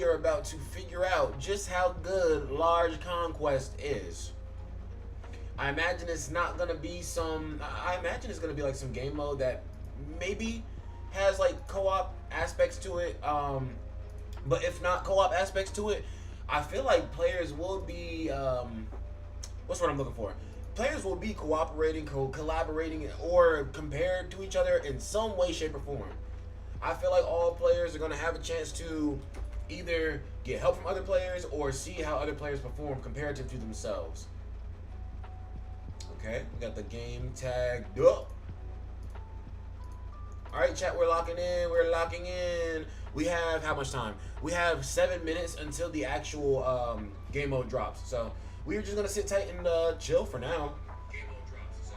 we are about to figure out just how good Large Conquest is. I imagine it's not gonna be some. I imagine it's gonna be like some game mode that maybe has like co-op aspects to it. But if not co-op aspects to it, I feel like players will be. What's what I'm looking for? Players will be cooperating, collaborating, or compared to each other in some way, shape, or form. I feel like all players are gonna have a chance to either get help from other players or see how other players perform comparative to themselves. Okay, we got the game tagged up. Alright, chat, we're locking in. We're locking in. We have how much time? We have 7 minutes until the actual game mode drops. So we're just gonna sit tight and chill for now. Game mode drops. So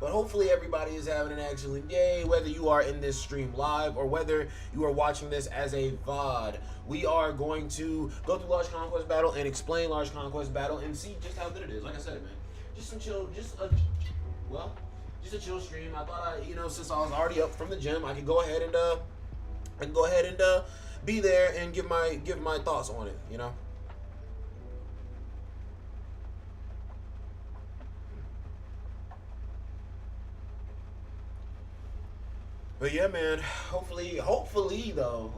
but hopefully everybody is having an excellent day, whether you are in this stream live or whether you are watching this as a VOD. We are going to go through Large Conquest Battle and explain Large Conquest Battle and see just how good it is. Like I said, man, just some chill, just a chill stream. I thought since I was already up from the gym, I could go ahead and be there and give my thoughts on it, you know. But yeah, man, hopefully though,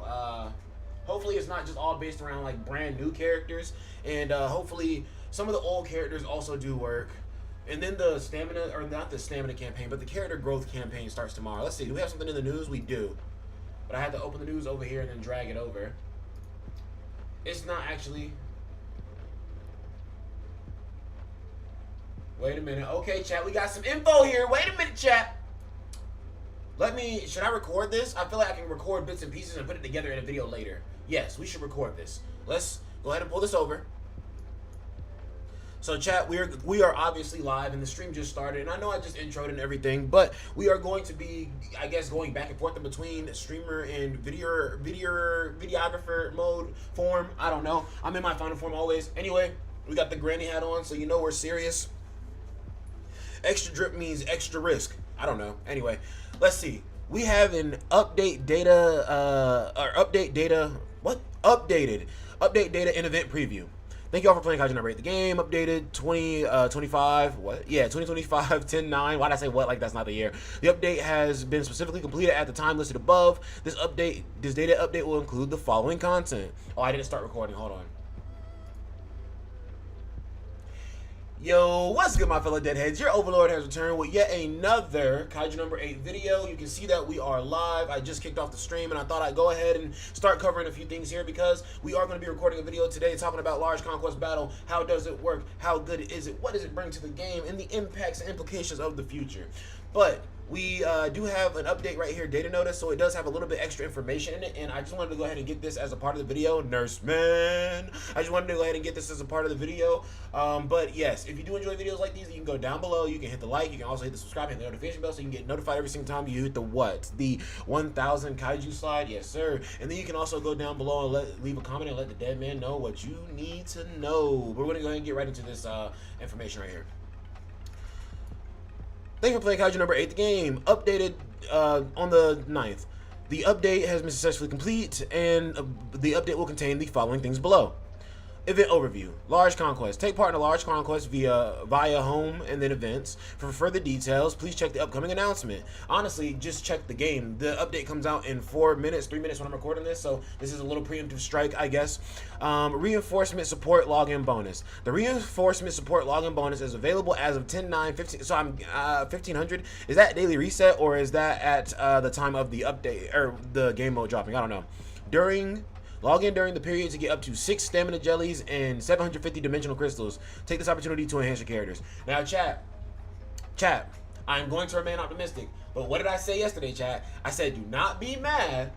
hopefully it's not just all based around like brand new characters, and hopefully some of the old characters also do work. And then the stamina, or not the stamina campaign, but the character growth campaign starts tomorrow. Let's see, do we have something in the news? We do. But I had to open the news over here and then drag it over. It's not actually. Wait a minute. Okay, chat, we got some info here. Wait a minute, chat. Should I record this? I feel like I can record bits and pieces and put it together in a video later. Yes, we should record this. Let's go ahead and pull this over. So chat, we are obviously live and the stream just started, and I know I just introed and everything, but we are going to be, I guess, going back and forth in between streamer and videographer mode form. I don't know. I'm in my final form always. Anyway, we got the granny hat on, so you know we're serious. Extra drip means extra risk. I don't know. Anyway, let's see. We have an updated data and event preview. Thank you all for playing Kaiju number 8. The game updated 2025. What? Yeah, 2025 10/9. Why'd I say what? Like that's not the year. The update has been specifically completed at the time listed above. This data update will include the following content. Oh, I didn't start recording. Hold on. Yo, what's good, my fellow deadheads? Your Overlord has returned with yet another Kaiju number 8 video. You can see that we are live. I just kicked off the stream, and I thought I'd go ahead and start covering a few things here because we are going to be recording a video today talking about Large Conquest Battle. How does it work? How good is it? What does it bring to the game? And the impacts and implications of the future. But we do have an update right here, data notice, so it does have a little bit extra information in it, and I just wanted to go ahead and get this as a part of the video. Nurse man, I just wanted to go ahead and get this as a part of the video. But yes, if you do enjoy videos like these, you can go down below, you can hit the like, you can also hit the subscribe, hit the notification bell so you can get notified every single time you hit the what? The 1000 Kaiju slide, yes sir. And then you can also go down below and leave a comment and let the dead man know what you need to know. We're gonna go ahead and get right into this information right here. Thank you for playing Kaiju number 8, the game. Updated on the 9th. The update has been successfully complete, and the update will contain the following things below. Event overview. Large Conquest. Take part in a Large Conquest via home and then events. For further details, please check the upcoming announcement. Honestly, just check the game. The update comes out in 4 minutes, 3 minutes when I'm recording this, so this is a little preemptive strike, I guess. Reinforcement support login bonus. The reinforcement support login bonus is available as of 10/9/15. So I'm 1500. Is that daily reset or is that at the time of the update or the game mode dropping? I don't know. Log in during the period to get up to 6 stamina jellies and 750 dimensional crystals. Take this opportunity to enhance your characters. Now, chat, I'm going to remain optimistic. But what did I say yesterday, chat? I said, do not be mad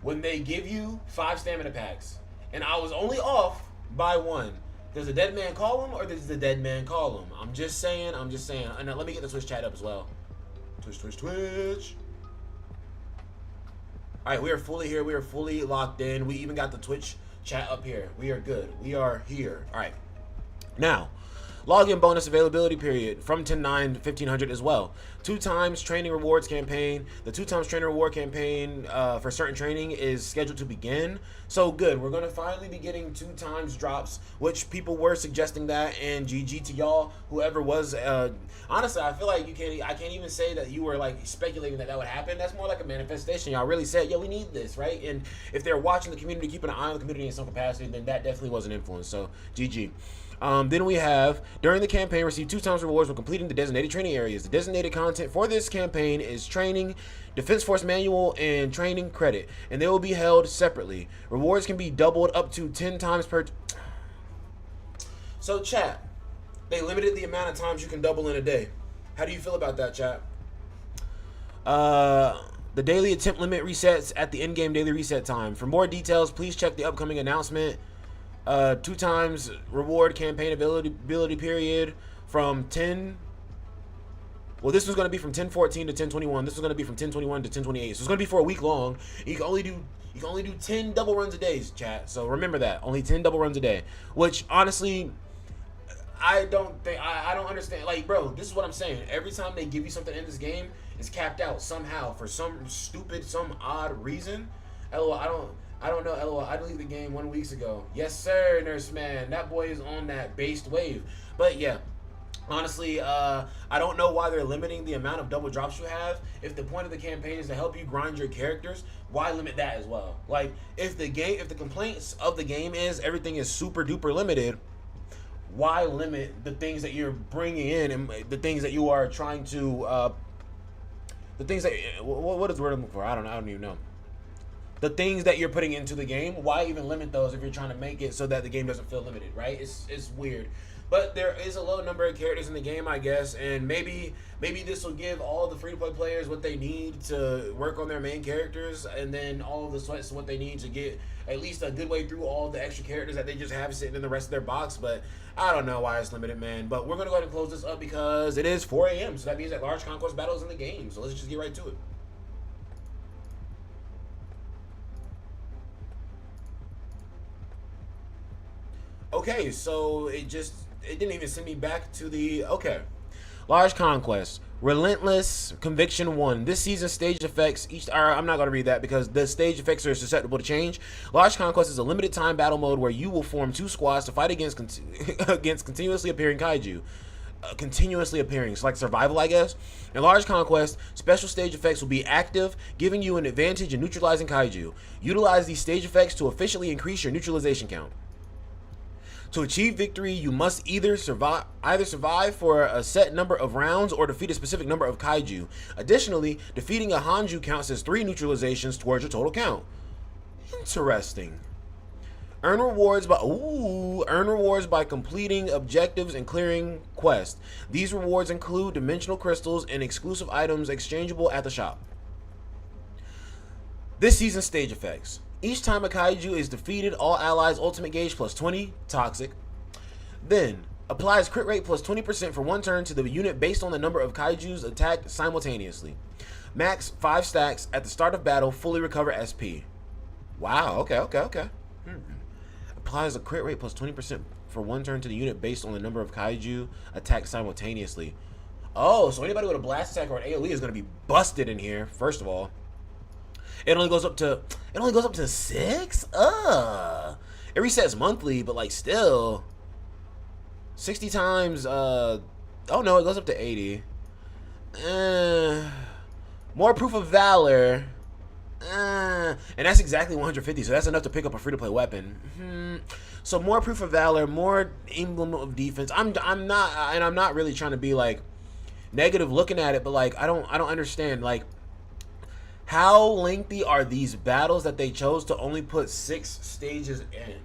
when they give you 5 stamina packs. And I was only off by 1. Does the dead man call him or does the dead man call him? I'm just saying. And let me get the Twitch chat up as well. Twitch. All right, we are fully here. We are fully locked in. We even got the Twitch chat up here. We are good. We are here. All right. Now, Login bonus availability period from 10/9 to 1500 as well. 2x training rewards campaign. The 2x training reward campaign for certain training is scheduled to begin. So good. We're going to finally be getting 2x drops, which people were suggesting that, and GG to y'all, whoever was. Honestly, I feel like I can't even say that you were like speculating that would happen. That's more like a manifestation. Y'all really said, yo, we need this, right? And if they're watching the community, keeping an eye on the community in some capacity, then that definitely was an influence. So GG. Then we have, during the campaign, receive 2x rewards when completing the designated training areas. The designated content for this campaign is training, Defense Force Manual, and training credit, and they will be held separately. Rewards can be doubled up to 10 times per... So, chat, they limited the amount of times you can double in a day. How do you feel about that, chat? The daily attempt limit resets at the in-game daily reset time. For more details, please check the upcoming announcement. 2x reward campaign availability period from 10. Well, this was going to be from 10/14 to 10/21. This was going to be from 10/21 to 10/28. So it's going to be for a week long. You can only do 10 double runs a day, chat. So remember that, only 10 double runs a day. Which honestly, I don't understand. Like, bro, this is what I'm saying. Every time they give you something in this game, it's capped out somehow for some odd reason. LOL, I don't know, LOL. I deleted the game 1 week ago. Yes, sir, Nurse Man. That boy is on that based wave. But yeah, honestly, I don't know why they're limiting the amount of double drops you have. If the point of the campaign is to help you grind your characters, why limit that as well? Like, if the complaints of the game is everything is super duper limited, why limit the things that you're bringing in and the things that you are trying to, the things that, what is the word I'm looking for? I don't even know. The things that you're putting into the game, why even limit those if you're trying to make it so that the game doesn't feel limited, right? It's weird. But there is a low number of characters in the game, I guess, and maybe this will give all the free-to-play players what they need to work on their main characters, and then all of the sweats what they need to get at least a good way through all the extra characters that they just have sitting in the rest of their box. But I don't know why it's limited, man. But we're going to go ahead and close this up because it is 4 a.m., so that means that large conquest battle is in the game. So let's just get right to it. Okay, so it didn't even send me back to the, okay. Large Conquest, Relentless, Conviction 1. This season's stage effects, I'm not going to read that because the stage effects are susceptible to change. Large Conquest is a limited time battle mode where you will form 2 squads to fight against continuously appearing kaiju. Continuously appearing, so like survival, I guess. In Large Conquest, special stage effects will be active, giving you an advantage in neutralizing kaiju. Utilize these stage effects to officially increase your neutralization count. To achieve victory, you must either survive for a set number of rounds or defeat a specific number of kaiju. Additionally, defeating a Hanju counts as 3 neutralizations towards your total count. Interesting. Earn rewards by completing objectives and clearing quests. These rewards include dimensional crystals and exclusive items exchangeable at the shop. This season's stage effects. Each time a kaiju is defeated, all allies ultimate gauge plus 20, toxic. Then, applies crit rate plus 20% for 1 turn to the unit based on the number of kaijus attacked simultaneously. Max 5 stacks at the start of battle, fully recover SP. Wow, okay. Applies a crit rate plus 20% for 1 turn to the unit based on the number of kaiju attacked simultaneously. Oh, so anybody with a blast attack or an AoE is going to be busted in here, first of all. It only goes up to 6? It resets monthly, but like still 60 times oh no, it goes up to 80. More proof of valor. And that's exactly 150, so that's enough to pick up a free-to-play weapon. So more proof of valor, more emblem of defense. I'm not really trying to be like negative looking at it, but like I don't understand like how lengthy are these battles that they chose to only put 6 stages in?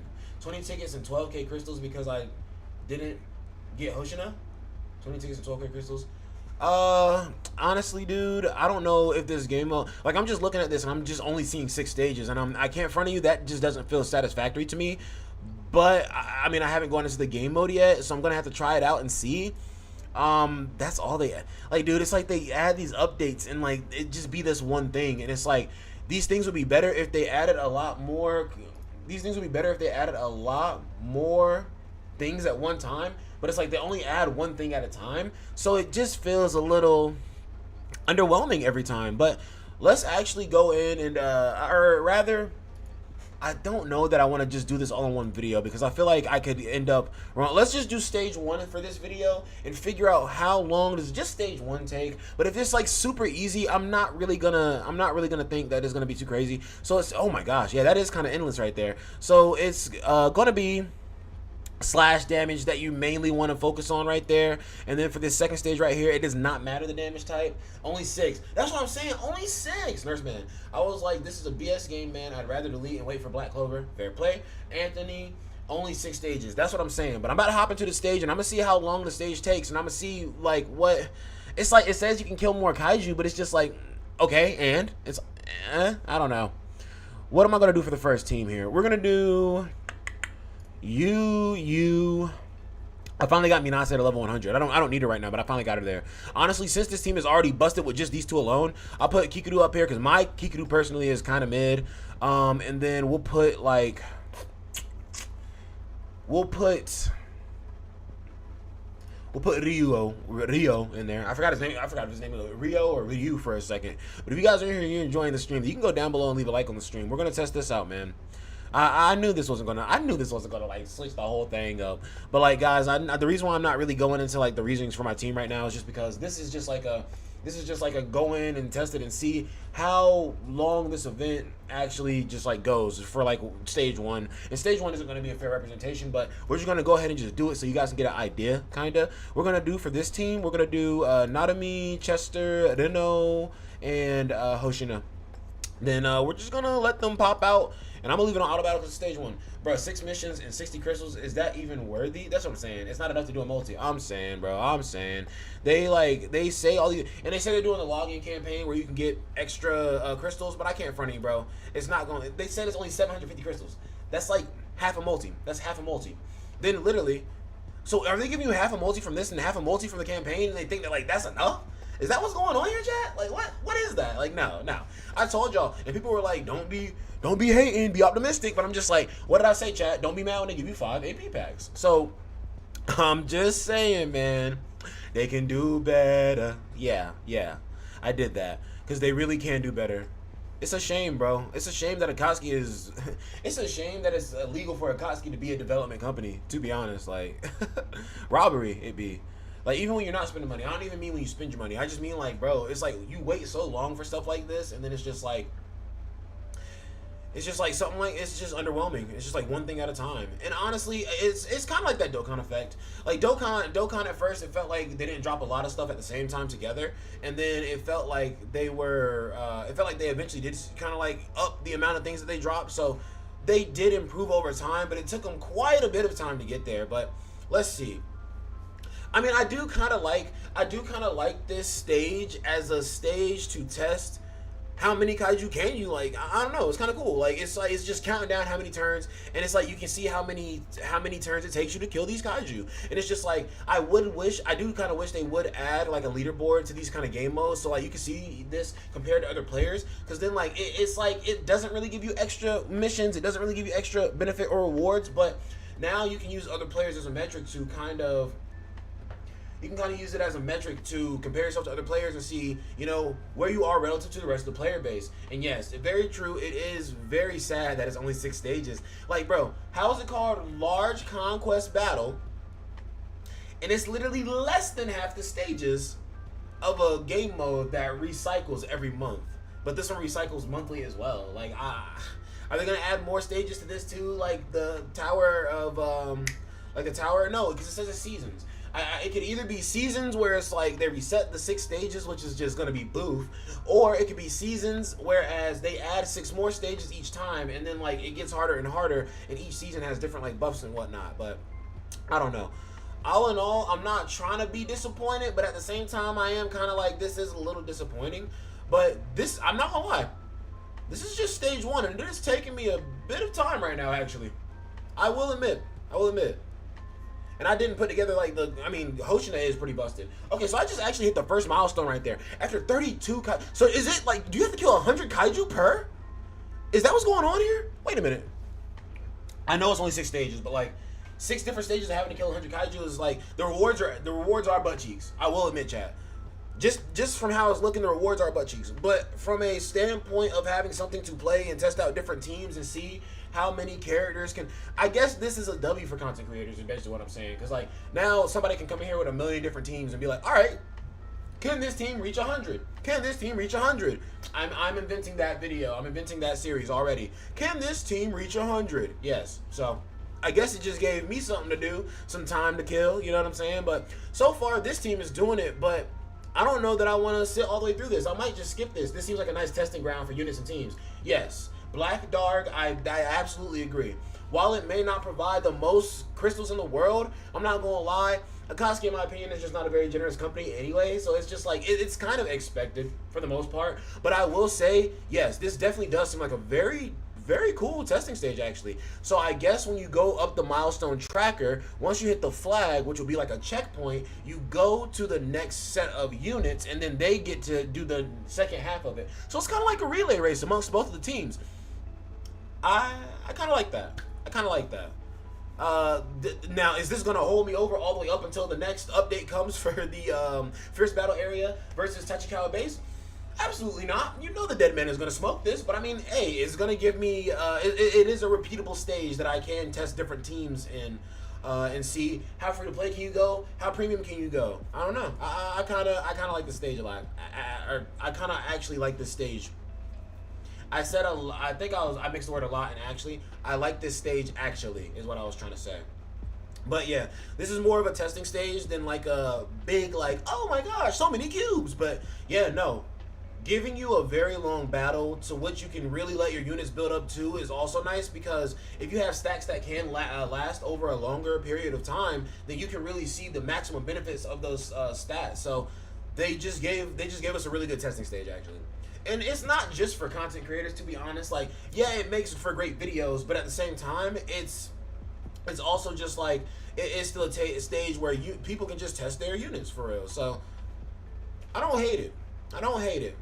20 tickets and 12k crystals because I didn't get Hoshina? 20 tickets and 12k crystals? Honestly, dude, I don't know if this game mode, like I'm just looking at this and I'm just only seeing 6 stages and I can't front of you, that just doesn't feel satisfactory to me. But I mean, I haven't gone into the game mode yet, so I'm gonna have to try it out and see. That's all they like, dude. It's like they add these updates and like it just be this one thing, and it's like these things would be better if they added a lot more. These things would be better if they added a lot more things at one time, but it's like they only add one thing at a time, so it just feels a little underwhelming every time. But let's actually go in and or rather, I don't know that I want to just do this all in one video, because I feel like I could end up wrong. Let's just do stage 1 for this video and figure out how long does just stage 1 take. But if it's like super easy, I'm not really gonna think that it's gonna be too crazy. So it's, oh my gosh, yeah, that is kind of endless right there. So it's gonna be slash damage that you mainly want to focus on right there. And then for this second stage right here, it does not matter the damage type. Only 6. That's what I'm saying. Only 6. Nurseman. I was like, this is a BS game, man. I'd rather delete and wait for Black Clover. Fair play. Anthony, only 6 stages. That's what I'm saying. But I'm about to hop into the stage, and I'm gonna see how long the stage takes, and I'm gonna see like what it's like. It says you can kill more kaiju, but it's just like, okay, and it's I don't know. What am I gonna do for the first team here? We're gonna do I finally got Minase at level 100. I don't need her right now, but I finally got her there. Honestly, since this team is already busted with just these 2 alone, I'll put Kikudu up here because my Kikudu personally is kind of mid. And then we'll put like we'll put Rio in there. I forgot his name. I forgot his name. Rio or Ryu for a second. But if you guys are here and you're enjoying the stream, you can go down below and leave a like on the stream. We're gonna test this out, man. I knew this wasn't gonna like switch the whole thing up. But like, guys, the reason why I'm not really going into like the reasonings for my team right now is just because this is just like a go in and test it and see how long this event actually just like goes for like stage 1. And stage 1 isn't going to be a fair representation, but we're just going to go ahead and just do it so you guys can get an idea. Kinda. We're going to do for this team, we're going to do Nadami, Chester, Reno, and Hoshina. Then we're just going to let them pop out. And I'm gonna leave it on auto battle for stage 1. Bro, 6 missions and 60 crystals, is that even worthy? That's what I'm saying. It's not enough to do a multi. I'm saying, bro. They say all these, and they say they're doing the login campaign where you can get extra crystals, but I can't front you, bro. It's not going. They said it's only 750 crystals. That's like half a multi. That's half a multi. Then literally, so are they giving you half a multi from this and half a multi from the campaign, and they think that like that's enough? Is that what's going on here, chat? Like what is that? Like no. I told y'all, and people were like, don't be hating, be optimistic. But I'm just like, what did I say, chat? Don't be mad when they give you 5 AP packs. So I'm just saying, man, they can do better. Yeah, I did that because they really can do better. It's a shame, bro. It's a shame that Akatsuki is. It's a shame that it's illegal for Akatsuki to be a development company. To be honest, like robbery, it be. Like, even when you're not spending money, I don't even mean when you spend your money. I just mean, like, bro, it's like you wait so long for stuff like this, and then it's just like something like, it's just underwhelming. It's just like one thing at a time. And honestly, it's kind of like that Dokkan effect. Like, Dokkan at first, it felt like they didn't drop a lot of stuff at the same time together, and then it felt like they were, they eventually did kind of like up the amount of things that they dropped. So they did improve over time, but it took them quite a bit of time to get there. But let's see. I mean, I do kind of like this stage as a stage to test how many kaiju can you, like, I don't know, it's kind of cool. Like it's just counting down how many turns, and it's like you can see how many turns it takes you to kill these kaiju. And it's just like I do kind of wish they would add like a leaderboard to these kind of game modes, so like you can see this compared to other players, because then like it's like it doesn't really give you extra missions, it doesn't really give you extra benefit or rewards, but now you can use other players as a metric to kind of use it as a metric to compare yourself to other players and see, you know, where you are relative to the rest of the player base. And yes, very true, it is very sad that it's only 6 stages. Like, bro, how is it called Large Conquest Battle, and it's literally less than half the stages of a game mode that recycles every month? But this one recycles monthly as well. Like, are they going to add more stages to this too? Like the Tower of, no, because it says it's seasons. It could either be seasons where it's like they reset the 6 stages, which is just going to be boof, or it could be seasons whereas they add 6 more stages each time, and then like it gets harder and harder, and each season has different like buffs and whatnot. But I don't know. All in all, I'm not trying to be disappointed, but at the same time, I am kind of like, this is a little disappointing. But this, I'm not gonna lie, this is just stage 1, and it is taking me a bit of time right now, actually. I will admit. And I didn't put together like Hoshina is pretty busted. Okay, so I just actually hit the first milestone right there. After 32 kaiju. So is it like, do you have to kill 100 kaiju per? Is that what's going on here? Wait a minute. I know it's only 6 stages, but like, 6 different stages of having to kill 100 kaiju is like the rewards are butt cheeks. I will admit, chat. Just from how it's looking, the rewards are butt cheeks. But from a standpoint of having something to play and test out different teams and see how many characters can, I guess this is a W for content creators, is basically what I'm saying. Because like now somebody can come in here with a million different teams and be like, all right, can this team reach 100? Can this team reach 100? I'm inventing that video. I'm inventing that series already. Can this team reach 100? Yes. So I guess it just gave me something to do, some time to kill. You know what I'm saying? But so far this team is doing it, but I don't know that I want to sit all the way through this. I might just skip this. This seems like a nice testing ground for units and teams. Yes, Black Dark, I absolutely agree. While it may not provide the most crystals in the world, I'm not going to lie, Akatsuki, in my opinion, is just not a very generous company anyway, so it's just like, it's kind of expected for the most part. But I will say, yes, this definitely does seem like a very cool testing stage, actually. So I guess when you go up the milestone tracker, once you hit the flag, which will be like a checkpoint, you go to the next set of units, and then they get to do the second half of it. So it's kind of like a relay race amongst both of the teams. I kind of like that. I kind of like that. Now, is this going to hold me over all the way up until the next update comes for the Fierce Battle area versus Tachikawa base? Absolutely not. You know the dead man is going to smoke this, but I mean, hey, it's going to give me, it is a repeatable stage that I can test different teams in and see how free to play can you go, how premium can you go. I don't know. I kind of like the stage a lot. I kind of actually like this stage. I mixed the word a lot, and actually, I like this stage actually, is what I was trying to say. But yeah, this is more of a testing stage than like a big, like, oh my gosh, so many cubes. But yeah, no. Giving you a very long battle to which you can really let your units build up to is also nice, because if you have stacks that can last over a longer period of time, then you can really see the maximum benefits of those stats. So they just gave us a really good testing stage, actually. And it's not just for content creators, to be honest. Like, yeah, it makes for great videos, but at the same time, it's also just like, it's still a stage where people can just test their units for real. So I don't hate it. I don't hate it.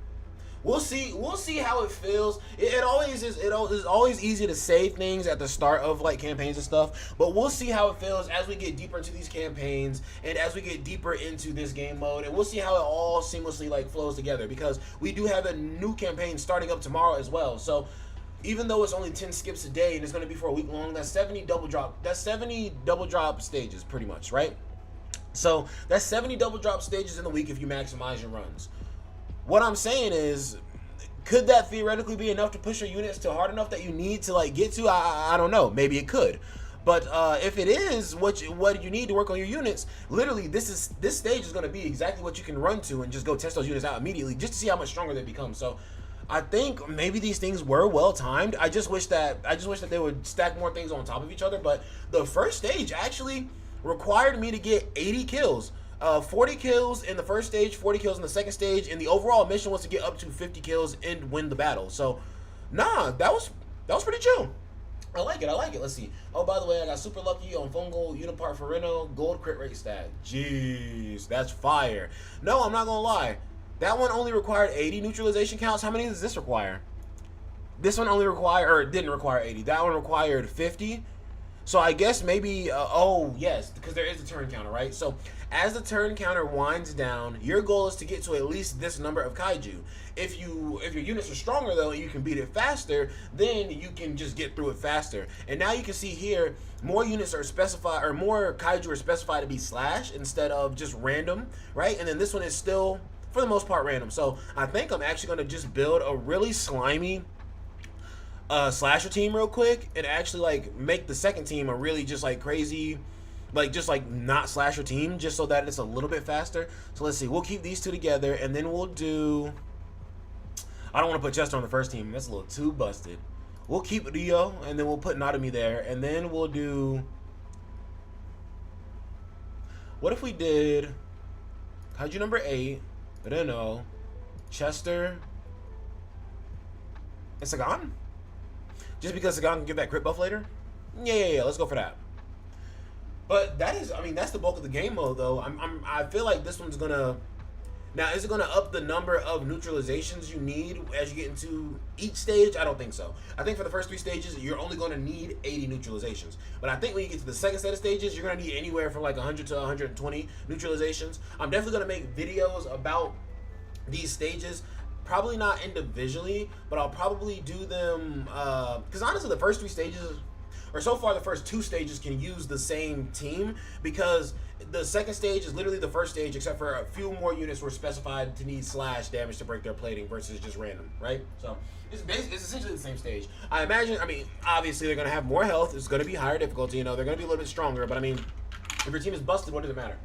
We'll see how it feels. It is always easy to say things at the start of like campaigns and stuff, but we'll see how it feels as we get deeper into these campaigns and as we get deeper into this game mode, and we'll see how it all seamlessly like flows together, because we do have a new campaign starting up tomorrow as well. So even though it's only 10 skips a day and it's going to be for a week long, that's 70 double drop. That's 70 double drop stages, pretty much, right? So that's 70 double drop stages in the week if you maximize your runs. What I'm saying is, could that theoretically be enough to push your units to hard enough that you need to like get to? I don't know. Maybe it could. But if it is what you need to work on your units, literally this stage is going to be exactly what you can run to and just go test those units out immediately just to see how much stronger they become. So I think maybe these things were well timed. I just wish that they would stack more things on top of each other. But the first stage actually required me to get 80 kills. 40 kills in the first stage, 40 kills in the second stage, and the overall mission was to get up to 50 kills and win the battle. So, nah, that was pretty chill. I like it. Let's see. Oh, by the way, I got super lucky on Fungal, Unipart Ferrino, gold crit rate stat. Jeez, that's fire. No, I'm not gonna lie. That one only required 80 neutralization counts. How many does this require? This one didn't require 80. That one required 50. So I guess maybe, oh yes, because there is a turn counter, right? So as the turn counter winds down, your goal is to get to at least this number of kaiju. If your units are stronger though, and you can beat it faster, then you can just get through it faster. And now you can see here, more units are specified, or more kaiju are specified to be slash instead of just random, right? And then this one is still, for the most part, random. So I think I'm actually going to just build a really slimy slasher team real quick, and actually like make the second team a really just like crazy, like just like not slasher team, just so that it's a little bit faster. So let's see, we'll keep these two together, and then we'll do, I don't want to put Chester on the first team, that's a little too busted. We'll keep Rio, and then we'll put Narumi there, and then we'll do, what if we did Kaiju number 8, Reno, Chester, and Sagan? Just because Sagan can give that crit buff later? Yeah, let's go for that. But that is, I mean, that's the bulk of the game mode, though. I feel like this one's gonna Now, is it going to up the number of neutralizations you need as you get into each stage? I don't think so. I think for the first 3 stages, you're only going to need 80 neutralizations. But I think when you get to the second set of stages, you're going to need anywhere from like 100 to 120 neutralizations. I'm definitely going to make videos about these stages. Probably not individually, but I'll probably do them because honestly, the first 3 stages, or so far the first 2 stages, can use the same team, because the second stage is literally the first stage, except for a few more units were specified to need slash damage to break their plating versus just random, right? So it's essentially the same stage. I imagine, I mean, obviously they're going to have more health. It's going to be higher difficulty, you know, they're going to be a little bit stronger, but I mean, if your team is busted, what does it matter?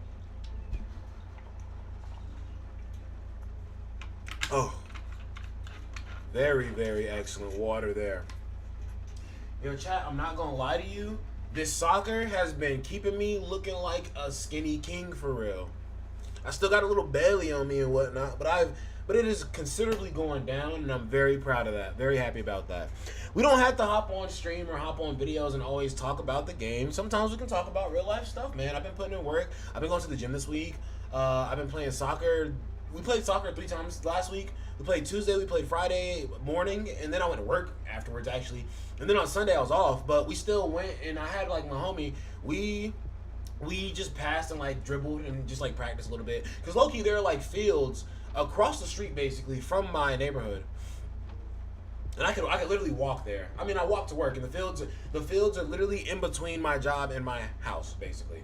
Oh. Very, very excellent water there. Yo, chat, I'm not gonna lie to you. This soccer has been keeping me looking like a skinny king for real. I still got a little belly on me and whatnot, but it is considerably going down, and I'm very proud of that. Very happy about that. We don't have to hop on stream or hop on videos and always talk about the game. Sometimes we can talk about real life stuff, man. I've been putting in work. I've been going to the gym this week. I've been playing soccer. We played soccer 3 times last week. We played Tuesday, we played Friday morning, and then I went to work afterwards, actually. And then on Sunday, I was off, but we still went, and I had, like, my homie, we just passed and, like, dribbled and just, like, practiced a little bit. Because, low-key, there are, like, fields across the street, basically, from my neighborhood. And I could literally walk there. I mean, I walk to work, and the fields are literally in between my job and my house, basically.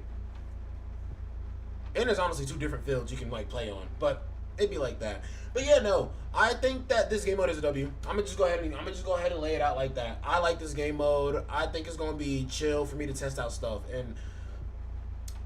And there's honestly 2 different fields you can, like, play on, but it'd be like that. But yeah, no, I think that this game mode is a W. I'm gonna just go ahead and lay it out like that. I like this game mode. I think it's gonna be chill for me to test out stuff, and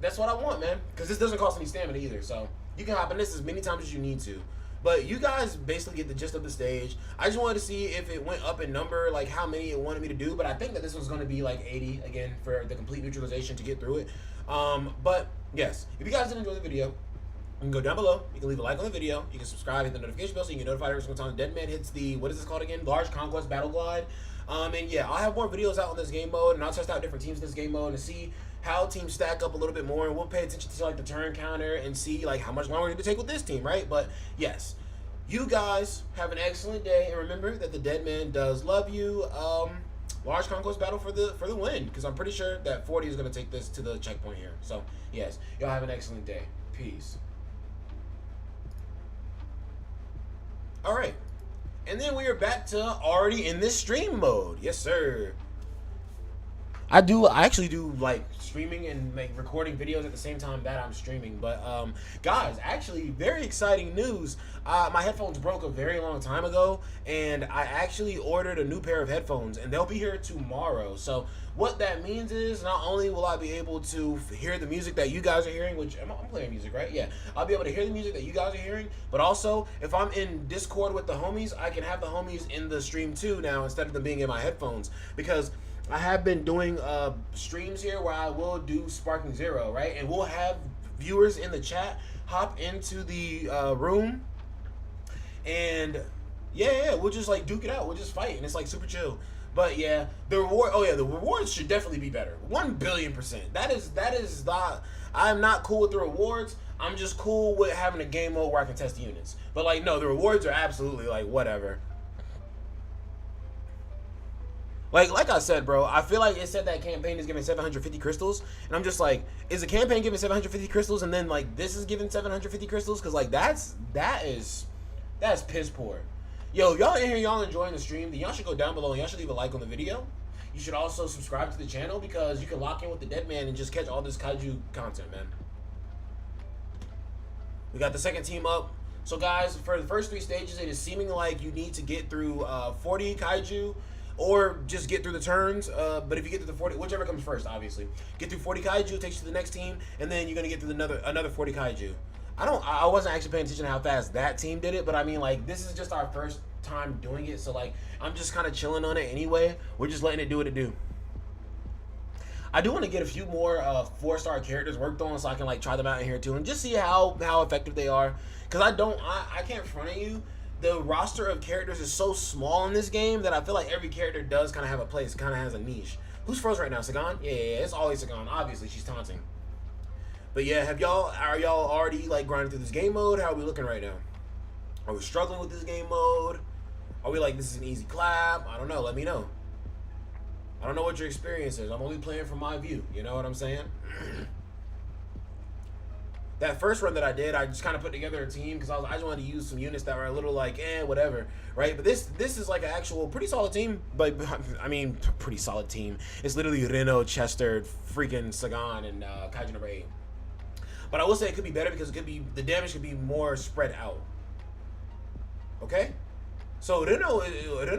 that's what I want, man. Because this doesn't cost any stamina either, so you can hop in this as many times as you need to. But you guys basically get the gist of the stage. I just wanted to see if it went up in number, like how many it wanted me to do. But I think that this was going to be like 80 again for the complete neutralization to get through it. But yes, if you guys did enjoy the video, you can go down below. You can leave a like on the video. You can subscribe, hit the notification bell so you can get notified every single time the Deadman hits the, what is this called again? Large Conquest Battle Glide. And yeah, I'll have more videos out on this game mode, and I'll test out different teams in this game mode and see how teams stack up a little bit more, and we'll pay attention to like the turn counter and see like how much longer we need to take with this team, right? But yes, you guys have an excellent day, and remember that the Deadman does love you. Large Conquest Battle for the win, because I'm pretty sure that 40 is going to take this to the checkpoint here. So yes, y'all have an excellent day. Peace. All right, and then we are back to already in this stream mode. Yes, sir. I actually do like streaming and like recording videos at the same time that I'm streaming. But guys, actually very exciting news. My headphones broke a very long time ago, and I actually ordered a new pair of headphones, and they'll be here tomorrow. So what that means is not only will I be able to hear the music that you guys are hearing, which I'm playing music, right? Yeah, I'll be able to hear the music that you guys are hearing, but also if I'm in Discord with the homies, I can have the homies in the stream too now instead of them being in my headphones, because I have been doing streams here where I will do Sparking Zero, right? And we'll have viewers in the chat hop into the room, and yeah, we'll just like duke it out. We'll just fight, and it's like super chill. But yeah, the rewards should definitely be better. 1,000,000,000%. That is not. I'm not cool with the rewards. I'm just cool with having a game mode where I can test units. But like, no, the rewards are absolutely like whatever. Like I said, bro, I feel like it said that campaign is giving 750 crystals, and I'm just like, is the campaign giving 750 crystals, and then like this is giving 750 crystals? Because like that's piss poor. Yo, y'all in here, y'all enjoying the stream? Then y'all should go down below and y'all should leave a like on the video. You should also subscribe to the channel because you can lock in with the Deadman and just catch all this Kaiju content, man. We got the second team up. So guys, for the first 3 stages, it is seeming like you need to get through 40 Kaiju, or just get through the turns, but if you get through the 40, whichever comes first, obviously. Get through 40 Kaiju, takes you to the next team, and then you're gonna get through another 40 Kaiju. I wasn't actually paying attention to how fast that team did it, but I mean, like, this is just our first time doing it, so like, I'm just kind of chilling on it anyway. We're just letting it do what it do. I do want to get a few more 4-star characters worked on, so I can like try them out in here too, and just see how effective they are. Cause I can't front at you. The roster of characters is so small in this game that I feel like every character does kind of have a place, kind of has a niche. Who's froze right now? Sagan? Yeah, it's always Sagan. Obviously, she's taunting. But yeah, are y'all already like grinding through this game mode? How are we looking right now? Are we struggling with this game mode? Are we like, this is an easy clap? I don't know. Let me know. I don't know what your experience is. I'm only playing from my view. You know what I'm saying? That first run that I did, I just kind of put together a team because I just wanted to use some units that were a little like, whatever, right? But this is like an actual pretty solid team. But I mean, pretty solid team. It's literally Reno, Chester, freaking Sagan, and Kaiju number 8. But I will say it could be better because the damage could be more spread out. Okay? So Reno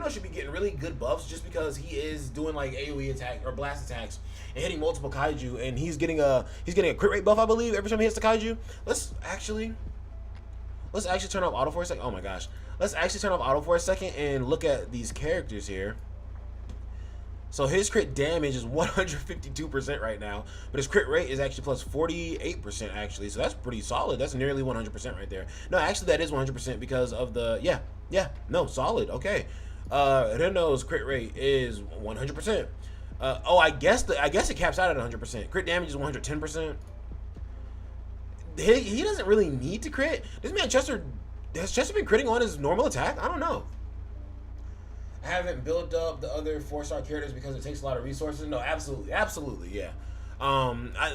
should be getting really good buffs just because he is doing like AoE attack or blast attacks and hitting multiple kaiju, and he's getting a crit rate buff, I believe, every time he hits the kaiju. Let's actually turn off auto for a second. Oh my gosh. Let's actually turn off auto for a second and look at these characters here. So his crit damage is 152% right now, but his crit rate is actually plus 48% actually. So that's pretty solid. That's nearly 100% right there. No, actually that is 100% because of the no, solid. Okay. Reno's crit rate is 100%. I guess it caps out at 100%. Crit damage is 110%. He doesn't really need to crit. This man has Chester been critting on his normal attack? I don't know. I haven't built up the other 4-star characters because it takes a lot of resources. No, absolutely, yeah.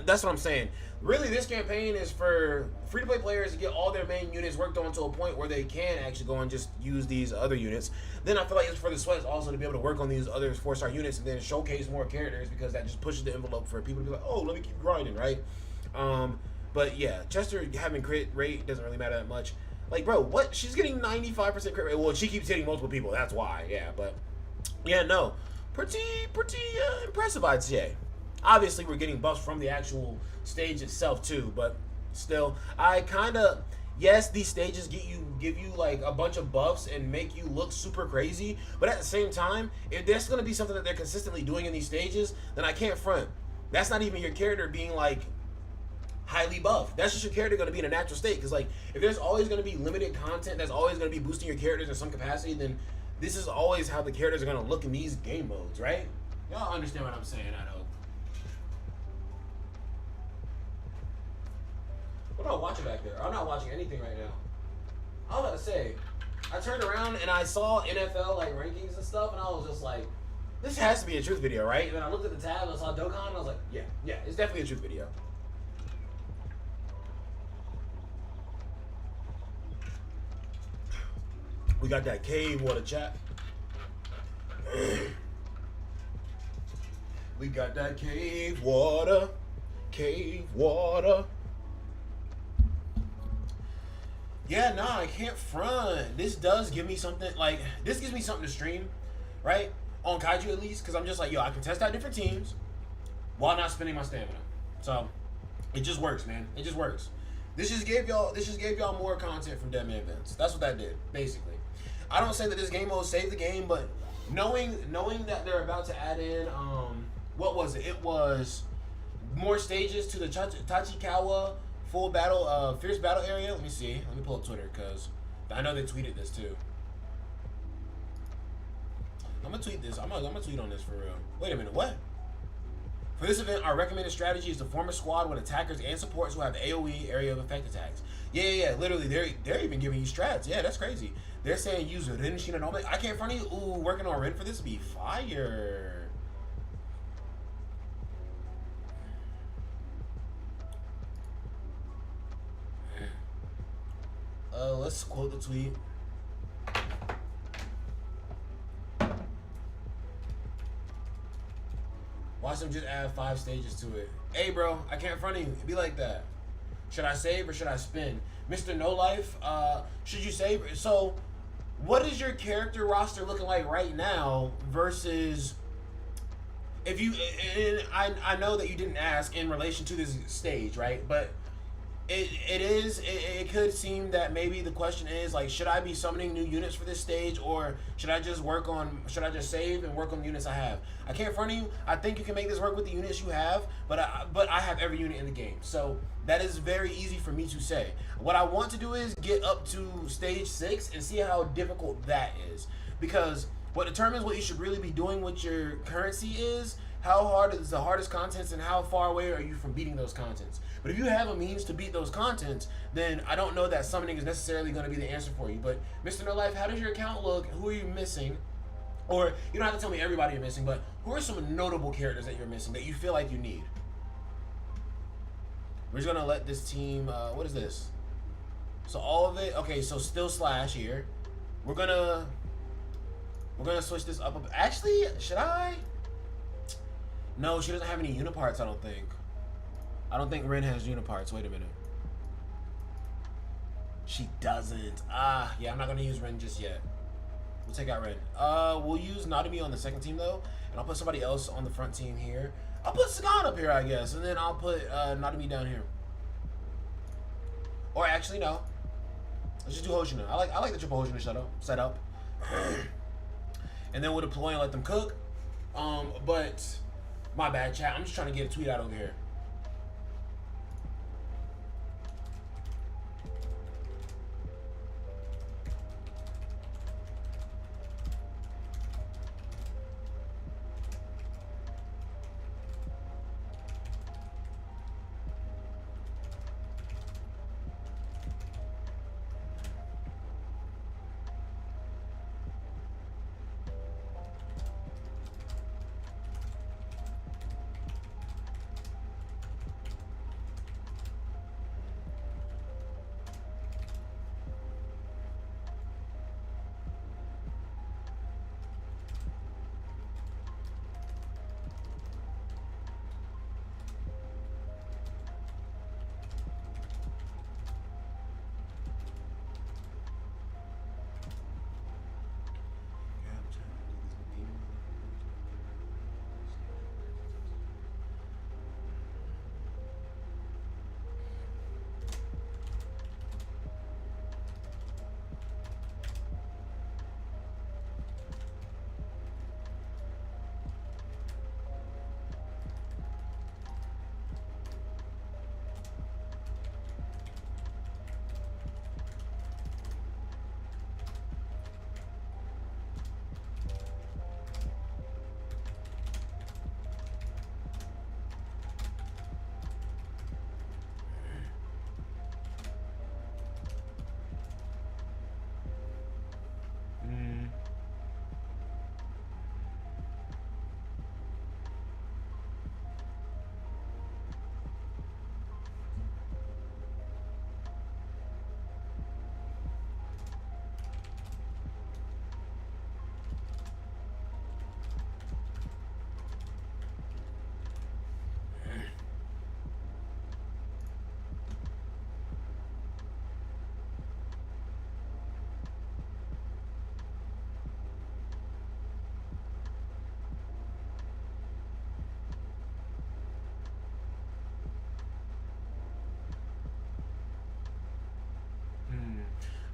That's what I'm saying. Really, this campaign is for free-to-play players to get all their main units worked on to a point where they can actually go and just use these other units. Then I feel like it's for the sweats also to be able to work on these other 4-star units and then showcase more characters because that just pushes the envelope for people to be like, oh, let me keep grinding, right? But yeah, Chester having crit rate doesn't really matter that much. Like, bro, what? She's getting 95% crit rate. Well, she keeps hitting multiple people. That's why. Yeah, but yeah, no, pretty impressive, I'd say. Obviously, we're getting buffs from the actual stage itself too, but still, yes, these stages give you like a bunch of buffs and make you look super crazy. But at the same time, if there's gonna be something that they're consistently doing in these stages, then I can't front. That's not even your character being like highly buffed. That's just your character going to be in a natural state. Because like, if there's always going to be limited content that's always going to be boosting your characters in some capacity, then this is always how the characters are going to look in these game modes, right? Y'all understand what I'm saying, I hope. What am I watching back there? I'm not watching anything right now. I was about to say, I turned around and I saw NFL like rankings and stuff, and I was just like, this has to be a truth video, right? And then I looked at the tab and I saw Dokkan, and I was like, yeah, it's definitely a truth video. We got that cave water, chat. We got that cave water. Cave water. Yeah, nah, I can't front. This does give me something, like, this gives me something to stream, right? On Kaiju at least, because I'm just like, yo, I can test out different teams while not spending my stamina. So, it just works, man. It just works. This just gave y'all more content from Deadman events. That's what that did, basically. I don't say that this game mode saved the game, but knowing that they're about to add in, what was it? It was more stages to the Tachikawa full battle, fierce battle area. Let me see. Let me pull up Twitter because I know they tweeted this too. I'm gonna tweet this. I'm gonna tweet on this for real. Wait a minute. What? For this event, our recommended strategy is to form a squad with attackers and supports who have the AoE area of effect attacks. Yeah. Literally, they're even giving you strats. Yeah, that's crazy. They're saying use Rin Shinonome. I can't front of you. Ooh, working on Rin for this would be fire. Let's quote the tweet. Watch them just add 5 stages to it. Hey, bro, I can't front of you. It'd be like that. Should I save or should I spin? Mr. No Life, should you save? So, what is your character roster looking like right now versus if you? And I know that you didn't ask in relation to this stage, right? But it could seem that maybe the question is like, should I be summoning new units for this stage, or should I just save and work on the units I have? I can't front of you. I think you can make this work with the units you have, but I have every unit in the game, so that is very easy for me to say. What I want to do is get up to stage 6 and see how difficult that is, because What determines what you should really be doing with your currency is how hard is the hardest contents and how far away are you from beating those contents. But if you have a means to beat those contents, then I don't know that summoning is necessarily going to be the answer for you. But Mr. No Life, how does your account look? Who are you missing? Or you don't have to tell me everybody you're missing, but who are some notable characters that you're missing that you feel like you need? We're just gonna let this team. What is this? So all of it. Okay, so still Slash here. We're gonna switch this up. Actually, should I? No, she doesn't have any uniparts. I don't think. I don't think Ren has uniparts. Wait a minute. She doesn't. Yeah, I'm not gonna use Ren just yet. We'll take out Ren. We'll use Nadami on the second team though, and I'll put somebody else on the front team here. I'll put Sagan up here, I guess, and then I'll put Nadami down here. Or actually, no. Let's just do Hoshina. I like the triple Hoshina setup. And then we'll deploy and let them cook. But my bad, chat. I'm just trying to get a tweet out over here.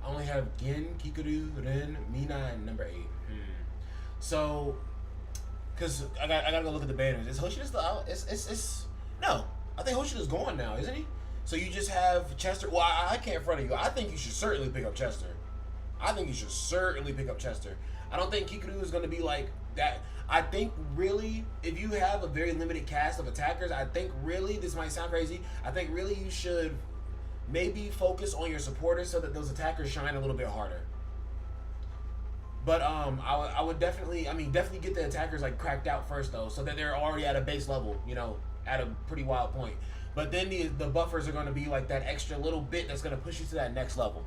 I only have Gin, Kikuru, Ren, Mina, and number 8. So, because I gotta go look at the banners. Is Hoshina still? It's no. I think Hoshina's gone now, isn't he? So you just have Chester. Well, I can't in front of you. I think you should certainly pick up Chester. I don't think Kikuru is going to be like that. I think really, if you have a very limited cast of attackers, I think really, this might sound crazy, I think really you should maybe focus on your supporters so that those attackers shine a little bit harder. But I would definitely get the attackers like cracked out first though, so that they're already at a base level, you know, at a pretty wild point. But then the buffers are going to be like that extra little bit that's going to push you to that next level.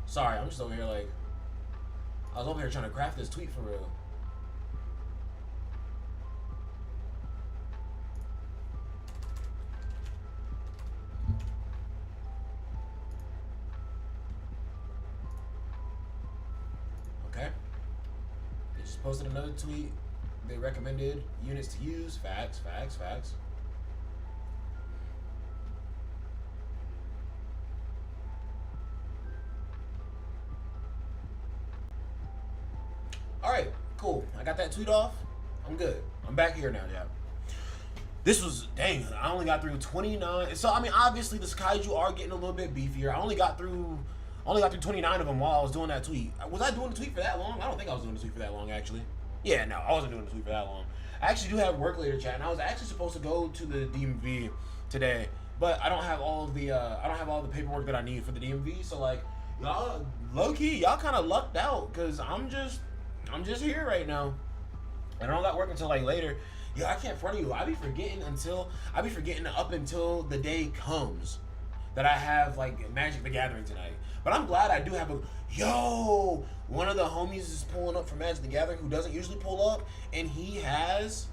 Sorry, I'm just over here like, I was over here trying to craft this tweet for real. Okay. They just posted another tweet. They recommended units to use. Facts. Alright, cool. I got that tweet off. I'm good. I'm back here now, yeah. This was, dang, I only got through 29. So, I mean, obviously, the Kaiju are getting a little bit beefier. I only got through Only got through 29 of them while I was doing that tweet. Was I doing the tweet for that long? I don't think I was doing the tweet for that long, actually. Yeah, no, I wasn't doing the tweet for that long. I actually do have work later, chat, and I was actually supposed to go to the DMV today, but I don't have all the paperwork that I need for the DMV. So like, y'all low key, y'all kind of lucked out because I'm just here right now, and I don't got work until like later. Yo, I can't front of you. I be forgetting up until the day comes that I have like Magic the Gathering tonight. But I'm glad I do have one of the homies is pulling up for Magic the Gathering who doesn't usually pull up, and he has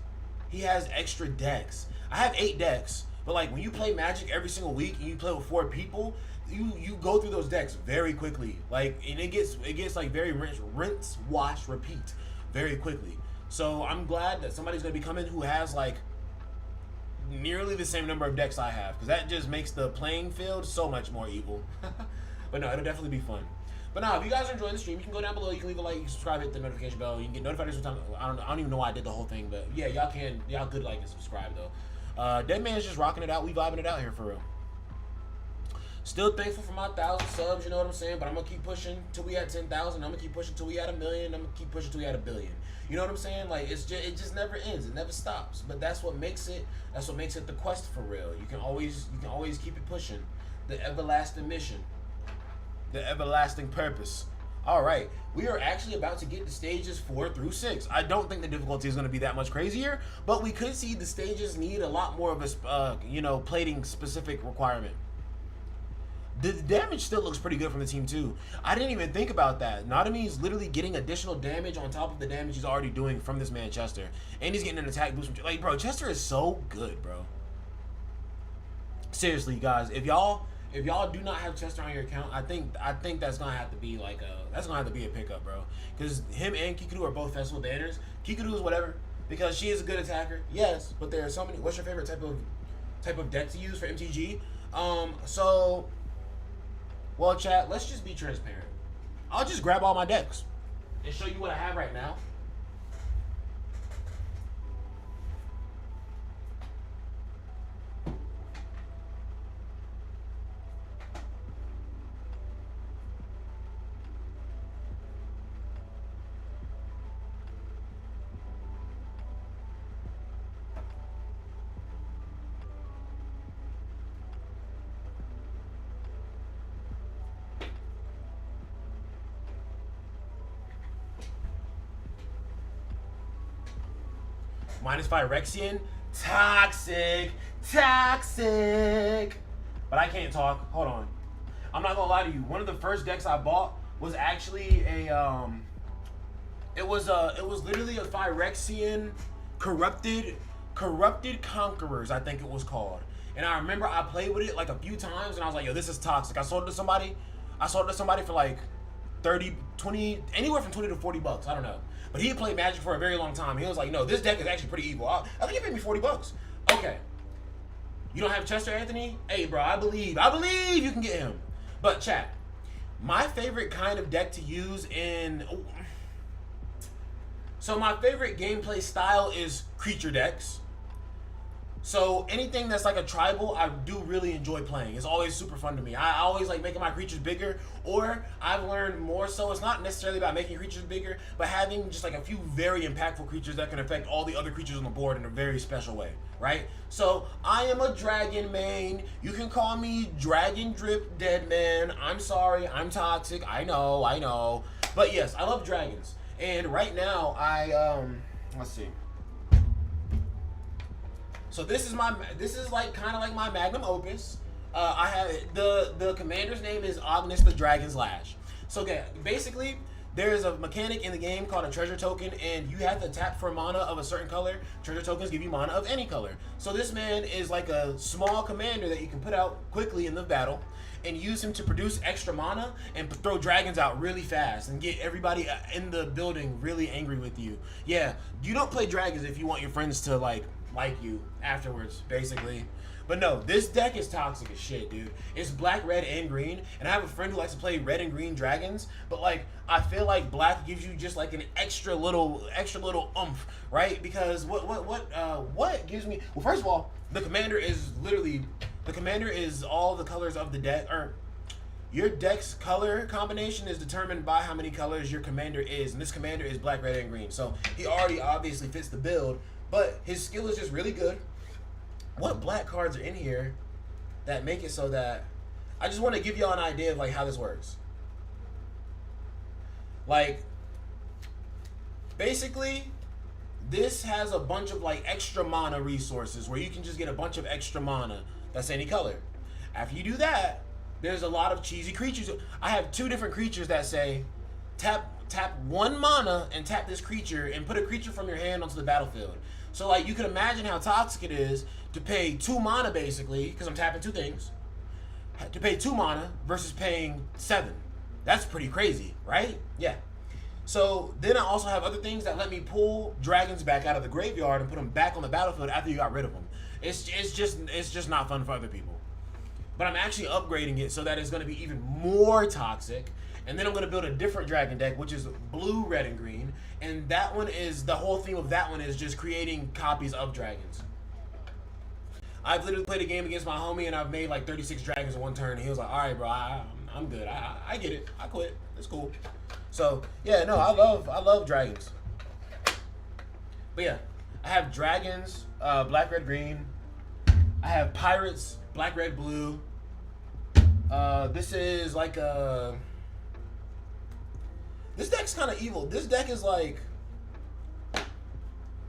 extra decks. I have 8 decks, but like when you play Magic every single week and you play with 4 people, you go through those decks very quickly. Like, and it gets like very rinse, wash, repeat very quickly. So I'm glad that somebody's gonna be coming who has like nearly the same number of decks I have, because that just makes the playing field so much more equal. But no, it'll definitely be fun. But now, if you guys are enjoying the stream, you can go down below. You can leave a like, you can subscribe, hit the notification bell. You can get notified every time. I don't even know why I did the whole thing, but yeah, y'all could like and subscribe though. Dead Man's just rocking it out. We vibing it out here for real. Still thankful for my 1,000 subs, you know what I'm saying? But I'm gonna keep pushing till we at 10,000. I'm gonna keep pushing till we at 1 million. I'm gonna keep pushing till we at 1 billion. You know what I'm saying? Like, it just never ends. It never stops. But that's what makes it the quest for real. You can always keep it pushing. The everlasting mission. The everlasting purpose. All right, we are actually about to get to stages 4 through 6. I don't think the difficulty is going to be that much crazier, but we could see the stages need a lot more of a plating specific requirement. The damage still looks pretty good from the team too. I didn't even think about that. Nadami is literally getting additional damage on top of the damage he's already doing from this man Chester, and he's getting an attack boost from, like, bro, Chester is so good, bro. Seriously, guys, if y'all do not have Chester on your account, I think that's gonna have to be like a pickup, bro. Because him and Kikudu are both festival banners. Kikudu is whatever because she is a good attacker, yes. But there are so many. What's your favorite type of deck to use for MTG? Well, chat, let's just be transparent. I'll just grab all my decks and show you what I have right now. -5 Rexian, toxic. But I can't talk. Hold on. I'm not gonna lie to you. One of the first decks I bought was actually it was literally a Phyrexian corrupted conquerors, I think it was called. And I remember I played with it like a few times, and I was like, yo, this is toxic. I sold it to somebody for like 30, 20, anywhere from 20 to 40 bucks. I don't know. But he played Magic for a very long time. He was like, no, this deck is actually pretty evil. I think he paid me 40 bucks. Okay. You don't have Chester, Anthony? Hey, bro, I believe you can get him. But chat, my favorite kind of deck to use so my favorite gameplay style is creature decks. So anything that's like a tribal, I do really enjoy playing. It's always super fun to me. I always like making my creatures bigger, or I've learned more so it's not necessarily about making creatures bigger, but having just like a few very impactful creatures that can affect all the other creatures on the board in a very special way, right? So I am a dragon main. You can call me Dragon Drip Dead Man. I'm sorry, I'm toxic. I know. But yes, I love dragons. And right now let's see. So this is like kind of like my magnum opus. I have the commander's name is Agnes the Dragon's Lash. So okay, basically there's a mechanic in the game called a treasure token, and you have to tap for mana of a certain color. Treasure tokens give you mana of any color. So this man is like a small commander that you can put out quickly in the battle and use him to produce extra mana and throw dragons out really fast and get everybody in the building really angry with you. Yeah, you don't play dragons if you want your friends to like you afterwards, basically. But no, this deck is toxic as shit, dude. It's black, red, and green, and I have a friend who likes to play red and green dragons, but like I feel like black gives you just like an extra little oomph, right? Because what gives me, well, first of all, the commander is all the colors of the deck, or Your deck's color combination is determined by how many colors your commander is, and this commander is black, red, and green. So he already obviously fits the build, but his skill is just really good. What black cards are in here that make it so that I just want to give y'all an idea of like how this works. Like, basically, this has a bunch of like extra mana resources where you can just get a bunch of extra mana that's any color. After you do that, there's a lot of cheesy creatures. I have 2 different creatures that say tap 1 mana and tap this creature and put a creature from your hand onto the battlefield. So like you can imagine how toxic it is to pay 2 mana basically, because I'm tapping 2 things, to pay 2 mana versus paying 7. That's pretty crazy, right? Yeah. So then I also have other things that let me pull dragons back out of the graveyard and put them back on the battlefield after you got rid of them. It's just not fun for other people. But I'm actually upgrading it so that it's going to be even more toxic. And then I'm going to build a different dragon deck, which is blue, red, and green. And that one is, the whole theme of that one is just creating copies of dragons. I've literally played a game against my homie and I've made like 36 dragons in one turn. And he was like, all right, bro, I'm good. I get it. I quit. It's cool. So, yeah, no, I love dragons. But yeah, I have dragons, black, red, green. I have pirates, black, red, blue. This is like a... This deck's kind of evil. This deck is like...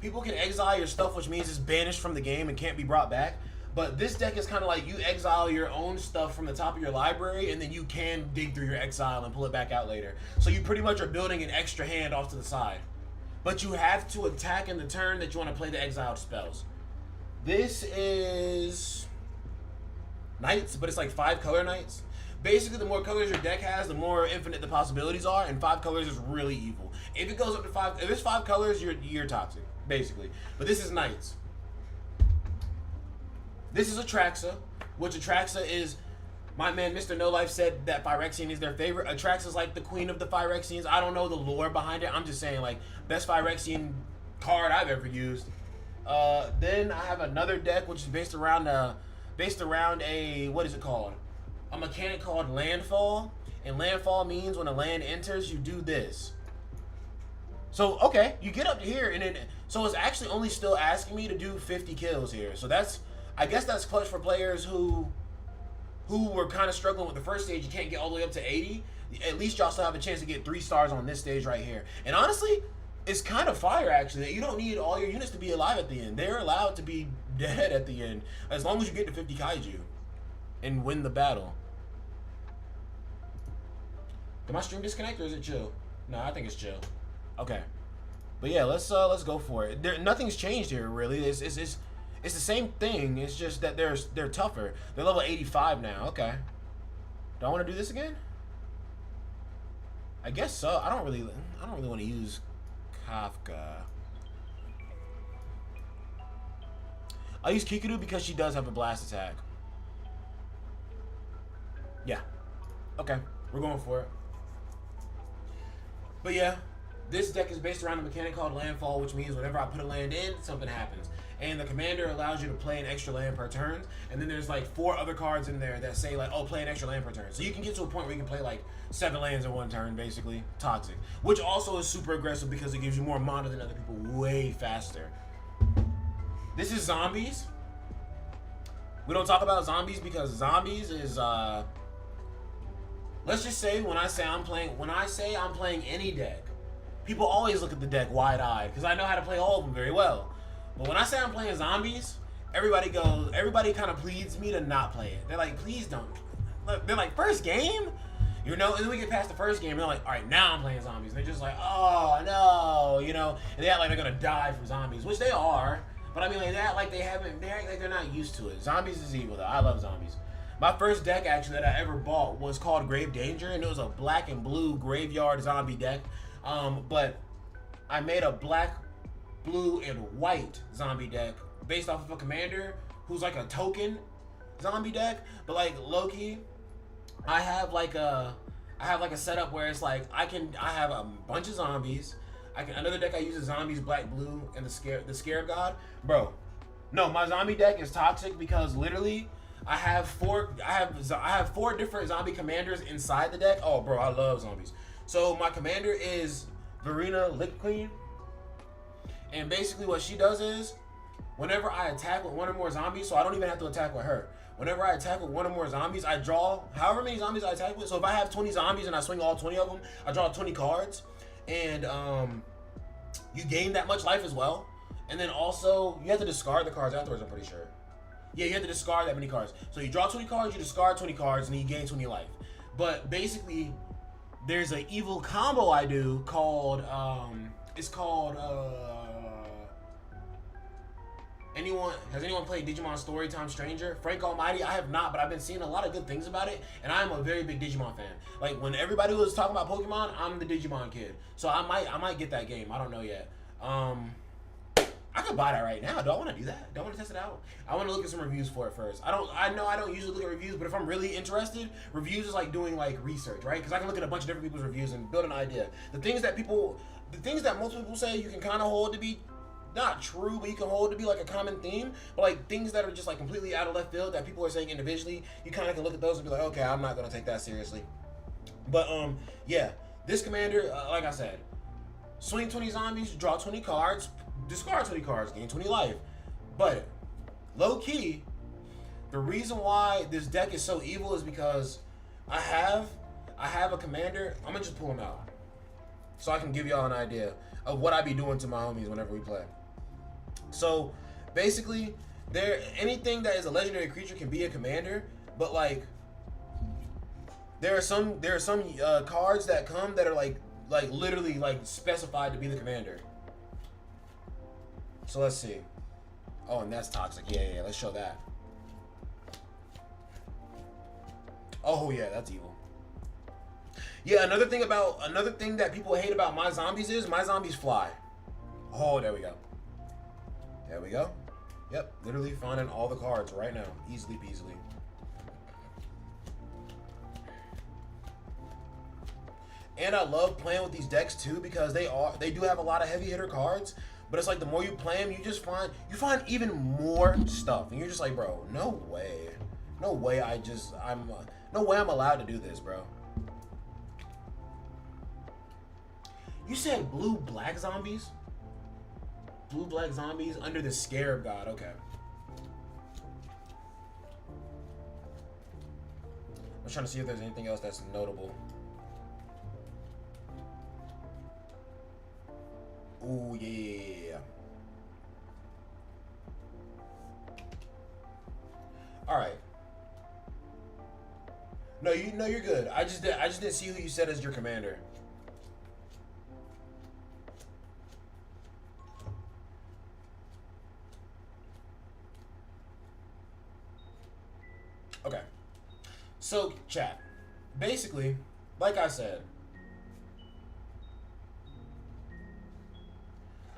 People can exile your stuff, which means it's banished from the game and can't be brought back. But this deck is kind of like you exile your own stuff from the top of your library, and then you can dig through your exile and pull it back out later. So you pretty much are building an extra hand off to the side. But you have to attack in the turn that you want to play the exiled spells. This is... Knights, but it's like 5 color knights. Basically, the more colors your deck has, the more infinite the possibilities are, and 5 colors is really evil. If it goes up to 5, if it's 5 colors, you're toxic, basically. But this is knights. This is Atraxa, which Atraxa is, my man Mr. No Life said that Phyrexian is their favorite. Atraxa is like the queen of the Phyrexians. I don't know the lore behind it. I'm just saying, like, best Phyrexian card I've ever used. Then I have another deck which is based around a what is it called? A mechanic called Landfall. And Landfall means when a land enters, you do this. So, okay, you get up to here, and then, so it's actually only still asking me to do 50 kills here. So that's, I guess that's clutch for players who were kind of struggling with the first stage. You can't get all the way up to 80. At least y'all still have a chance to get 3 stars on this stage right here. And honestly, it's kind of fire, actually, that you don't need all your units to be alive at the end. They're allowed to be dead at the end, as long as you get to 50 Kaiju and win the battle. Did my stream disconnect, or is it chill? No, I think it's chill. Okay. But yeah, let's go for it. Nothing's changed here, really. It's the same thing. It's just that they're tougher. They're level 85 now. Okay. Do I want to do this again? I guess so. I don't really want to use Kafka. I'll use Kikudu because she does have a blast attack. Yeah. Okay. We're going for it. But yeah, this deck is based around a mechanic called Landfall, which means whenever I put a land in, something happens. And the commander allows you to play an extra land per turn. And then there's like 4 other cards in there that say like, oh, play an extra land per turn. So you can get to a point where you can play like 7 lands in one turn, basically. Toxic. Which also is super aggressive because it gives you more mana than other people way faster. This is zombies. We don't talk about zombies because zombies is let's just say when I say I'm playing any deck, people always look at the deck wide-eyed because I know how to play all of them very well. But when I say I'm playing zombies, everybody kind of pleads me to not play it. They're like, please don't. They're like, first game? You know, and then we get past the first game, and they're like, all right, now I'm playing zombies. And they're just like, oh, no, you know, and they act like they're going to die from zombies, which they are. But I mean, like, they act like they're not used to it. Zombies is evil, though. I love zombies. My first deck, actually, that I ever bought was called Grave Danger, and it was a black and blue graveyard zombie deck. But I made a black, blue, and white zombie deck based off of a commander who's like a token zombie deck. But like low-key, I have like a setup where it's like I have a bunch of zombies. Another deck I use is zombies, black, blue, and the Scarab God. Bro, no, my zombie deck is toxic because literally I have four different zombie commanders inside the deck. Oh, bro, I love zombies. So my commander is Verena Lick Queen, and basically what she does is, whenever I attack with one or more zombies, so I don't even have to attack with her. Whenever I attack with one or more zombies, I draw however many zombies I attack with. So if I have 20 zombies and I swing all 20 of them, I draw 20 cards, and you gain that much life as well. And then also you have to discard the cards afterwards. I'm pretty sure. Yeah, you have to discard that many cards. So you draw 20 cards, you discard 20 cards, and then you gain 20 life. But basically, there's an evil combo I do called it's called has anyone played Digimon Storytime Stranger? Frank Almighty, I have not, but I've been seeing a lot of good things about it, and I am a very big Digimon fan. Like when everybody was talking about Pokemon, I'm the Digimon kid. So I might get that game. I don't know yet. I could buy that right now. Do I want to do that? Do I want to test it out? I want to look at some reviews for it first. I know I don't usually look at reviews, but if I'm really interested, reviews is like doing like research, right? Because I can look at a bunch of different people's reviews and build an idea. The things that most people say you can kind of hold to be not true, but you can hold to be like a common theme. But like things that are just like completely out of left field that people are saying individually, you kind of can look at those and be like, okay, I'm not gonna take that seriously. But yeah, this commander, like I said, swing 20 zombies, draw 20 cards, discard 20 cards, gain 20 life. But low key, the reason why this deck is so evil is because I have a commander. I'm gonna just pull him out so I can give y'all an idea of what I be doing to my homies whenever we play. So basically, anything that is a legendary creature can be a commander, but like there are some cards that come that are like literally like specified to be the commander. So let's see. Oh, and that's toxic. Yeah. Let's show that. Oh yeah, that's evil. Yeah, another thing that people hate about my zombies is my zombies fly. Oh, there we go. There we go. Yep, literally finding all the cards right now, easily peasily. And I love playing with these decks too because they do have a lot of heavy hitter cards. But it's like the more you play them, you find even more stuff, and you're just like, bro, no way I'm allowed to do this, bro. You said blue-black zombies? Blue-black zombies under the Scarab God, okay. I'm trying to see if there's anything else that's notable. Ooh, yeah. Alright. No, you're good. I just didn't see who you said as your commander. Okay. So, chat. Basically, like I said,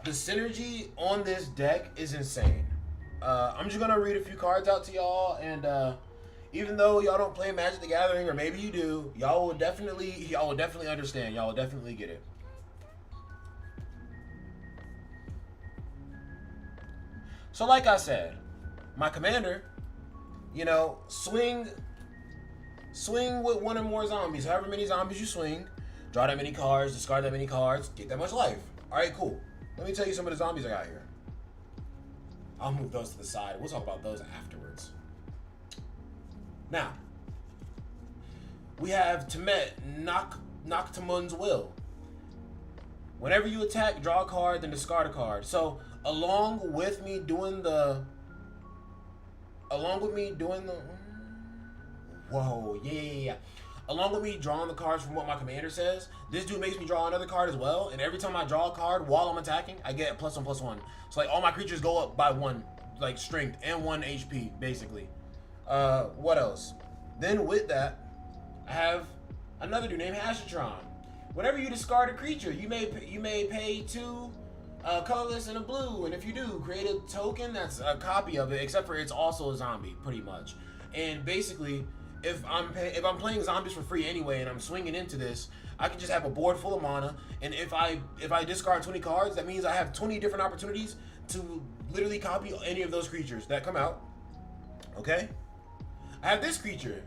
the synergy on this deck is insane. I'm just gonna read a few cards out to y'all, and even though y'all don't play Magic the Gathering, or maybe you do, y'all will definitely understand. Y'all will definitely get it. So, like I said, my commander, swing with one or more zombies. However many zombies you swing, draw that many cards, discard that many cards, get that much life. All right, cool. Let me tell you some of the zombies I got here. I'll move those to the side. We'll talk about those afterwards. Now, we have Temet, Noctamun's Will. Whenever you attack, draw a card, then discard a card. So, along with me doing the... Whoa, yeah. Along with me drawing the cards from what my commander says, this dude makes me draw another card as well. And every time I draw a card while I'm attacking, I get a +1/+1. So like all my creatures go up by 1, like strength and 1 HP, basically. What else? Then with that, I have another dude named Hashatron. Whenever you discard a creature, you may pay 2 colorless and a blue, and if you do, create a token that's a copy of it, except for it's also a zombie, pretty much. And basically, if I'm playing zombies for free anyway, and I'm swinging into this, I can just have a board full of mana, and if I discard 20 cards, that means I have 20 different opportunities to literally copy any of those creatures that come out. Okay? I have this creature,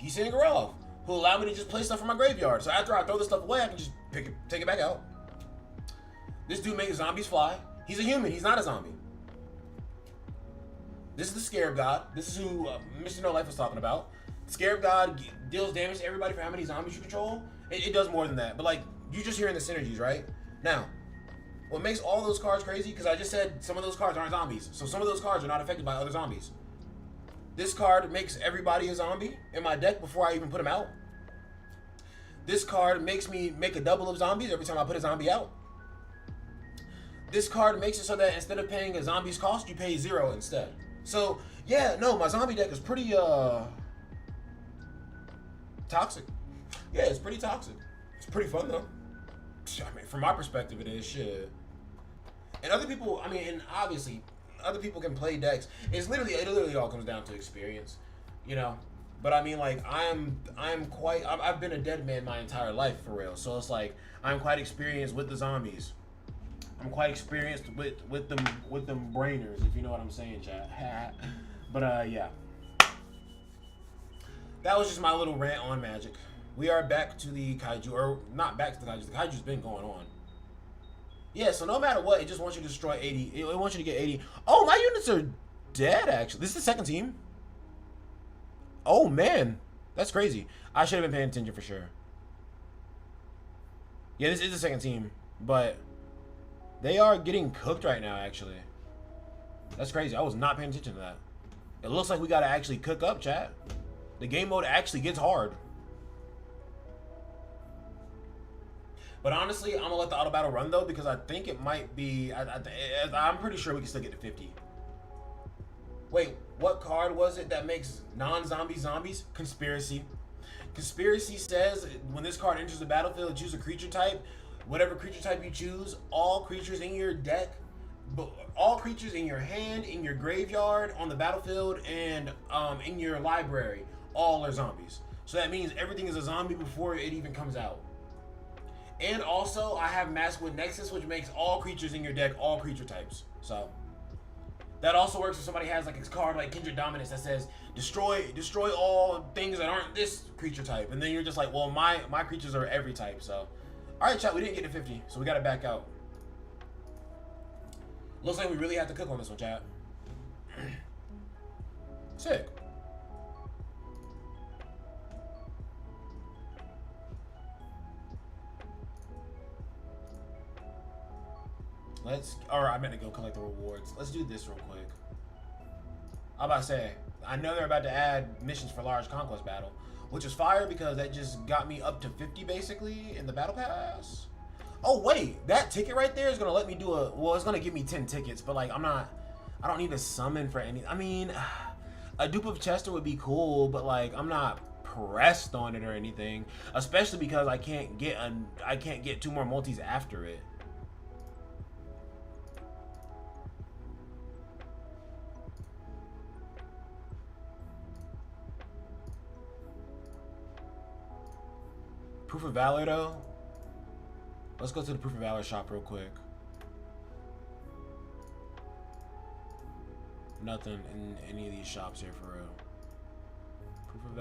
Gisengarov, who allow me to just play stuff from my graveyard. So after I throw this stuff away, I can just take it back out. This dude makes zombies fly. He's a human. He's not a zombie. This is the Scarab God. This is who Mr. No Life was talking about. Scarab God deals damage to everybody for how many zombies you control. It does more than that. But like, you're just hearing the synergies, right? Now, what makes all those cards crazy, because I just said some of those cards aren't zombies. So some of those cards are not affected by other zombies. This card makes everybody a zombie in my deck before I even put them out. This card makes me make a double of zombies every time I put a zombie out. This card makes it so that instead of paying a zombie's cost, you pay 0 instead. So, yeah, no, my zombie deck is pretty, toxic. Yeah, it's pretty toxic. It's pretty fun, though. I mean, from my perspective, it is shit. And other people, I mean, and obviously, other people can play decks. It literally all comes down to experience, you know. But I mean, like, I've been a dead man my entire life, for real. So it's like, I'm quite experienced with the zombies. I'm quite experienced with them brainers, if you know what I'm saying, chat. But yeah. That was just my little rant on Magic. We are back to the Kaiju, or not back to the Kaiju. The Kaiju's been going on. Yeah, so no matter what, it just wants you to destroy 80. It wants you to get 80. Oh, my units are dead, actually. This is the second team. Oh, man. That's crazy. I should have been paying attention for sure. Yeah, this is the second team, but they are getting cooked right now, actually. That's crazy. I was not paying attention to that. It looks like we got to actually cook up, chat. The game mode actually gets hard. But honestly, I'm going to let the auto battle run, though, because I think it might be... I'm pretty sure we can still get to 50. Wait, what card was it that makes non-zombie zombies? Conspiracy. Conspiracy says when this card enters the battlefield, choose a creature type. Whatever creature type you choose, all creatures in your deck, all creatures in your hand, in your graveyard, on the battlefield, and in your library, all are zombies. So that means everything is a zombie before it even comes out. And also, I have Mask with Nexus, which makes all creatures in your deck all creature types. So that also works if somebody has like a card like Kindred Dominance that says destroy all things that aren't this creature type, and then you're just like, well, my creatures are every type. So, all right, chat, we didn't get to 50, so we got to back out. Looks like we really have to cook on this one, chat. Sick. I meant to go collect the rewards. Let's do this real quick. I'm about to say, I know they're about to add missions for large conquest battle, which is fire because that just got me up to 50 basically in the battle pass. Oh wait, that ticket right there is gonna let me do it's gonna give me 10 tickets, but like I don't need to summon for any. I mean, a dupe of Chester would be cool, but like I'm not pressed on it or anything, especially because I can't get 2 more multis after it. Proof of Valor, though. Let's go to the Proof of Valor shop real quick. Nothing in any of these shops here for real. Proof of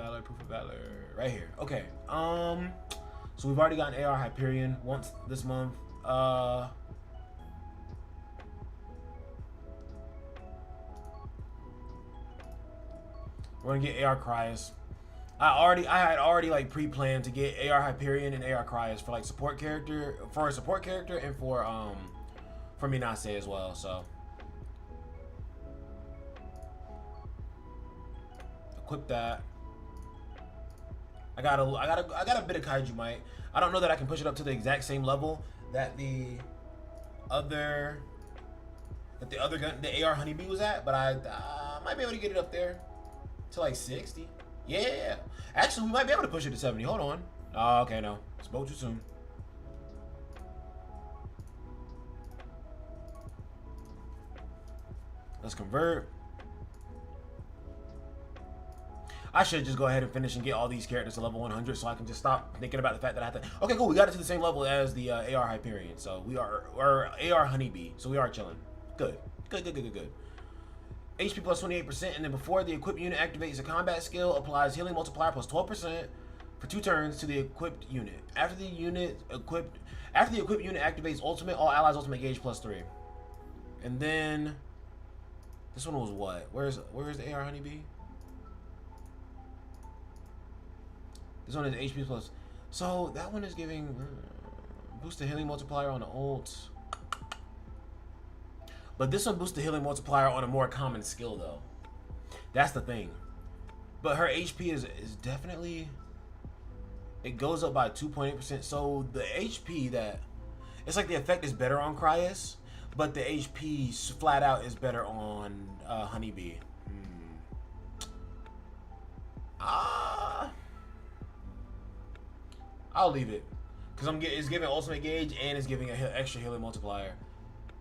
Valor, right here. Okay. So we've already gotten AR Hyperion once this month. We're gonna get AR Cryas. I had already like pre-planned to get AR Hyperion and AR Cryas for like a support character and for Minase as well. So equip that. I got a bit of Kaiju Might. I don't know that I can push it up to the exact same level that the other gun, the AR Honeybee was at, but I might be able to get it up there to like 60. Yeah. Actually, we might be able to push it to 70. Hold on. Oh, okay, no. Spoke too soon. Let's convert. I should just go ahead and finish and get all these characters to level 100 so I can just stop thinking about the fact that I have to... Okay, cool. We got it to the same level as the AR Hyperion. So we are... Or AR Honeybee. So we are chilling. Good. Good. HP plus 28%, and then before the equipped unit activates a combat skill, applies healing multiplier plus 12% for 2 turns to the equipped unit. After the equipped unit activates ultimate, all allies ultimate gauge plus 3. And then this one was what? Where's the AR Honeybee? This one is HP plus. So that one is giving boost the healing multiplier on the ult. But this one boosts the healing multiplier on a more common skill though. That's the thing. But her HP is definitely, it goes up by 2.8%. So the HP that, it's like the effect is better on Cryus, but the HP flat out is better on Honeybee. I'll leave it because it's giving ultimate gauge and it's giving an extra healing multiplier.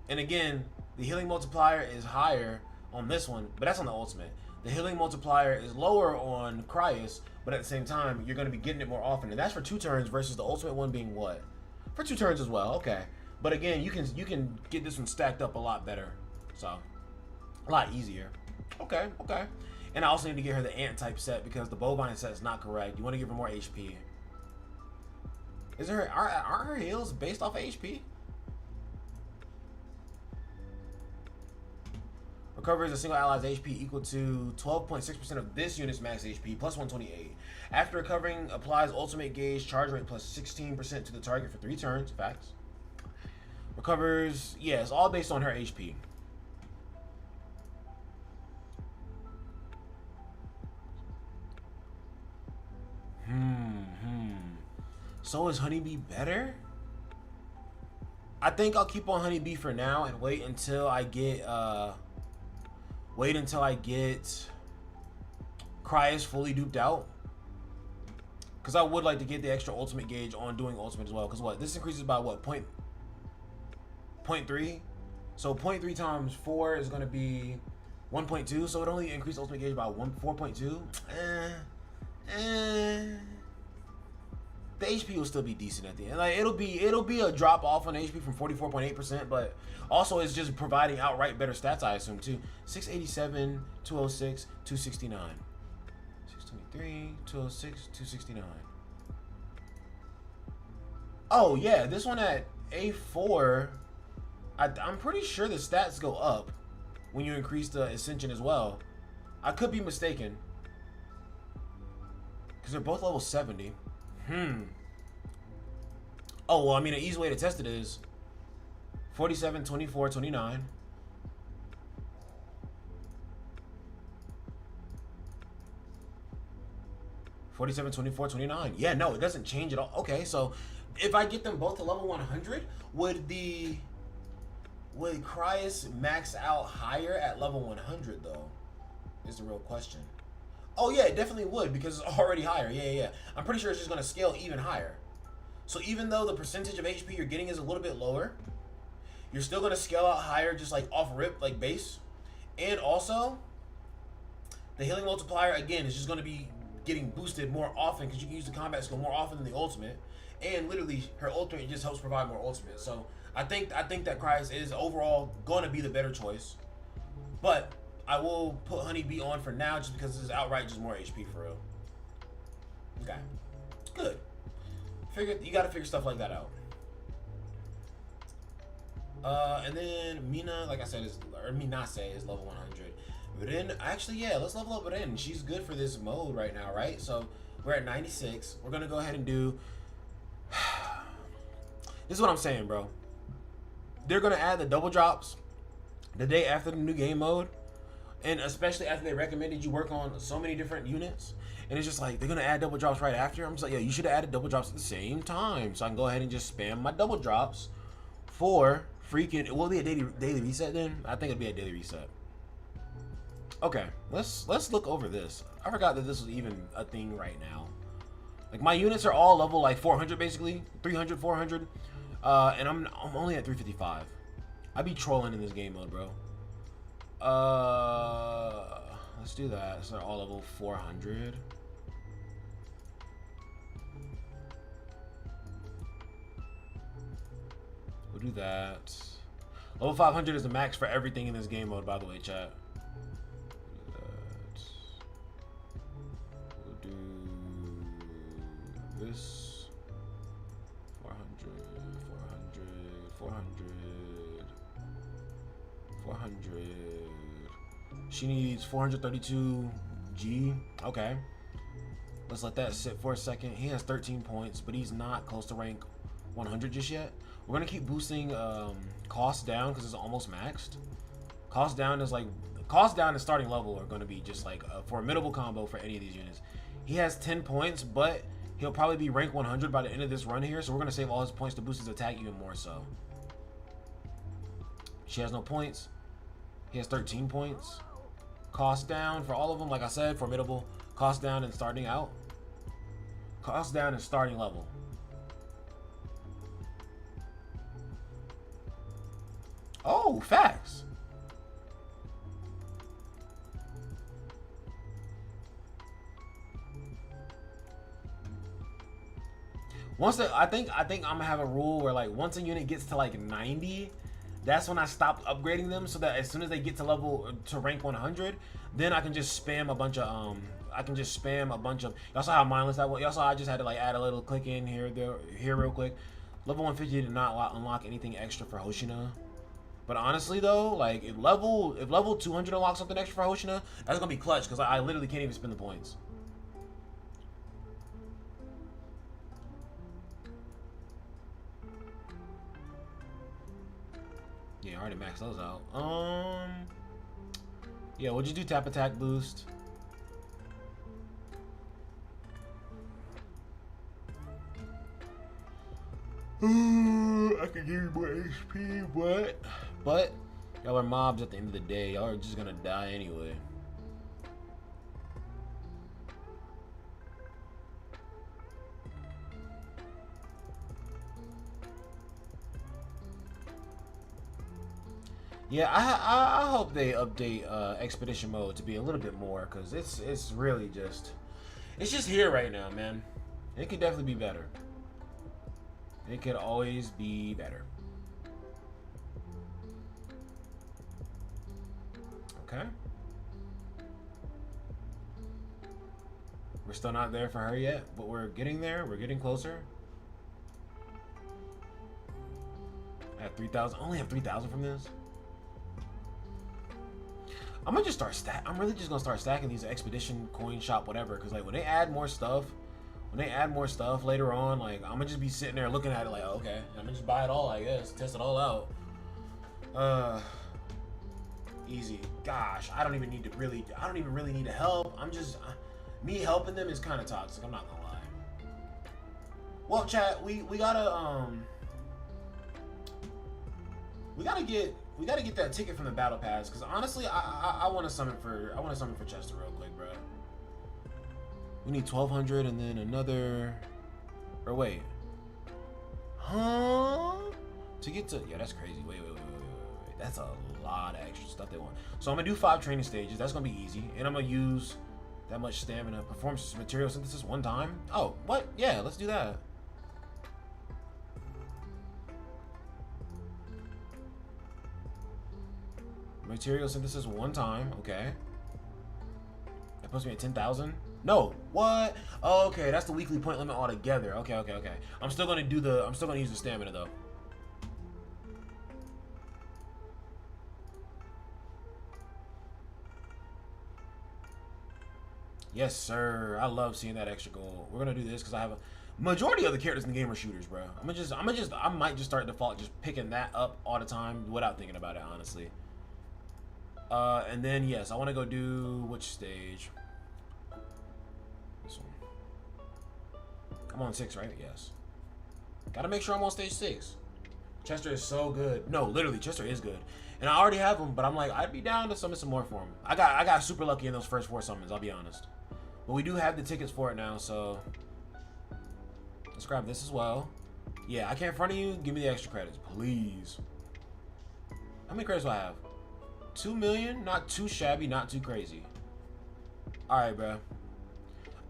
And again, the healing multiplier is higher on this one, but that's on the ultimate. The healing multiplier is lower on Cryus, but at the same time, you're going to be getting it more often. And that's for 2 turns versus the ultimate one being what? For 2 turns as well. Okay. But again, you can get this one stacked up a lot better. So, a lot easier. Okay. And I also need to get her the ant type set because the bovine set is not correct. You want to give her more HP. Are her heals based off of HP? Recovers a single ally's HP equal to 12.6% of this unit's max HP plus 128. After recovering, applies ultimate gauge charge rate plus 16% to the target for 3 turns. Facts. Recovers, yeah, it's all based on her HP. So is Honeybee better? I think I'll keep on Honeybee for now and wait until I get Cryus fully duped out. Because I would like to get the extra ultimate gauge on doing ultimate as well. Because what? This increases by what? 0.3? So 0.3 times 4 is going to be 1.2. So it only increased ultimate gauge by 4.2. The HP will still be decent at the end. Like it'll be a drop off on HP from 44.8%, but also it's just providing outright better stats, I assume too. 687, 206, 269. 623, 206, 269. Oh yeah, this one at A4, I'm pretty sure the stats go up when you increase the Ascension as well. I could be mistaken. Because they're both level 70. Oh, well, I mean, an easy way to test it is 47, 24, 29. 47, 24, 29. Yeah, no, it doesn't change at all. Okay, so if I get them both to level 100, would Cryus max out higher at level 100, though? Is the real question. Oh, yeah, it definitely would because it's already higher. Yeah. I'm pretty sure it's just going to scale even higher. So even though the percentage of HP you're getting is a little bit lower, you're still going to scale out higher just like off rip, like base. And also, the healing multiplier, again, is just going to be getting boosted more often because you can use the combat skill more often than the ultimate. And literally, her ultimate just helps provide more ultimate. So I think that Cryus is overall going to be the better choice. But I will put Honeybee on for now just because this is outright just more HP for real. Okay. Good. You gotta figure stuff like that out. And then Mina, like I said, Minase is level 100. Rin, actually, yeah, let's level up Rin. She's good for this mode right now, right? So we're at 96. We're gonna go ahead and do. This is what I'm saying, bro. They're gonna add the double drops the day after the new game mode. And especially after they recommended you work on so many different units. And it's just like, they're going to add double drops right after. I'm just like, yeah, you should have added double drops at the same time. So I can go ahead and just spam my double drops for freaking... Will it be a daily reset then? I think it'd be a daily reset. Okay, let's look over this. I forgot that this was even a thing right now. Like, my units are all level like 400 basically. 300, 400. And I'm only at 355. I be trolling in this game mode, bro. Let's do that. So they're all level 400. We'll do that. Level 500 is the max for everything in this game mode, by the way, chat. this. 400, 400, 400, 400. She needs 432 G. Okay. Let's let that sit for a second. He has 13 points, but he's not close to rank 100 just yet. We're going to keep boosting cost down because it's almost maxed. Cost down and starting level are going to be just like a formidable combo for any of these units. He has 10 points, but he'll probably be rank 100 by the end of this run here, so we're going to save all his points to boost his attack even more so. She has no points. He has 13 points. Cost down for all of them, like I said, formidable. Cost down and starting out. Cost down and starting level. Oh, facts. I think I'm gonna have a rule where like once a unit gets to like 90, that's when I stop upgrading them, so that as soon as they get to rank 100, then I can just spam a bunch of y'all saw how mindless that was. Y'all saw I just had to like add a little click in here real quick. Level 150 did not unlock anything extra for Hoshina. But honestly though, like if level 200 unlocks something extra for Hoshina, that's gonna be clutch because I literally can't even spend the points. Yeah, I already maxed those out. Yeah, we'll just do tap attack boost. I can give you more HP, but y'all are mobs at the end of the day. Y'all are just gonna die anyway. Yeah, I hope they update expedition mode to be a little bit more, because it's really just here right now, man. It could definitely be better. It could always be better. Okay. We're still not there for her yet, but we're getting there. We're getting closer. I have 3,000. Only have 3,000 from this. I'm gonna just start I'm really just gonna start stacking these expedition coin shop whatever, because like when they add more stuff later on, like I'm gonna just be sitting there looking at it like, oh, okay, I'm gonna just buy it all, I guess, test it all out. Easy. Gosh, I don't even really need to help. I'm just me helping them is kind of toxic, I'm not gonna lie. Well, chat, we gotta get that ticket from the battle pass, because honestly, I want to summon for Chester real quick, bro. We need 1,200 and then another. Or wait, huh? To get to that's crazy. Wait. That's a lot of extra stuff they want. So I'm gonna do 5 training stages. That's gonna be easy, and I'm gonna use that much stamina. Performance material synthesis one time. Oh, what? Yeah, let's do that. Material synthesis one time, okay. That puts me at 10,000. No, what? Oh, okay, that's the weekly point limit altogether. Okay. I'm still gonna use the stamina though. Yes, sir. I love seeing that extra gold. We're gonna do this because I have a majority of the characters in the game are shooters, bro. I might just start default just picking that up all the time without thinking about it, honestly. And then yes, I want to go do which stage? This one. I'm on 6, right? Yes. Gotta make sure I'm on stage 6. Chester is so good. No, literally, Chester is good. And I already have him, but I'm like, I'd be down to summon some more for him. I got super lucky in those first 4 summons, I'll be honest. But we do have the tickets for it now, so let's grab this as well. Yeah, I can't front of you. Give me the extra credits, please. How many credits do I have? 2 million? Not too shabby, not too crazy. Alright, bro.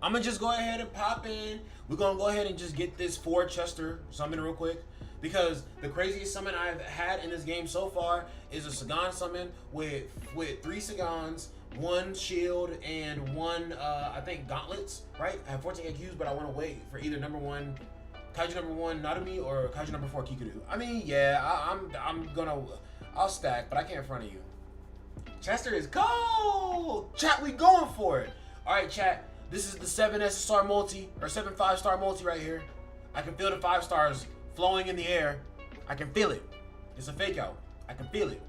I'm gonna just go ahead and pop in. We're gonna go ahead and just get this 4 Chester summon real quick, because the craziest summon I've had in this game so far is a Sagan summon with 3 Sagans, 1 shield, and 1, I think, gauntlets, right? I have 14 AQs, but I want to wait for either number 1, Kaiju number 1, Narumi, or Kaiju number 4, Kikudu. I mean, yeah, I'll stack, but I can't in front of you. Chester is cold! Chat, we going for it! Alright, chat, this is the 7 SSR multi, or 7 5-star multi right here. I can feel the 5 stars flowing in the air. I can feel it. It's a fake out. I can feel it.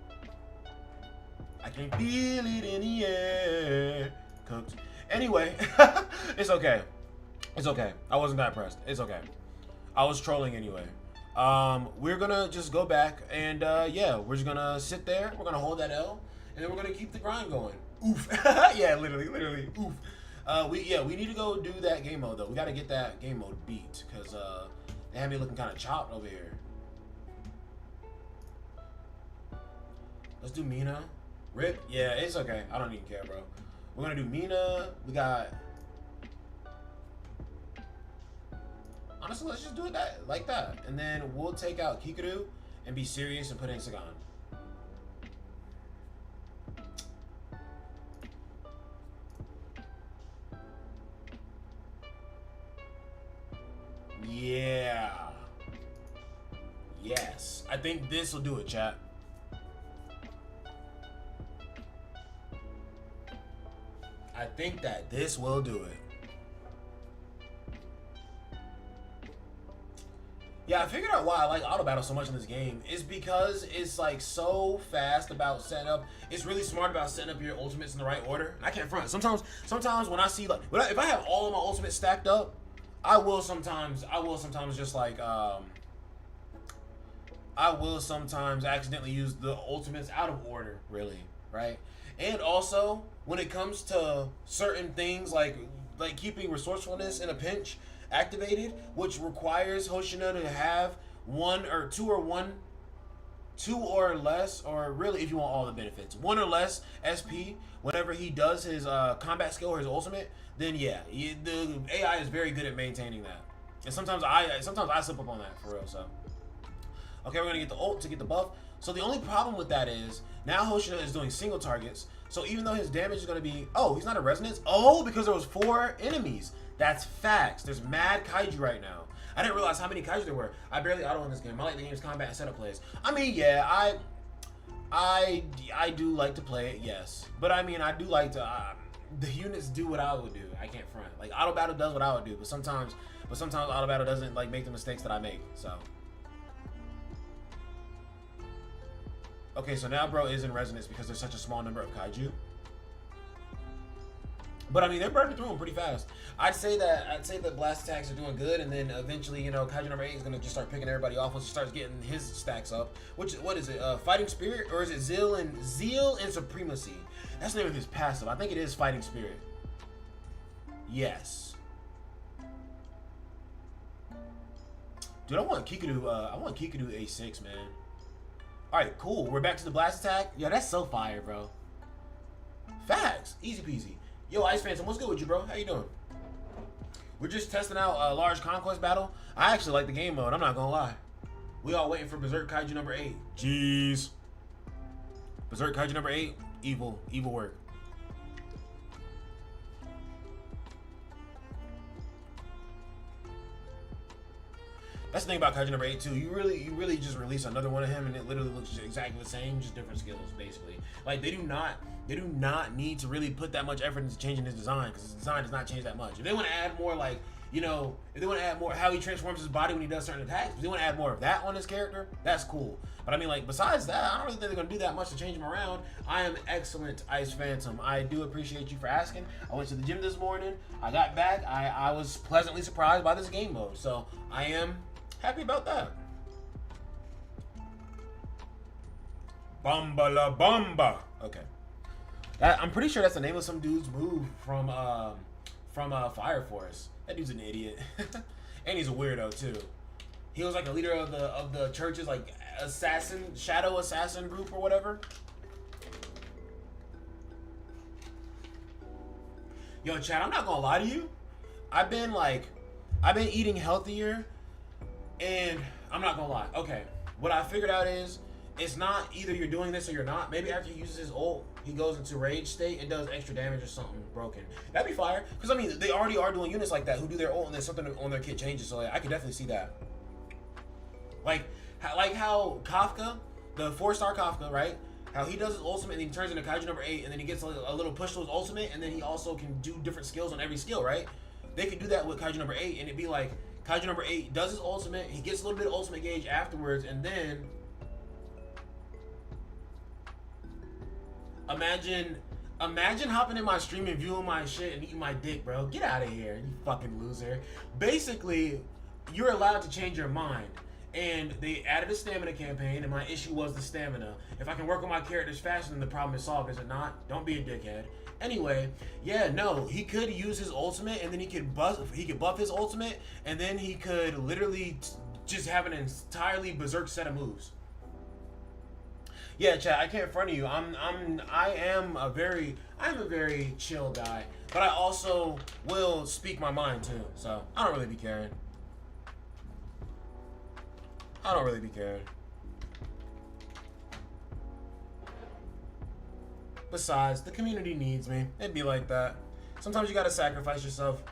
I can feel it in the air. Cooked. Anyway, it's okay. It's okay. I wasn't that impressed. It's okay. I was trolling anyway. We're gonna just go back and yeah, we're just gonna sit there. We're gonna hold that L, and then we're gonna keep the grind going. Oof. Yeah, literally. Oof. We need to go do that game mode though. We gotta get that game mode beat because they had me looking kind of chopped over here. Let's do Mina. Rip. Yeah, it's okay. I don't even care, bro. We're gonna do Mina. We got. Honestly, let's just do it like that, and then we'll take out Kikudu and be serious and put in Sagan. Yeah. Yes. I think this will do it, chat. I think that this will do it. Yeah, I figured out why I like auto battle so much in this game. It's because it's like so fast about setting up. It's really smart about setting up your ultimates in the right order. I can't front. Sometimes when I see like, if I have all of my ultimates stacked up, I will sometimes just like I will sometimes accidentally use the ultimates out of order, really, right? And also when it comes to certain things like keeping resourcefulness in a pinch activated, which requires Hoshina to have 1 or 2 or less, or really if you want all the benefits, 1 or less SP whenever he does his combat skill or his ultimate, then yeah, the AI is very good at maintaining that. And sometimes I slip up on that for real. So okay, we're gonna get the ult to get the buff. So the only problem with that is now Hoshina is doing single targets. So even though his damage is gonna be, oh, he's not a resonance. Oh, because there was 4 enemies. That's facts. There's mad Kaiju right now. I didn't realize how many Kaiju there were. I barely auto in this game. I like the game's combat and setup plays. I mean, yeah, I do like to play it, yes. But I mean, I do like to. The units do what I would do. I can't front. Like auto battle does what I would do, but sometimes auto battle doesn't like make the mistakes that I make. So. Okay, so now bro is in resonance because there's such a small number of Kaiju. But I mean, they're burning through them pretty fast. I'd say that blast attacks are doing good, and then eventually, you know, Kaiju number 8 is gonna just start picking everybody off once he starts getting his stacks up. What is it? Fighting Spirit, or is it Zeal and Supremacy? That's the name of his passive. I think it is Fighting Spirit. Yes. Dude, I want Kikudu A6, man. All right, cool. We're back to the blast attack. Yo, that's so fire, bro. Facts. Easy peasy. Yo, Ice Phantom, what's good with you, bro? How you doing? We're just testing out a large Conquest battle. I actually like the game mode. I'm not gonna lie. We all waiting for Berserk Kaiju number 8. Jeez. Berserk Kaiju number 8. Evil work. That's the thing about Kaiju number 8 too. You really just release another one of him and it literally looks exactly the same, just different skills basically. Like they do not need to really put that much effort into changing his design because his design does not change that much. If they want to add more, like, you know, if they want to add more how he transforms his body when he does certain attacks, if they want to add more of that on his character, that's cool. But I mean, like, besides that, I don't really think they're gonna do that much to change him around. I am excellent, Ice Phantom. I do appreciate you for asking. I went to the gym this morning. I got back. I was pleasantly surprised by this game mode, so I am happy about that. Bamba la Bamba. Okay. I'm pretty sure that's the name of some dude's move from Fire Force. That dude's an idiot. And he's a weirdo too. He was like a leader of the church's like shadow assassin group or whatever. Yo, Chad, I'm not gonna lie to you. I've been eating healthier, and I'm not gonna lie. Okay, what I figured out is it's not either you're doing this or you're not. Maybe after he uses his ult, he goes into rage state and does extra damage or something broken. That'd be fire. Because I mean, they already are doing units like that who do their ult and then something on their kit changes. So like, I could definitely see that. Like how Kafka, the 4-star Kafka, right? How he does his ultimate and he turns into Kaiju number 8 and then he gets a little push to his ultimate and then he also can do different skills on every skill, right? They could do that with Kaiju number 8 and it'd be like Kaiju number 8 does his ultimate, he gets a little bit of ultimate gauge afterwards, and then imagine hopping in my stream and viewing my shit and eating my dick, bro. Get out of here, you fucking loser. Basically, you're allowed to change your mind. And they added a stamina campaign, and my issue was the stamina. If I can work on my characters faster, then the problem is solved, is it not? Don't be a dickhead. Anyway, yeah, no, he could use his ultimate, and then he could buff his ultimate, and then he could literally just have an entirely berserk set of moves. Yeah, chat, I can't front of you. I am a very chill guy, but I also will speak my mind too. So I don't really be caring. I don't really be caring. Besides, the community needs me. It'd be like that. Sometimes you gotta sacrifice yourself.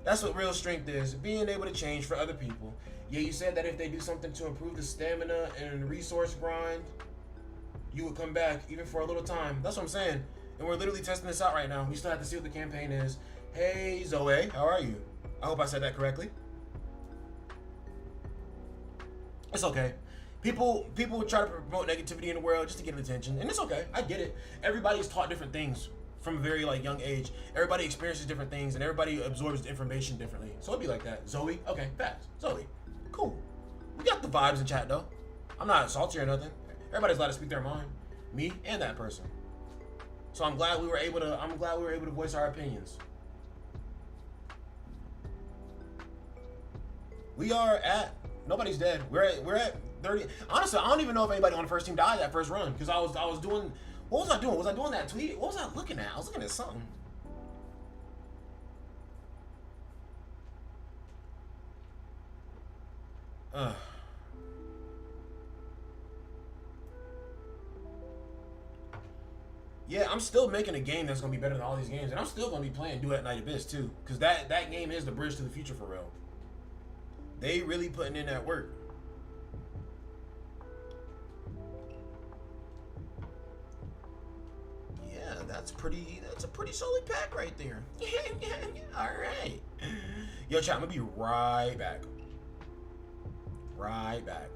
That's what real strength is, being able to change for other people. Yeah, you said that if they do something to improve the stamina and resource grind, you would come back, even for a little time. That's what I'm saying. And we're literally testing this out right now. We still have to see what the campaign is. Hey, Zoe, how are you? I hope I said that correctly. It's okay. People try to promote negativity in the world just to get attention, and it's okay. I get it. Everybody's taught different things from a very young age. Everybody experiences different things, and everybody absorbs information differently. So it'd be like that. Zoe, okay, facts. Zoe, cool. We got the vibes in chat though. I'm not salty or nothing. Everybody's allowed to speak their mind. Me and that person. So I'm glad we were able to voice our opinions. We are at nobody's dead. We're at 30. Honestly, I don't even know if anybody on the first team died that first run because I was doing. What was I doing? Was I doing that tweet? What was I looking at? I was looking at something. Yeah, I'm still making a game that's gonna be better than all these games, and I'm still gonna be playing Duet Night Abyss too, because that game is the bridge to the future for real. They really putting in that work. Yeah, that's a pretty solid pack right there. All right. Yo, chat, I'm gonna be right back. Right back.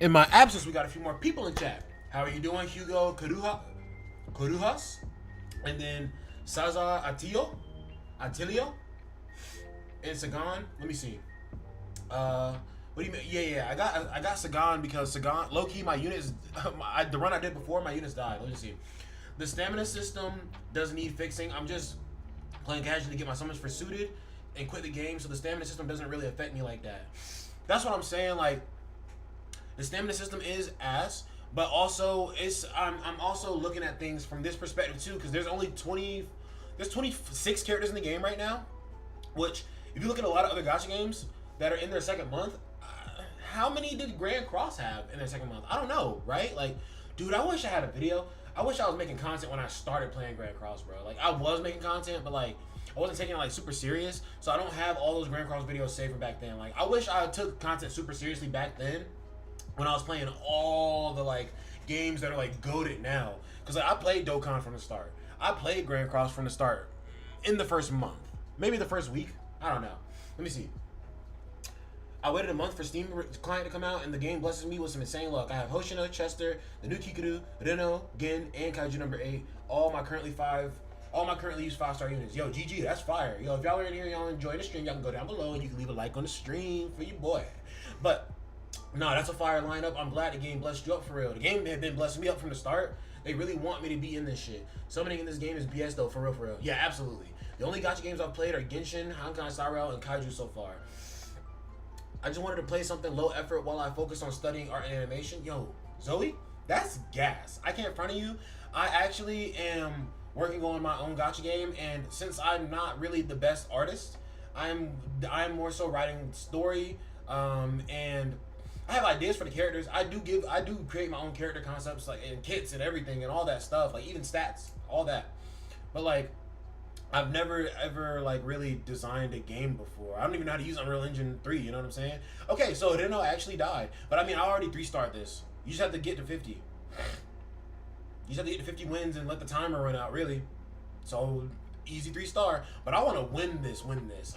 In my absence, we got a few more people in chat. How are you doing, Hugo Corujas? And then Sazar Atilio, and Sagan. Let me see. What do you mean? Yeah. I got Sagan because Sagan, low key, my units, the run I did before, my units died. Let me see. The stamina system doesn't need fixing. I'm just playing casually to get my summons for suited and quit the game, so the stamina system doesn't really affect me like that. That's what I'm saying. Like, the stamina system is ass, but also I'm also looking at things from this perspective too, because there's 26 characters in the game right now, which if you look at a lot of other gacha games that are in their second month, how many did Grand Cross have in their second month? I don't know, right? Like, dude, I wish I had a video. I wish I was making content when I started playing Grand Cross, bro. Like, I was making content, but like, I wasn't taking it like super serious, so I don't have all those Grand Cross videos saved from back then. Like, I wish I took content super seriously back then, when I was playing all the like games that are like goated now. Because like, I played Dokkan from the start. I played Grand Cross from the start in the first month. Maybe the first week. I don't know. Let me see. I waited a month for Steam client to come out, and the game blesses me with some insane luck. I have Hoshino, Chester, the new Kikuru, Reno, Gin, and Kaiju number 8. All my currently used 5-star units. Yo, GG, that's fire. Yo, if y'all are in here, y'all enjoy the stream, y'all can go down below and you can leave a like on the stream for your boy. But no, that's a fire lineup. I'm glad the game blessed you up for real. The game had been blessing me up from the start. They really want me to be in this shit. Summoning in this game is BS though, for real. Yeah, absolutely. The only gacha games I've played are Genshin, Hankai Sarel, and Kaiju so far. I just wanted to play something low effort while I focus on studying art and animation. Yo, Zoe, that's gas. I can't front of you. I actually am working on my own gacha game, and since I'm not really the best artist, I'm more so writing story, and I have ideas for the characters. I do create my own character concepts, like, and kits and everything and all that stuff, like even stats, all that. But like, I've never ever like really designed a game before. I don't even know how to use Unreal Engine 3, you know what I'm saying? Okay, so Reno actually died. But I mean, I already 3-starred this. You just have to get to 50. You just have to get to 50 wins and let the timer run out, really. So, easy 3-star. But I want to win this.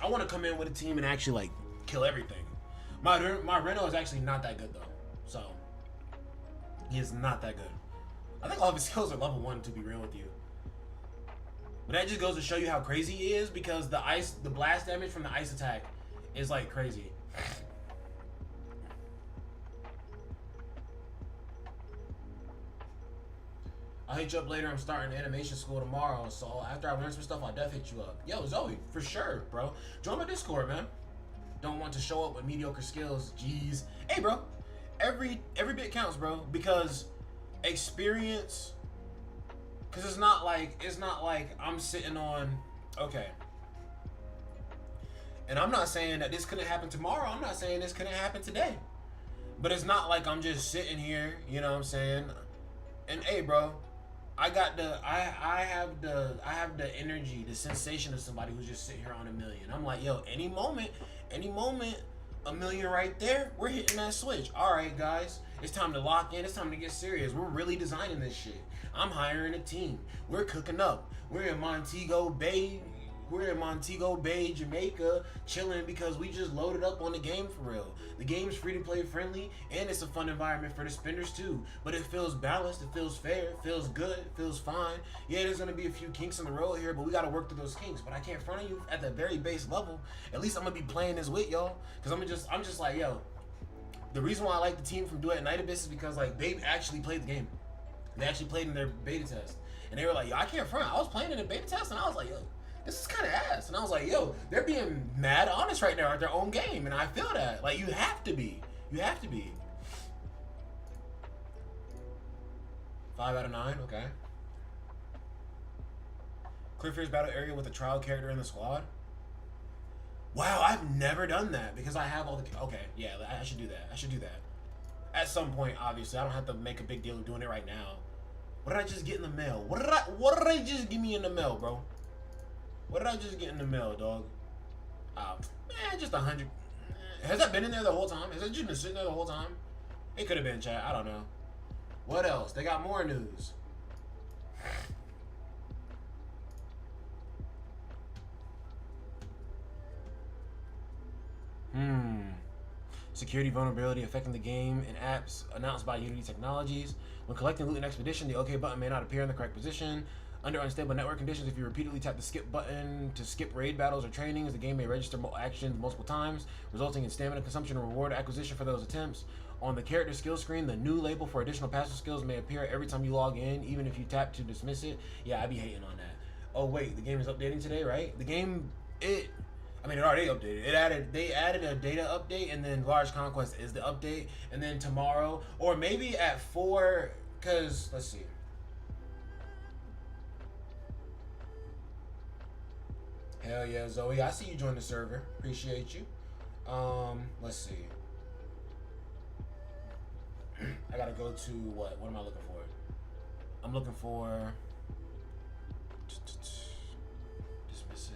I want to come in with a team and actually like kill everything. My Reno is actually not that good though. So, he is not that good. I think all of his skills are level 1, to be real with you. But that just goes to show you how crazy he is, because the blast damage from the ice attack is like crazy. I'll hit you up later. I'm starting animation school tomorrow, so after I learn some stuff, I'll definitely hit you up. Yo, Zoe, for sure, bro. Join my Discord, man. Don't want to show up with mediocre skills. Jeez. Hey, bro. Every bit counts, bro, because experience. Because it's not like I'm sitting on, okay. And I'm not saying that this couldn't happen tomorrow. I'm not saying this couldn't happen today. But it's not like I'm just sitting here, you know what I'm saying? And hey, bro, I have the energy, the sensation of somebody who's just sitting here on a million. I'm like, yo, any moment, a million right there, we're hitting that switch. All right, guys, it's time to lock in. It's time to get serious. We're really designing this shit. I'm hiring a team. We're cooking up. We're in Montego Bay. Jamaica, chilling because we just loaded up on the game for real. The game's free to play friendly, and it's a fun environment for the spenders too. But it feels balanced, it feels fair, it feels good, it feels fine. Yeah, there's gonna be a few kinks in the road here, but we gotta work through those kinks. But I can't front of you at the very base level. At least I'm gonna be playing this with y'all, cause I'm just like, yo. The reason why I like the team from Duet Night Abyss is because like they actually played the game. They actually played in their beta test, and they were like, yo, I can't front. I was playing in a beta test, and I was like, yo, this is kind of ass. And I was like, yo, they're being mad honest right now at their own game. And I feel that. Like, you have to be. You have to be. 5 out of 9, okay. Clear Fear's battle area with a trial character in the squad. Wow, I've never done that because I have all the... Okay, yeah, I should do that. I should do that. At some point, obviously. I don't have to make a big deal of doing it right now. What did I just get in the mail? What did I just give me in the mail, bro? What did I just get in the mail, dog? Man, just 100. Has that been in there the whole time? Has it just been sitting there the whole time? It could have been, chat. I don't know. What else? They got more news. Security vulnerability affecting the game and apps announced by Unity Technologies. When collecting loot in Expedition, the OK button may not appear in the correct position. Under unstable network conditions, if you repeatedly tap the skip button to skip raid battles or trainings, the game may register actions multiple times, resulting in stamina consumption and reward acquisition for those attempts. On the character skill screen, the new label for additional passive skills may appear every time you log in, even if you tap to dismiss it. Yeah, I be hating on that. Oh wait, the game is updating today, right? The game, it already updated. They added a data update, and then Large Conquest is the update, and then tomorrow, or maybe at 4, cause let's see. Hell yeah, Zoe. I see you join the server. Appreciate you. Let's see. I gotta go to what? What am I looking for? I'm looking for... Dismiss it.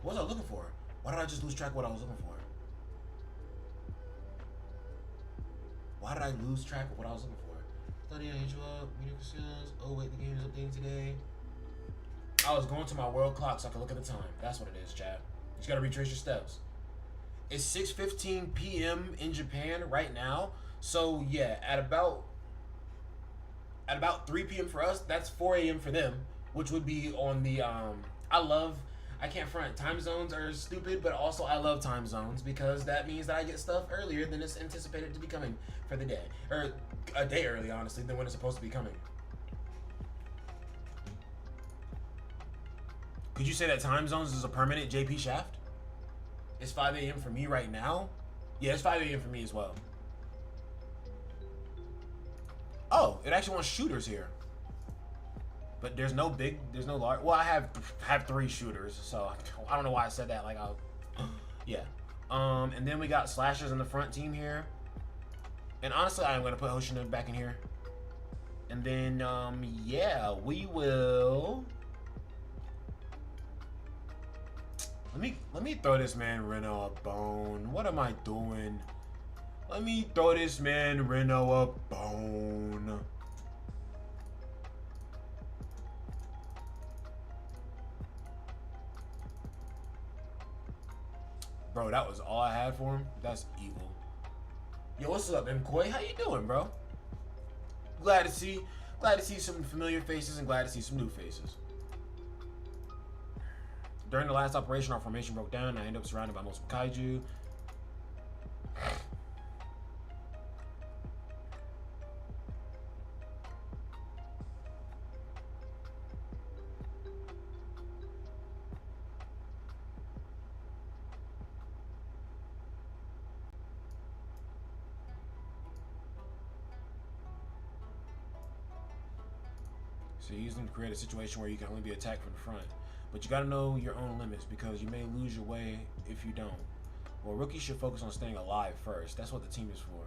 What was I looking for? Why did I just lose track of what I was looking for? Why did I lose track of what I was looking for? Study, I hit you up. Media skills. Oh wait, the game is updating today. I was going to my world clock so I could look at the time. That's what it is, chat. You just gotta retrace your steps. It's 6:15 p.m. in Japan right now. So yeah, at about 3 p.m. for us, that's 4 a.m. for them, which would be on the I can't front. Time zones are stupid, but also I love time zones because that means that I get stuff earlier than it's anticipated to be coming for the day. Or a day early, honestly, than when it's supposed to be coming. Could you say that time zones is a permanent JP shaft? It's 5 a.m. for me right now? Yeah, it's 5 a.m. for me as well. Oh, it actually wants shooters here. But there's no large. Well, I have 3 shooters, so I don't know why I said that. Like, yeah. And then we got slashers in the front team here. And honestly, I am gonna put Hoshino back in here. And then, yeah, we will. Let me throw this man Reno a bone. What am I doing? Let me throw this man Reno a bone. Bro, that was all I had for him. That's evil. Yo, what's up, MCoy? How you doing, bro? Glad to see some familiar faces and glad to see some new faces. During the last operation, our formation broke down and I ended up surrounded by multiple Kaiju. So you use them to create a situation where you can only be attacked from the front. But you gotta know your own limits because you may lose your way if you don't. Well, rookies should focus on staying alive first. That's what the team is for.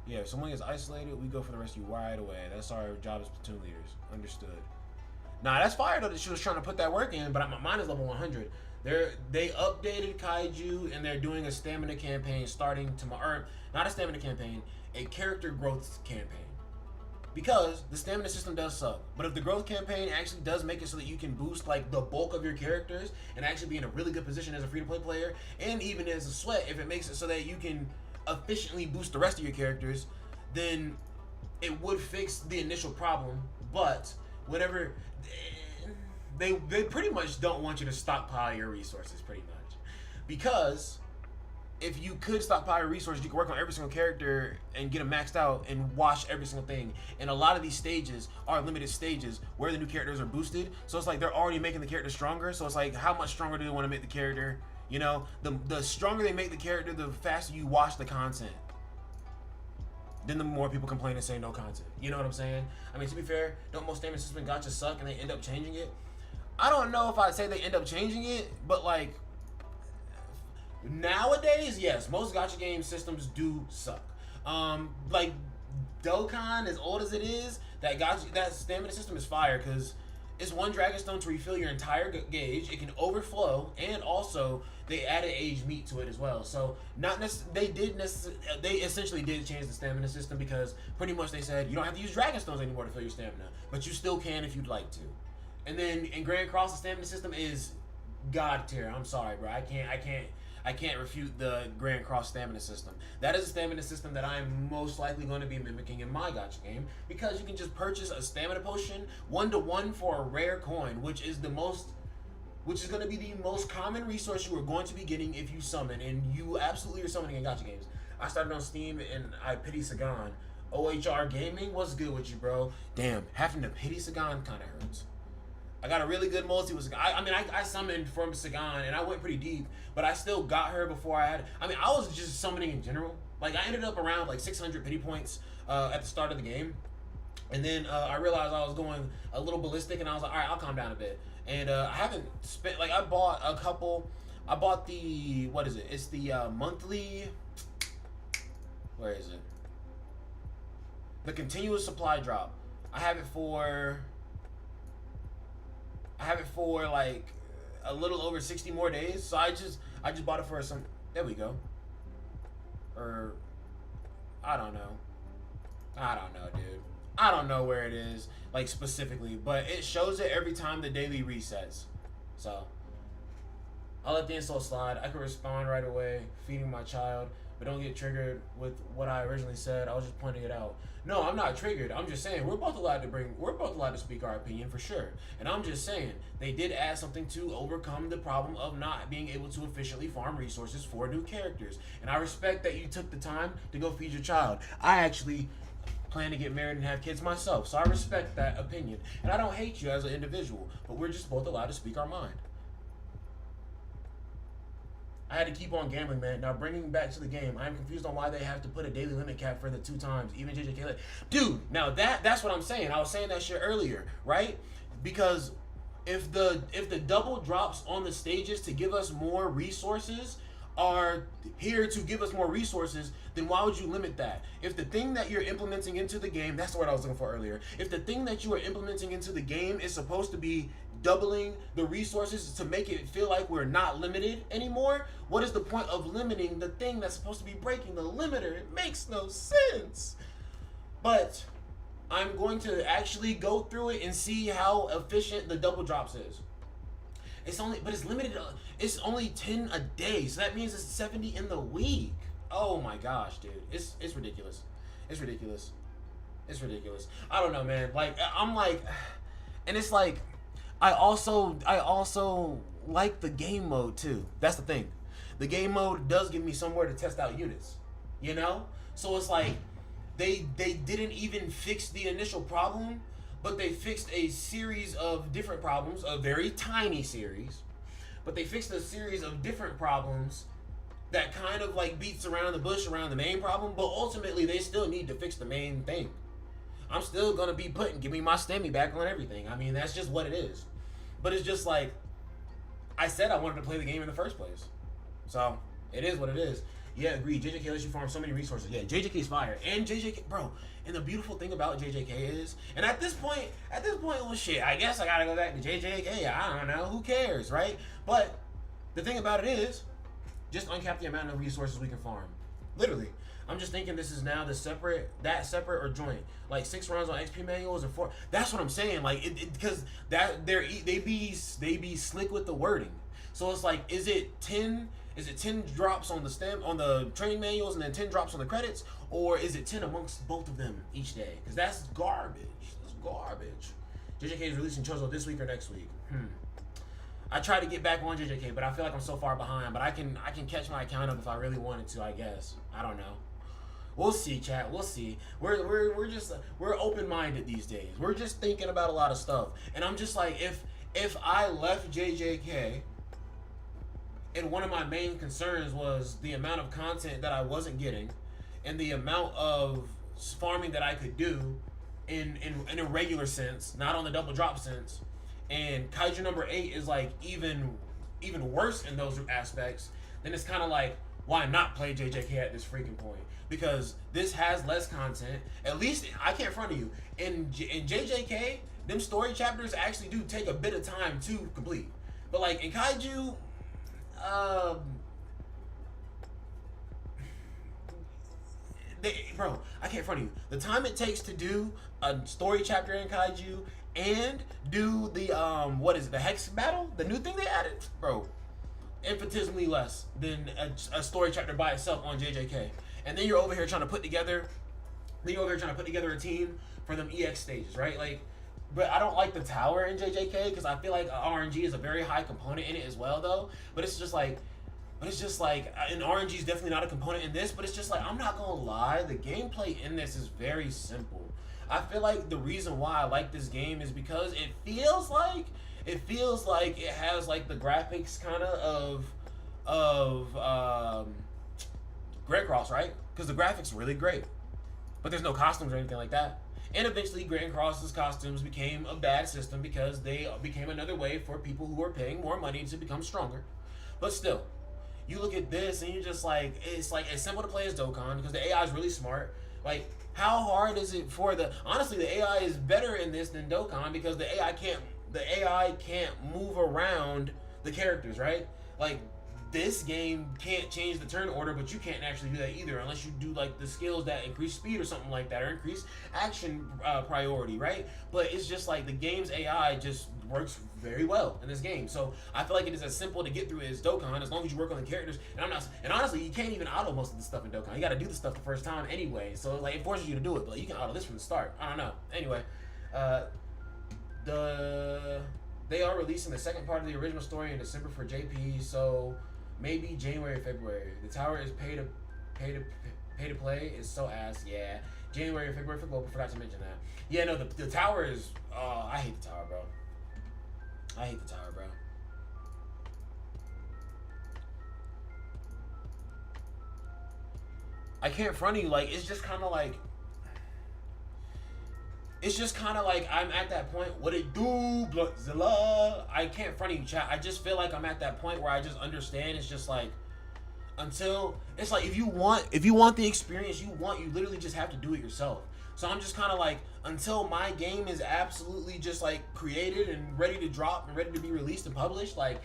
Yeah, if someone gets isolated, we go for the rescue right away. That's our job as platoon leaders. Understood. Nah, that's fire though that she was trying to put that work in, but mine is level 100. They updated Kaiju and they're doing a stamina campaign starting tomorrow. Or not a stamina campaign, a character growth campaign. Because the stamina system does suck. But if the growth campaign actually does make it so that you can boost like the bulk of your characters and actually be in a really good position as a free-to-play player, and even as a sweat, if it makes it so that you can efficiently boost the rest of your characters, then it would fix the initial problem. But whenever they pretty much don't want you to stockpile your resources pretty much. Because if you could stockpile your resources, you could work on every single character and get them maxed out and wash every single thing. And a lot of these stages are limited stages where the new characters are boosted. So it's like they're already making the character stronger. So it's like, how much stronger do they want to make the character? You know, the stronger they make the character, the faster you wash the content. Then the more people complain and say no content. You know what I'm saying? I mean, to be fair, don't most stamina system gotcha suck and they end up changing it? I don't know if I'd say they end up changing it, but like, nowadays, yes, most gacha game systems do suck. Like Dokkan, as old as it is, that stamina system is fire because it's one Dragon Stone to refill your entire gauge. It can overflow, and also they added aged meat to it as well. So they essentially did change the stamina system because pretty much they said you don't have to use Dragon Stones anymore to fill your stamina, but you still can if you'd like to. And then in Grand Cross, the stamina system is god tier. I'm sorry, bro. I can't refute the Grand Cross stamina system. That is a stamina system that I'm most likely going to be mimicking in my gacha game because you can just purchase a stamina potion 1-to-1 for a rare coin, which is going to be the most common resource you are going to be getting if you summon, and you absolutely are summoning in gacha games. I started on Steam and I pity Sagan. OHR Gaming, what's good with you, bro? Damn, having to pity Sagan kind of hurts. I got a really good multi with Sagan. I summoned from Sagan and I went pretty deep, but I still got her before I was just summoning in general. Like, I ended up around like 600 pity points at the start of the game. And then I realized I was going a little ballistic and I was like, all right, I'll calm down a bit. And I haven't spent, like, I bought the, what is it? It's the monthly, where is it? The continuous supply drop. I have it for like a little over 60 more days. So I just bought it for some. There we go. Or I don't know, dude. I don't know where it is, like specifically, but it shows it every time the daily resets. So I'll let the insult slide. I can respond right away, feeding my child, but don't get triggered with what I originally said. I was just pointing it out. No, I'm not triggered. I'm just saying we're both allowed to speak our opinion for sure. And I'm just saying they did add something to overcome the problem of not being able to efficiently farm resources for new characters. And I respect that you took the time to go feed your child. I actually plan to get married and have kids myself, so I respect that opinion. And I don't hate you as an individual, but we're just both allowed to speak our mind. I had to keep on gambling, man. Now, bringing back to the game, I'm confused on why they have to put a daily limit cap for the 2 times, even JJK. Dude, now that's what I'm saying. I was saying that shit earlier, right? Because if the double drops on the stages to give us more resources are here to give us more resources, then why would you limit that? If the thing that you're implementing into the game, that's the word I was looking for earlier. If the thing that you are implementing into the game is supposed to be doubling the resources to make it feel like we're not limited anymore, what is the point of limiting the thing that's supposed to be breaking the limiter? It makes no sense. But I'm going to actually go through it and see how efficient the double drops is. It's limited. It's only 10 a day, so that means it's 70 in the week. Oh my gosh, dude, it's ridiculous. It's ridiculous. It's ridiculous. I don't know, man. Like, I'm like, and it's like, I also like the game mode too. That's the thing. The game mode does give me somewhere to test out units, you know? So it's like they didn't even fix the initial problem, but they fixed a series of different problems, a very tiny series, but they fixed a series of different problems that kind of like beats around the bush around the main problem, but ultimately they still need to fix the main thing. I'm still gonna be give me my stammy back on everything. I mean, that's just what it is. But it's just like, I said I wanted to play the game in the first place. So, It is what it is. Yeah, agreed. JJK lets you farm so many resources. Yeah, JJK's fire. And JJK, bro. And the beautiful thing about JJK is, and at this point, well, shit, I guess I gotta go back to JJK. I don't know. Who cares, right? But the thing about it is, just uncap the amount of resources we can farm. Literally. I'm just thinking this is now separate or joint. Like 6 runs on XP manuals or 4. That's what I'm saying. Like because they be slick with the wording. So it's like, is it 10 drops on the training manuals and then 10 drops on the credits, or is it 10 amongst both of them each day? Because that's garbage. That's garbage. JJK is releasing Chozo this week or next week. I try to get back on JJK, but I feel like I'm so far behind. But I can catch my account up if I really wanted to. I guess I don't know. We'll see, chat. We'll see. We're open-minded these days. We're just thinking about a lot of stuff, and I'm just like, if I left JJK, and one of my main concerns was the amount of content that I wasn't getting, and the amount of farming that I could do, in a regular sense, not on the double drop sense. And Kaiju number 8 is like even worse in those aspects, then it's kind of like, why not play JJK at this freaking point? Because this has less content. At least, I can't front of you. In JJK, them story chapters actually do take a bit of time to complete. But like in Kaiju, bro, I can't front of you. The time it takes to do a story chapter in Kaiju and do the the Hex battle, the new thing they added, bro, infinitesimally less than a story chapter by itself on JJK. And then you're over here trying to put together a team for them EX stages, right? Like, but I don't like the tower in JJK because I feel like RNG is a very high component in it as well, though. But it's just like, and RNG is definitely not a component in this. But it's just like, I'm not gonna lie, the gameplay in this is very simple. I feel like the reason why I like this game is because it feels like it has like the graphics kind of Grey Cross, right? Because the graphics are really great, but there's no costumes or anything like that. And eventually, Grey Cross's costumes became a bad system because they became another way for people who are paying more money to become stronger. But still, you look at this and you're just like, it's simple to play as Dokkan because the AI is really smart. Like, how hard is it for honestly, the AI is better in this than Dokkan because the AI can't move around the characters, right? Like, this game can't change the turn order, but you can't actually do that either unless you do like the skills that increase speed or something like that, or increase action priority, right? But it's just like the game's AI just works very well in this game. So I feel like it is as simple to get through as Dokkan as long as you work on the characters. And honestly, you can't even auto most of the stuff in Dokkan. You got to do the stuff the first time anyway. So like it forces you to do it, but you can auto this from the start. I don't know. Anyway, they are releasing the second part of the original story in December for JP. So maybe January, February. The tower is pay to play is so ass. Yeah, January, February for global. Forgot to mention that. Yeah, no, the tower is. I hate the tower, bro. I hate the tower, bro. I can't front of you. Like, it's just kind of like. It's just kind of like I'm at that point. What it do, Bloodzilla? I can't front of you, chat. I just feel like I'm at that point where I just understand. It's just like until it's like if you want the experience you literally just have to do it yourself. So I'm just kind of like until my game is absolutely just like created and ready to drop and ready to be released and published. Like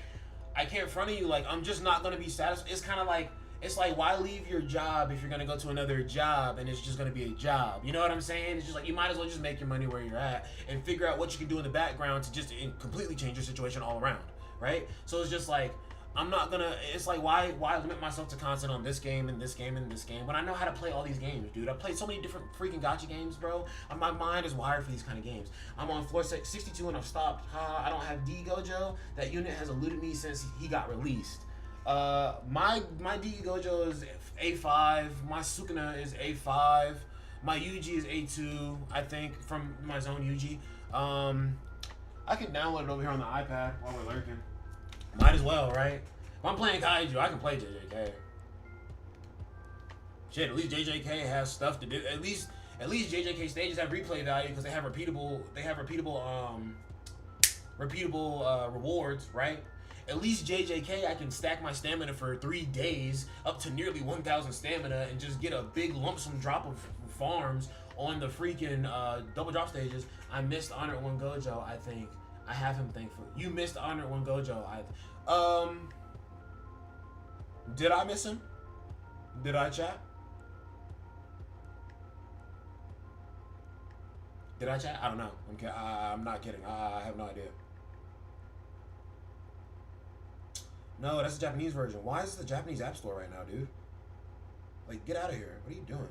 I can't front of you. Like I'm just not gonna be satisfied. It's kind of like. It's like, why leave your job if you're going to go to another job and it's just going to be a job? You know what I'm saying? It's just like, you might as well just make your money where you're at and figure out what you can do in the background to just completely change your situation all around, right? So it's just like, I'm not going to, it's like, why limit myself to content on this game and this game and this game when I know how to play all these games, dude? I played so many different freaking gacha games, bro. My mind is wired for these kind of games. I'm on floor 62 and I've stopped. I don't have D Gojo. That unit has eluded me since he got released. My D Gojo is A5, my Sukuna is A5, my Yuji is A2, I think, from my zone Yuji. I can download it over here on the iPad while we're lurking. Might as well, right? If I'm playing Kaiju, I can play JJK. Shit, at least JJK has stuff to do. At least JJK stages have replay value because they have repeatable rewards, right? At least JJK, I can stack my stamina for 3 days up to nearly 1,000 stamina and just get a big lump sum drop of farms on the freaking double drop stages. I missed Honored One Gojo, I think. I have him thankful. You missed Honored One Gojo. Did I miss him? Did I, chat? Did I, chat? I don't know. I'm not kidding. I have no idea. No, that's the Japanese version. Why is this the Japanese app store right now, dude? Like, get out of here. What are you doing?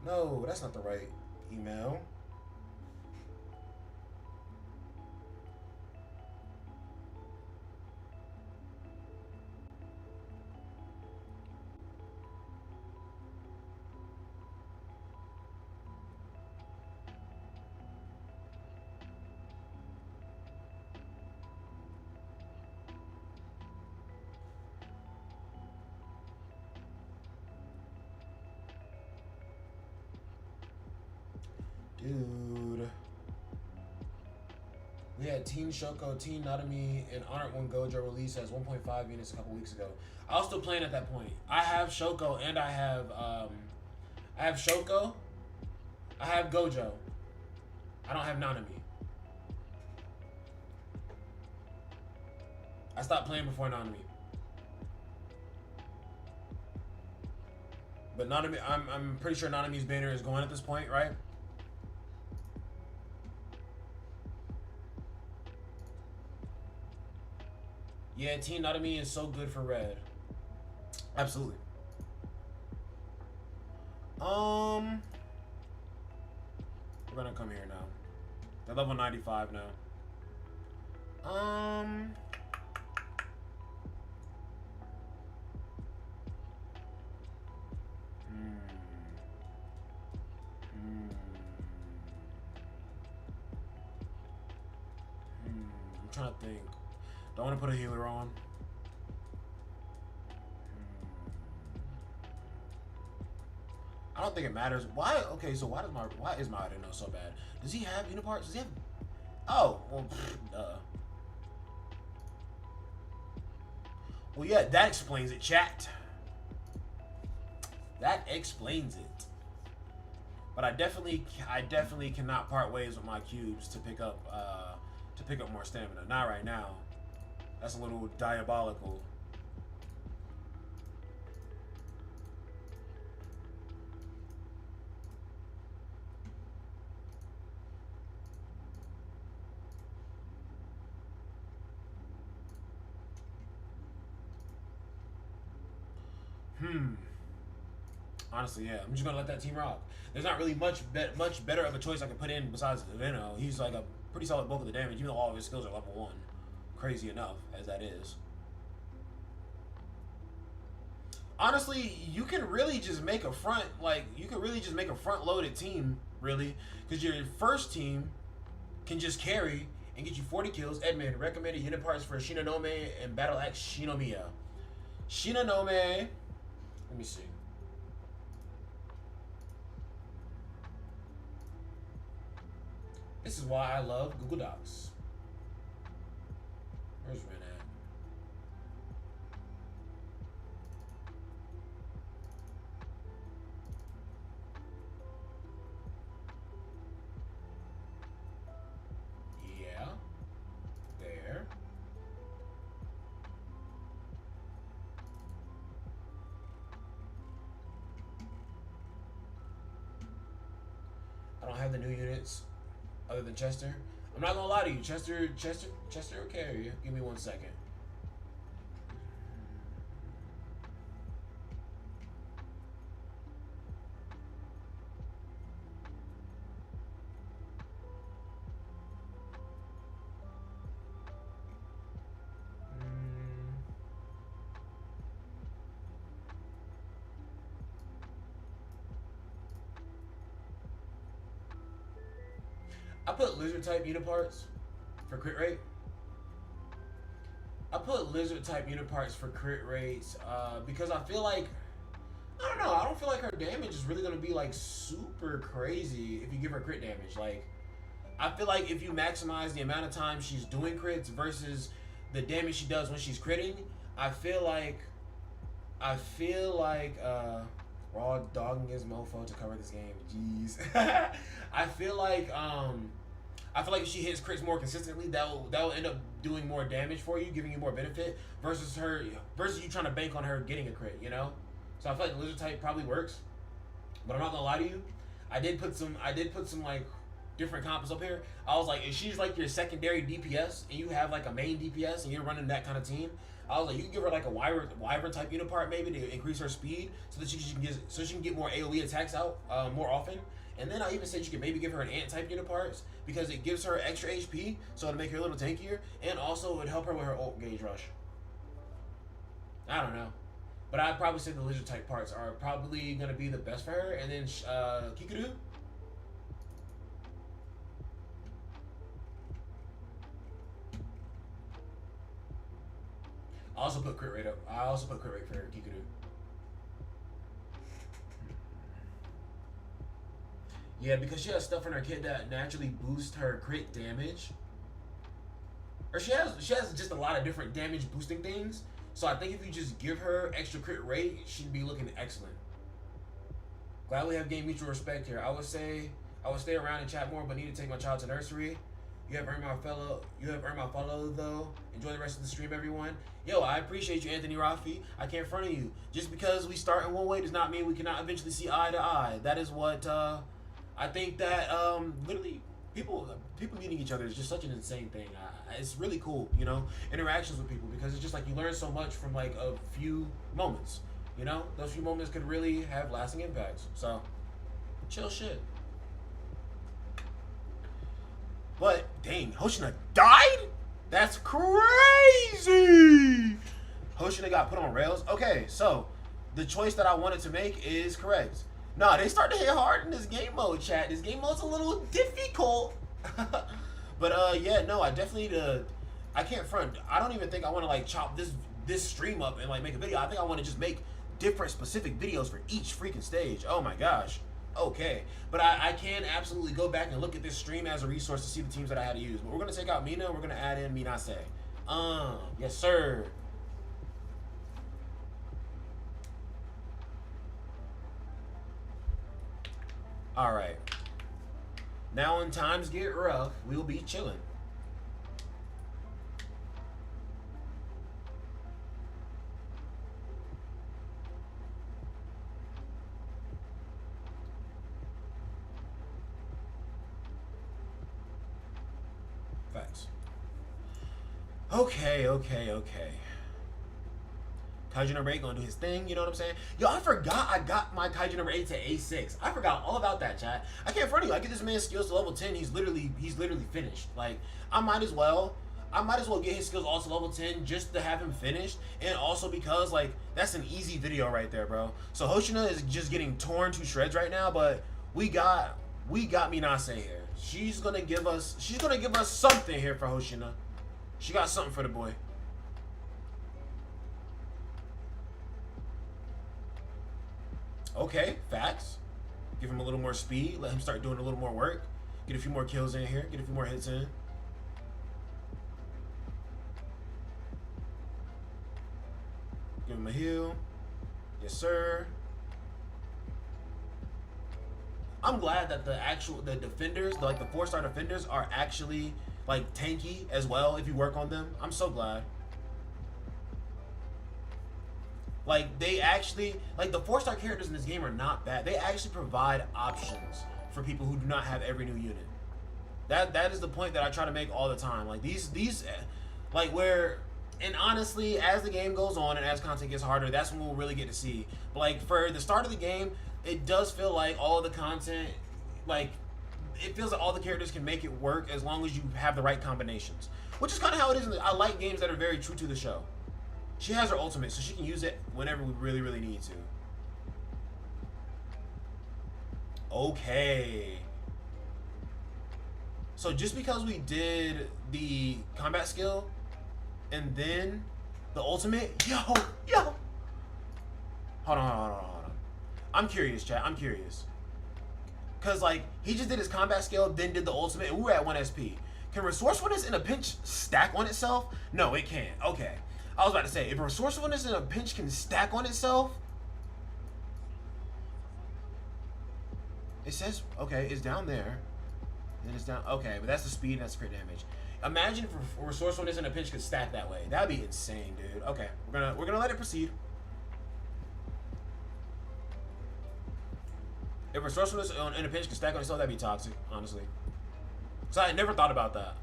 No, that's not the right email. Dude. We had Teen Shoko, Teen Narumi, and Honored One Gojo released as 1.5 units a couple weeks ago. I was still playing at that point. I have Shoko and I have Shoko. I have Gojo. I don't have Nanami. I stopped playing before Nanami. But Nanami, I'm pretty sure Nanami's banner is going at this point, right? Yeah, Teen Narumi is so good for red. Absolutely. We're gonna come here now. They're level 95 now. I'm trying to think. Don't want to put a healer on. I don't think it matters. Why? Okay, so why is my Idino so bad? Does he have uniparts? Does he have? Oh, well, duh. Well, yeah, that explains it, chat. That explains it. But I definitely cannot part ways with my cubes to pick up more stamina. Not right now. That's a little diabolical. Honestly, yeah. I'm just gonna let that team rock. There's not really much better of a choice I can put in besides Veno. He's like a pretty solid bulk of the damage, even though all of his skills are level 1. Crazy enough as that is. Honestly, you can really just make a front-loaded team, really, because your first team can just carry and get you 40 kills. Edmund, recommended unit parts for Shinonome and Battle Axe Shinomiya. Shinonome, let me see. This is why I love Google Docs. Where's Ren at? Yeah. There. I don't have the new units other than Chester. I'm not gonna lie to you, Chester will carry you. Give me 1 second. I put lizard type unit parts for crit rate. I put lizard type unit parts for crit rates because I feel like, I don't know, I don't feel like her damage is really gonna be like super crazy if you give her crit damage. Like, I feel like if you maximize the amount of time she's doing crits versus the damage she does when she's critting, I feel like we're all dogging his mofo to cover this game. Jeez. I feel like if she hits crits more consistently, that will end up doing more damage for you, giving you more benefit versus you trying to bank on her getting a crit, you know? So I feel like the lizard type probably works. But I'm not gonna lie to you, I did put some like different combos up here. I was like, if she's like your secondary DPS and you have like a main DPS and you're running that kind of team, I was like, you can give her like a wyvern type unit part maybe to increase her speed so that she can get more AoE attacks out more often. And then I even said you could maybe give her an ant type unit parts because it gives her extra HP, so it'll make her a little tankier, and also it would help her with her ult gauge rush. I don't know, but I'd probably say the lizard type parts are probably gonna be the best for her, and then Kikudu. I also put crit rate up. I also put crit rate for Kikudu. Yeah, because she has stuff in her kit that naturally boosts her crit damage. Or she has just a lot of different damage boosting things. So I think if you just give her extra crit rate, she'd be looking excellent. Glad we have gained mutual respect here. I would stay around and chat more, but need to take my child to nursery. You have earned my follow though. Enjoy the rest of the stream, everyone. Yo, I appreciate you, Anthony Rafi. I can't front of you. Just because we start in one way does not mean we cannot eventually see eye to eye. That is what I think that literally people meeting each other is just such an insane thing. It's really cool, you know, interactions with people, because it's just like you learn so much from like a few moments. You know, those few moments could really have lasting impacts. So, chill shit. But, dang, Hoshina died? That's crazy! Hoshina got put on rails? Okay, so, the choice that I wanted to make is correct. Nah, they start to hit hard in this game mode, chat. This game mode's a little difficult. But, yeah, no, I definitely need to... I can't front. I don't even think I want to, like, chop this stream up and, like, make a video. I think I want to just make different specific videos for each freaking stage. Oh, my gosh. Okay, but I can absolutely go back and look at this stream as a resource to see the teams that I had to use. But we're going to take out Mina, and we're going to add in Minase. Yes, sir. All right. Now when times get rough, we'll be chilling. Okay. Kaiju number 8 gonna do his thing, you know what I'm saying? Yo, I forgot I got my Kaiju number 8 to A6. I forgot all about that, chat. I can't front you. I get this man's skills to level 10. He's literally finished. Like, I might as well get his skills all to level 10 just to have him finished, and also because, like, that's an easy video right there, bro. So Hoshina is just getting torn to shreds right now, but we got Minase here. She's gonna give us something here for Hoshina. She got something for the boy. Okay, facts. Give him a little more speed. Let him start doing a little more work. Get a few more kills in here. Get a few more hits in. Give him a heal. Yes, sir. I'm glad that the defenders, like the 4-star defenders, are actually like tanky as well if you work on them. I'm so glad. Like, they actually, like, the 4-star characters in this game are not bad. They actually provide options for people who do not have every new unit. That is the point that I try to make all the time. Like, these like, where, and honestly, as the game goes on and as content gets harder, that's when we'll really get to see. But, like, for the start of the game, it does feel like all of the content, like, it feels like all the characters can make it work as long as you have the right combinations. Which is kind of how it is. I like games that are very true to the show. She has her ultimate, so she can use it whenever we really, really need to. Okay. So just because we did the combat skill and then the ultimate, yo. Hold on. I'm curious, chat. I'm curious. Because, like, he just did his combat skill, then did the ultimate, and we were at 1 SP. Can resourcefulness in a pinch stack on itself? No, it can't. Okay. I was about to say, if resourcefulness in a pinch can stack on itself, it says, okay, it's down there. Then it's down. Okay, but that's the speed and that's crit damage. Imagine if resourcefulness in a pinch could stack that way. That'd be insane, dude. Okay, we're gonna let it proceed. If resourcefulness in a pinch could stack on itself, that'd be toxic, honestly. So I never thought about that.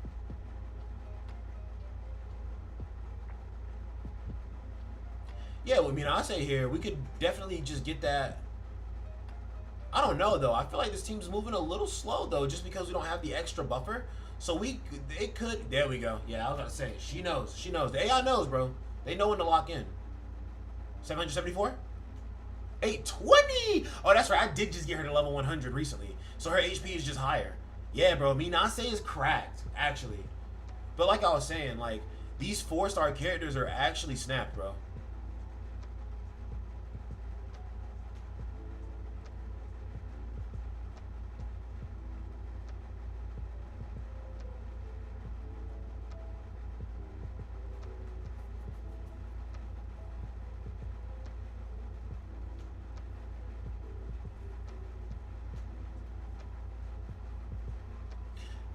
Yeah, well, I mean, I say here we could definitely just get that. I don't know though. I feel like this team's moving a little slow though, just because we don't have the extra buffer. So it could. There we go. Yeah, I was about to say. She knows. She knows. The AI knows, bro. They know when to lock in. 774. 820. Oh, that's right. I did just get her to level 100 recently, so her HP is just higher. Yeah, bro. Minase is cracked actually, but like I was saying, like these 4-star characters are actually snapped, bro.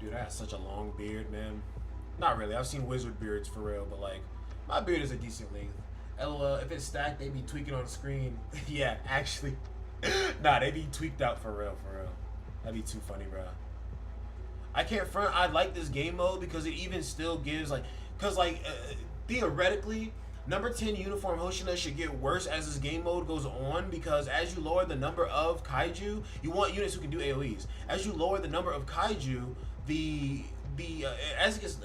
Dude, I have such a long beard, man. Not really. I've seen wizard beards for real, but like, my beard is a decent length. LOL, if it's stacked, they be tweaking on the screen. Yeah, actually. Nah, they be tweaked out for real, for real. That'd be too funny, bro. I can't front. I like this game mode because it even still gives, like, because, like, theoretically, number 10 uniform Hoshina should get worse as this game mode goes on, because as you lower the number of Kaiju, you want units who can do AoEs. As you lower the number of Kaiju, as it gets,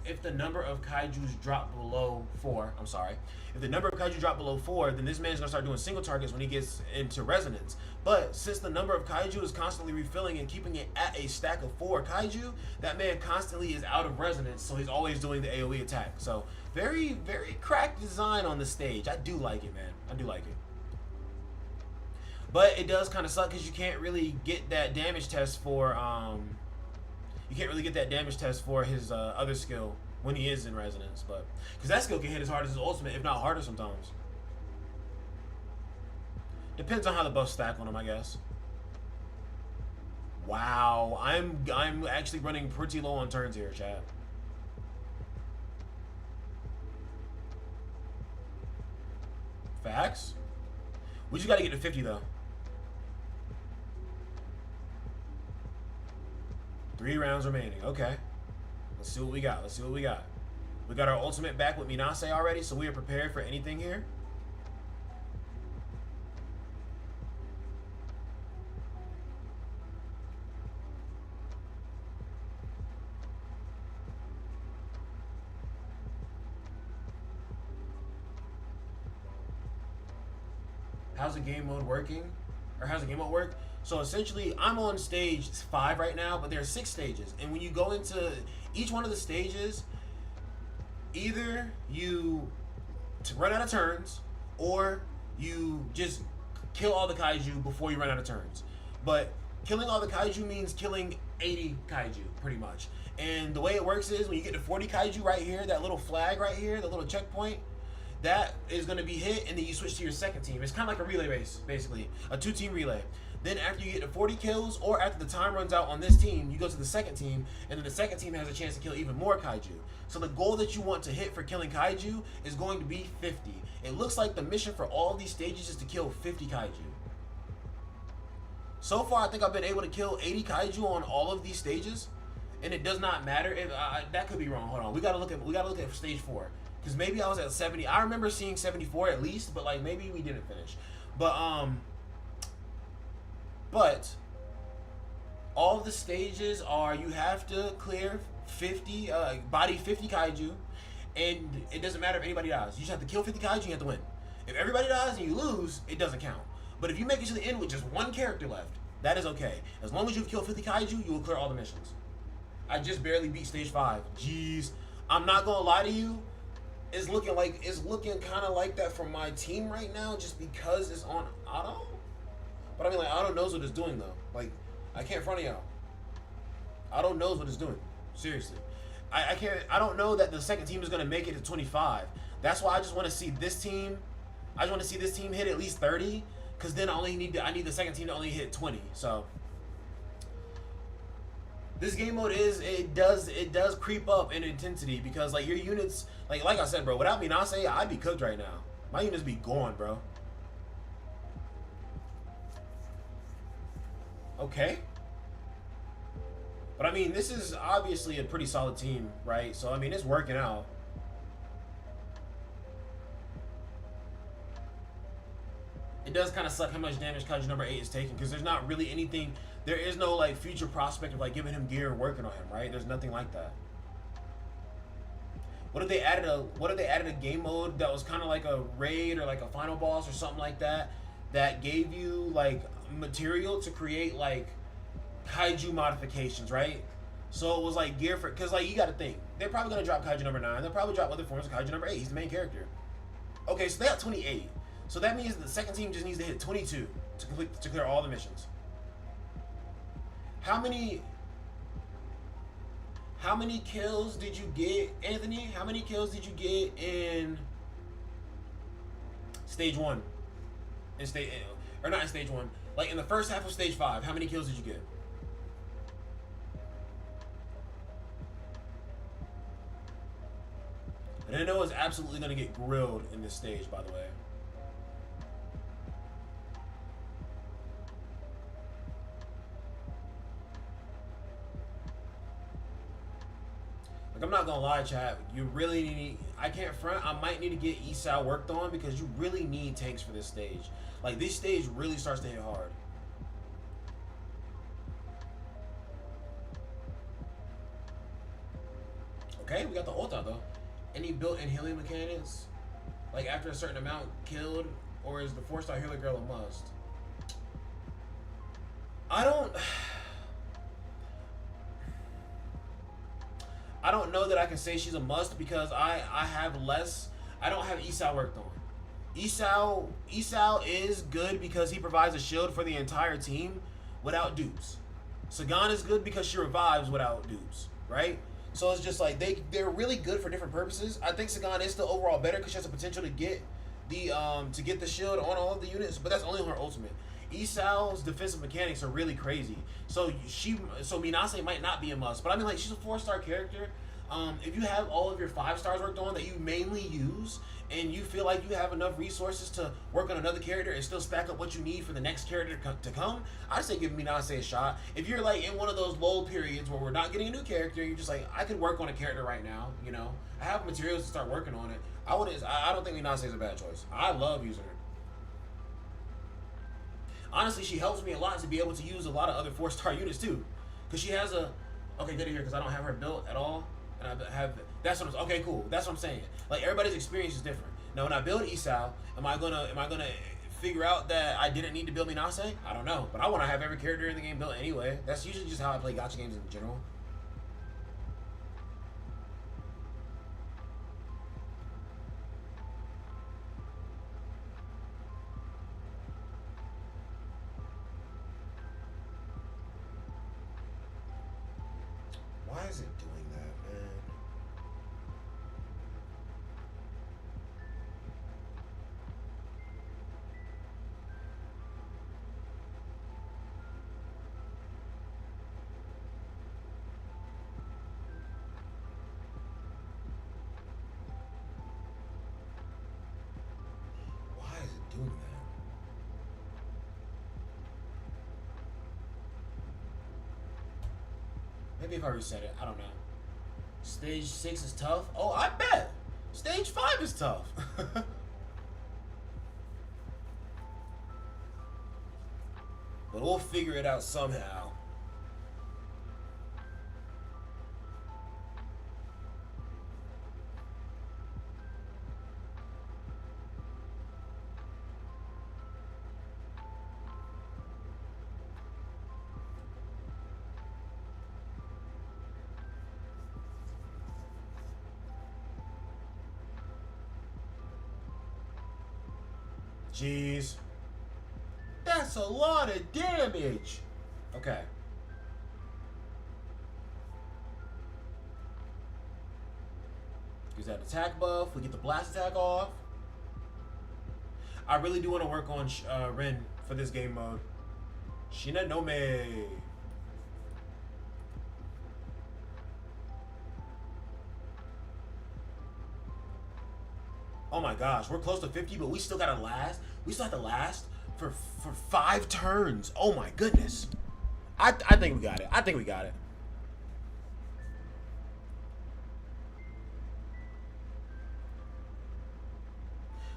if the number of Kaijus drop below 4, I'm sorry, if the number of Kaiju drop below 4, then this man's gonna start doing single targets when he gets into resonance. But since the number of Kaiju is constantly refilling and keeping it at a stack of 4 Kaiju, that man constantly is out of resonance, so he's always doing the AoE attack. So very, very cracked design on the stage. I do like it, man. I do like it. But it does kind of suck because you can't really get that damage test for his other skill when he is in resonance, but because that skill can hit as hard as his ultimate, if not harder sometimes. Depends on how the buffs stack on him, I guess. Wow, I'm actually running pretty low on turns here, chat. Facts. We just got to get to 50 though. 3 rounds remaining. Okay. Let's see what we got. Let's see what we got. We got our ultimate back with Minase already, so we are prepared for anything here. How's the game mode working? Or how's the game mode work? So essentially, I'm on stage 5 right now, but there are 6 stages. And when you go into each one of the stages, either you run out of turns, or you just kill all the Kaiju before you run out of turns. But killing all the Kaiju means killing 80 Kaiju, pretty much. And the way it works is, when you get to 40 Kaiju right here, that little flag right here, the little checkpoint, that is going to be hit, and then you switch to your second team. It's kind of like a relay race, basically. A 2-team relay. Then after you get to 40 kills, or after the time runs out on this team, you go to the second team, and then the second team has a chance to kill even more Kaiju. So the goal that you want to hit for killing Kaiju is going to be 50. It looks like the mission for all of these stages is to kill 50 Kaiju. So far, I think I've been able to kill 80 Kaiju on all of these stages, and it does not matter. If that could be wrong. Hold on, we gotta look at stage 4. Because maybe I was at 70. I remember seeing 74 at least, but like maybe we didn't finish. But all the stages are, you have to clear 50, body 50 Kaiju, and it doesn't matter if anybody dies. You just have to kill 50 Kaiju and you have to win. If everybody dies and you lose, it doesn't count. But if you make it to the end with just 1 character left, that is okay. As long as you've killed 50 Kaiju, you will clear all the missions. I just barely beat stage 5. Jeez. I'm not gonna lie to you. It's looking kind of like that for my team right now, just because it's on auto. But I mean, like, auto knows what it's doing though. Like, I can't front of y'all. I don't know what it's doing. Seriously. I can't. I don't know that the second team is going to make it to 25. That's why I just want to see this team. I just want to see this team hit at least 30. Because then I need the second team to only hit 20. So this game mode does creep up in intensity because like your units like I said, bro. Without Minase, I'd be cooked right now. My units be gone, bro. Okay. But I mean, this is obviously a pretty solid team, right? So I mean, it's working out. It does kind of suck how much damage Kaiju number 8 is taking because there's not really anything. There is no like future prospect of like giving him gear and working on him, right? There's nothing like that. What if they added a game mode that was kind of like a raid or like a final boss or something like that that gave you like material to create like Kaiju modifications, right? So it was like gear for because like you got to think they're probably gonna drop Kaiju number 9. They'll probably drop other forms of Kaiju number 8. He's the main character. Okay, so they got 28. So that means the second team just needs to hit 22 to clear all the missions. How many kills did you get, Anthony? How many kills did you get in stage 1? Or not in stage 1. Like in the first half of stage 5, how many kills did you get? And I know it's absolutely going to get grilled in this stage, by the way. Like, I'm not gonna lie, chat. You really need. I can't front. I might need to get Esau worked on because you really need tanks for this stage. Like this stage really starts to hit hard. Okay, we got the ult out though. Any built-in healing mechanics? Like after a certain amount killed, or is the 4-star healer girl a must? I don't know that I can say she's a must because I don't have Esau worked on. Esau is good because he provides a shield for the entire team without dupes. Sagan is good because she revives without dupes, right? So it's just like they're really good for different purposes. I think Sagan is still overall better because she has the potential to get the shield on all of the units, but that's only on her ultimate. Esau's defensive mechanics are really crazy. So Minase might not be a must, but I mean like she's a 4-star character. If you have all of your 5 stars worked on that you mainly use, and you feel like you have enough resources to work on another character and still stack up what you need for the next character to come, I'd say give Minase a shot. If you're like in one of those lull periods where we're not getting a new character, you're just like, I could work on a character right now, you know, I have materials to start working on it. I don't think Minase is a bad choice. I love using her. Honestly, she helps me a lot to be able to use a lot of other 4-star units too, because she has a. Okay, good to hear because I don't have her built at all, and I have. That's what. Okay, cool. That's what I'm saying. Like everybody's experience is different. Now, when I build Esau, am I gonna figure out that I didn't need to build Minase? I don't know, but I want to have every character in the game built anyway. That's usually just how I play gacha games in general. Why is it doing that, man? Why is it doing that? Maybe if I reset it, I don't know. Stage 6 is tough. Oh, I bet. Stage 5 is tough. But we'll figure it out somehow. Jeez. That's a lot of damage. Okay. that attack buff. We get the blast attack off. I really do want to work on Ren for this game mode. Shinanome. Oh my gosh, we're close to 50, but we still gotta last. We still have to last for 5 turns. Oh my goodness. I think we got it. I think we got it.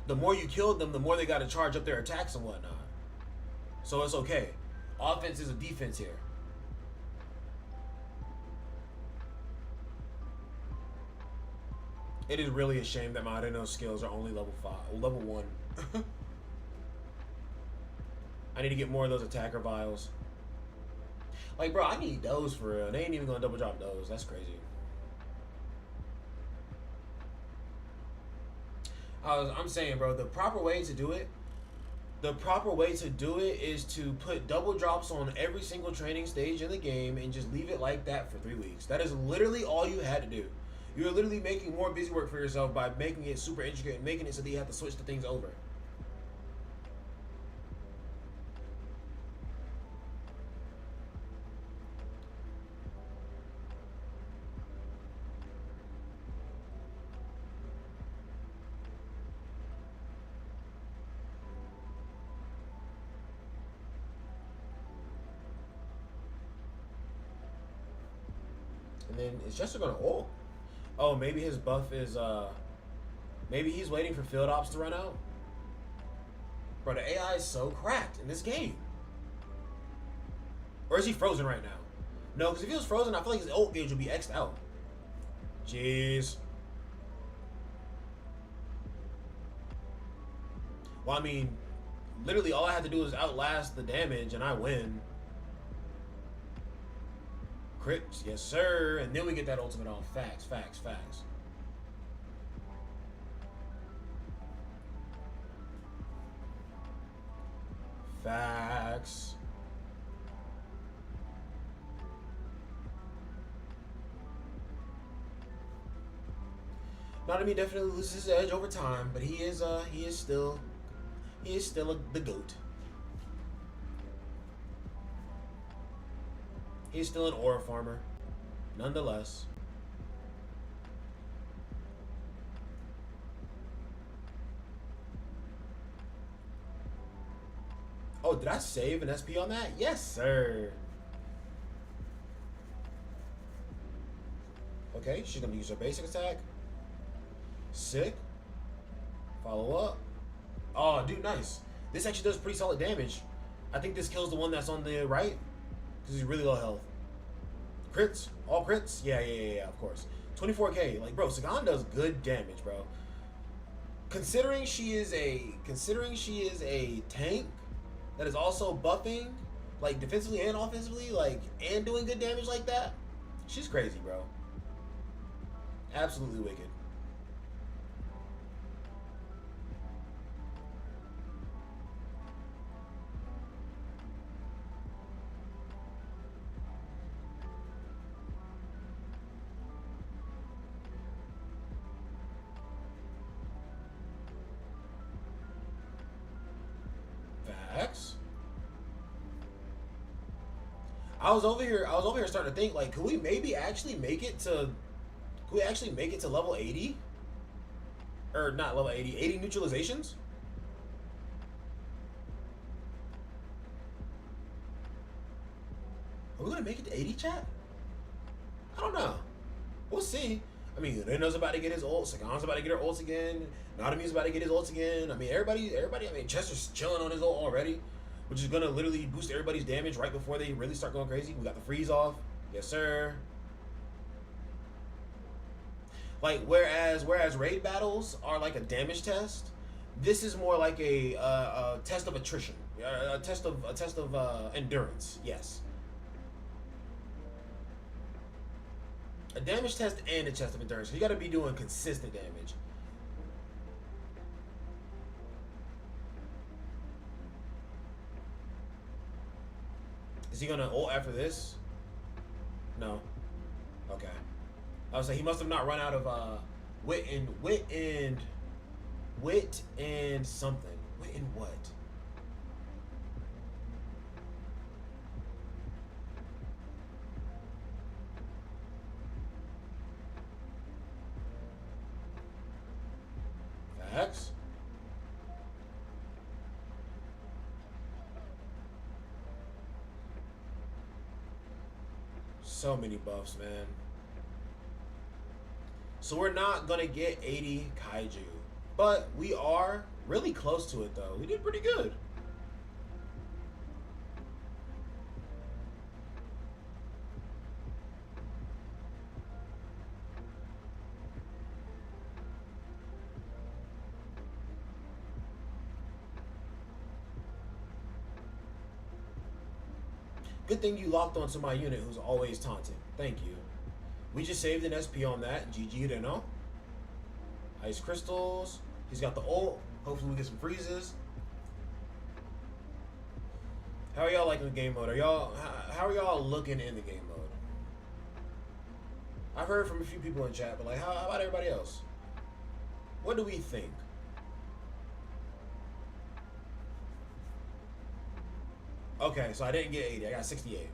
The more you kill them, the more they gotta charge up their attacks and whatnot. So it's okay. Offense is a defense here. It is really a shame that my Reno skills are only level 1. I need to get more of those attacker vials. Like, bro, I need those for real. They ain't even gonna double drop those. That's crazy. I'm saying, bro, the proper way to do it is to put double drops on every single training stage in the game and just leave it like that for 3 weeks. That is literally all you had to do. You're literally making more busy work for yourself by making it super intricate and making it so that you have to switch the things over. And then it's just gonna ult. Oh, maybe his buff is maybe he's waiting for field ops to run out. Bro, the AI is so cracked in this game. Or is he frozen right now? No, because if he was frozen, I feel like his ult gauge would be X'd out. Jeez. Well, I mean, literally all I had to do is outlast the damage and I win. Crits, yes sir. And then we get that ultimate off. Facts, facts, facts. Facts. Nanami definitely loses his edge over time, but he is still the GOAT. He's still an aura farmer, nonetheless. Oh, did I save an SP on that? Yes, sir. Okay, she's gonna use her basic attack. Sick. Follow up. Oh, dude, nice. This actually does pretty solid damage. I think this kills the one that's on the right. Because he's really low health. Crits? All crits? Yeah, of course. 24k. Like, bro, Sagan does good damage, bro. Considering she is a tank that is also buffing, like, defensively and offensively, like, and doing good damage like that, she's crazy, bro. Absolutely wicked. I was over here starting to think, like, could we maybe actually make it to level 80? Or not level 80, 80 neutralizations? Are we gonna make it to 80, chat? I don't know. We'll see. I mean, Reno's about to get his ult. Sagan's about to get her ults again. Nanami's about to get his ults again. I mean, everybody. I mean, Chester's chilling on his ult already, which is gonna literally boost everybody's damage right before they really start going crazy. We got the freeze off. Yes, sir. Like, whereas raid battles are like a damage test, this is more like a test of attrition, a test of endurance. Yes. A damage test and a test of endurance. You got to be doing consistent damage. Is he gonna ult after this? No. Okay. I was like, he must have not run out of Wit and something. Wit and what? Facts. So many buffs, man. So we're not gonna get 80 Kaiju, but we are really close to it though. We did pretty good. Good thing you locked onto my unit who's always taunting. Thank you. We just saved an SP on that. GG, they know. Ice crystals. He's got the ult. Hopefully we get some freezes. How are y'all liking the game mode? How are y'all looking in the game mode? I've heard from a few people in chat, but like, how about everybody else? What do we think? Okay, so I didn't get 80. I got 68.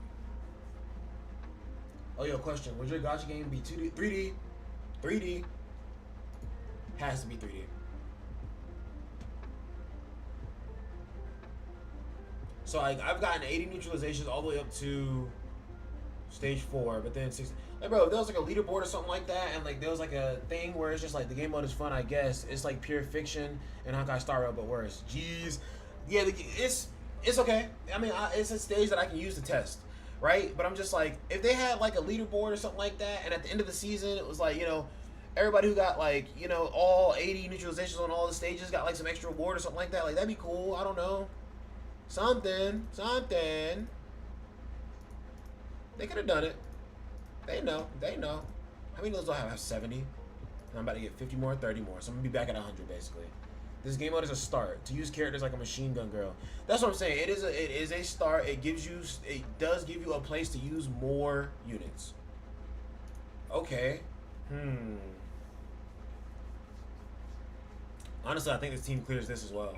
Oh, yo, question. Would your gacha game be 2D, 3D? 3D. Has to be 3D. So I've gotten 80 neutralizations all the way up to stage 4, but then 60. Like, bro, if there was like a leaderboard or something like that, and like there was like a thing where it's just like the game mode is fun, I guess. It's like pure fiction and Honkai Star Rail, but worse. Jeez. Yeah, it's okay. I mean, it's a stage that I can use to test, right? But I'm just like, if they had like a leaderboard or something like that, and at the end of the season, it was like, you know, everybody who got like, you know, all 80 neutralizations on all the stages got like some extra reward or something like that. Like, that'd be cool. I don't know. Something. They could have done it. They know. How many of those do I have? I have 70. And I'm about to get 50 more, 30 more. So I'm going to be back at 100, basically. This game mode is a start. To use characters like a machine gun girl. That's what I'm saying. It is a start. It does give you a place to use more units. Okay. Honestly, I think this team clears this as well.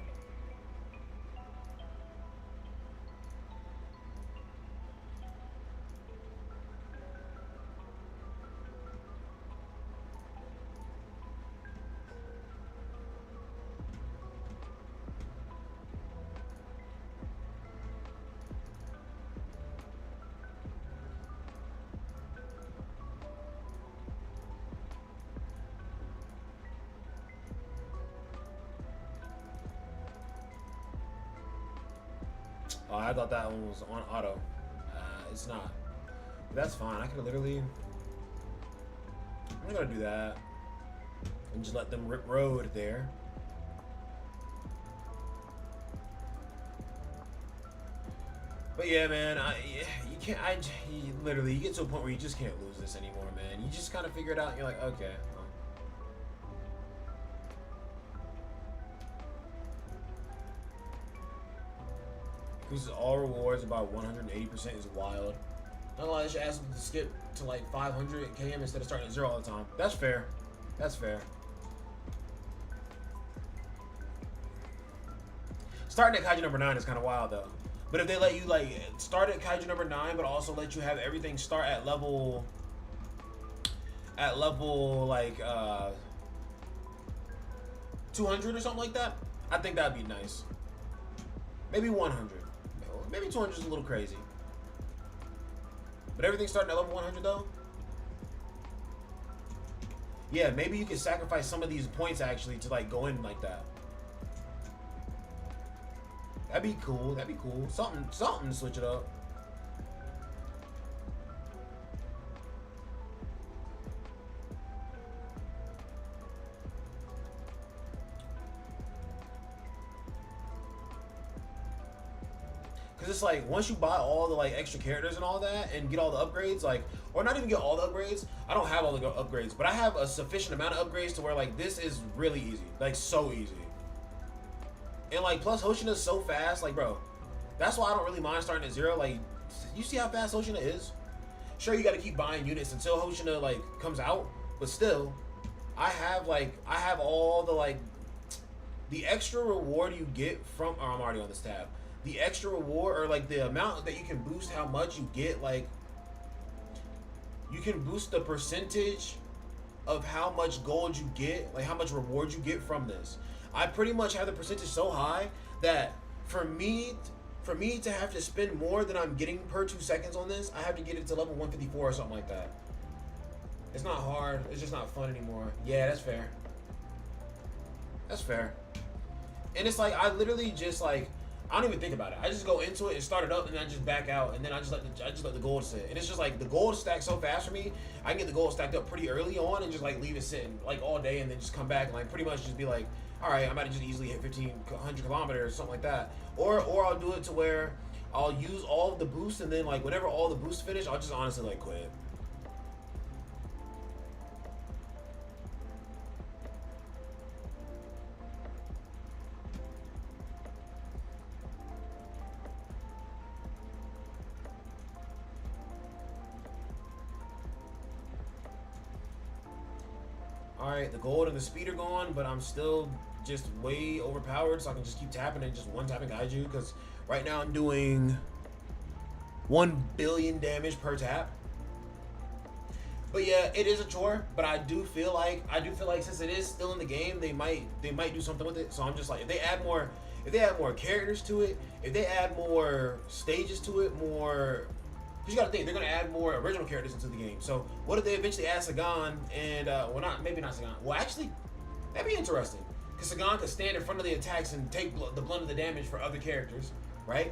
Oh, I thought that one was on auto. It's not. But that's fine. I could literally... I'm not gonna do that. And just let them rip road there. But yeah, man, you can't. Literally, you get to a point where you just can't lose this anymore, man. You just kind of figure it out. And you're like, okay. Increases all rewards about 180% is wild. Not a lot. I should ask them to skip to like 500 km instead of starting at 0 all the time. That's fair. That's fair. Starting at Kaiju number 9 is kind of wild though. But if they let you like start at Kaiju number 9, but also let you have everything start at level like 200 or something like that, I think that'd be nice. Maybe 100. Maybe 200 is a little crazy. But everything's starting at level 100 though. Yeah, maybe you could sacrifice some of these points actually to like go in like that. That'd be cool. That'd be cool. Something to switch it up. Cause it's like once you buy all the like extra characters and all that and get all the upgrades, like, or not even get all the upgrades. I don't have all the upgrades, but I have a sufficient amount of upgrades to where like this is really easy, like so easy. And like plus Hoshina's so fast, like bro, that's why I don't really mind starting at 0. Like, you see how fast Hoshina is? Sure, you got to keep buying units until Hoshina like comes out, but still, I have all the like the extra reward you get from. Oh, I'm already on this tab. The extra reward or like the amount that you can boost how much you get, like you can boost the percentage of how much gold you get, like how much reward you get from this. I pretty much have the percentage so high that for me to have to spend more than I'm getting per 2 seconds on this, I have to get it to level 154 or something like that. It's not hard, it's just not fun anymore. Yeah, that's fair. That's fair. And it's like I literally just like I don't even think about it. I just go into it and start it up, and then I just back out, and then I just let the gold sit. And it's just like the gold stacks so fast for me. I can get the gold stacked up pretty early on, and just like leave it sitting like all day, and then just come back and like pretty much just be like, all right, I might just easily hit 1,500 kilometers or something like that. Or I'll do it to where I'll use all of the boosts, and then like whenever all the boosts finish, I'll just honestly like quit. Alright, the gold and the speed are gone, but I'm still just way overpowered, so I can just keep tapping and just one-tapping Kaiju, because right now I'm doing 1 billion damage per tap. But yeah, it is a chore, but I do feel like since it is still in the game, they might do something with it. So I'm just like, if they add more characters to it, if they add more stages to it, more. You gotta think, they're gonna add more original characters into the game. So what if they eventually add Sagan and well, maybe not Sagan. Well, actually, that'd be interesting because Sagan could stand in front of the attacks and take the blunt of the damage for other characters, right?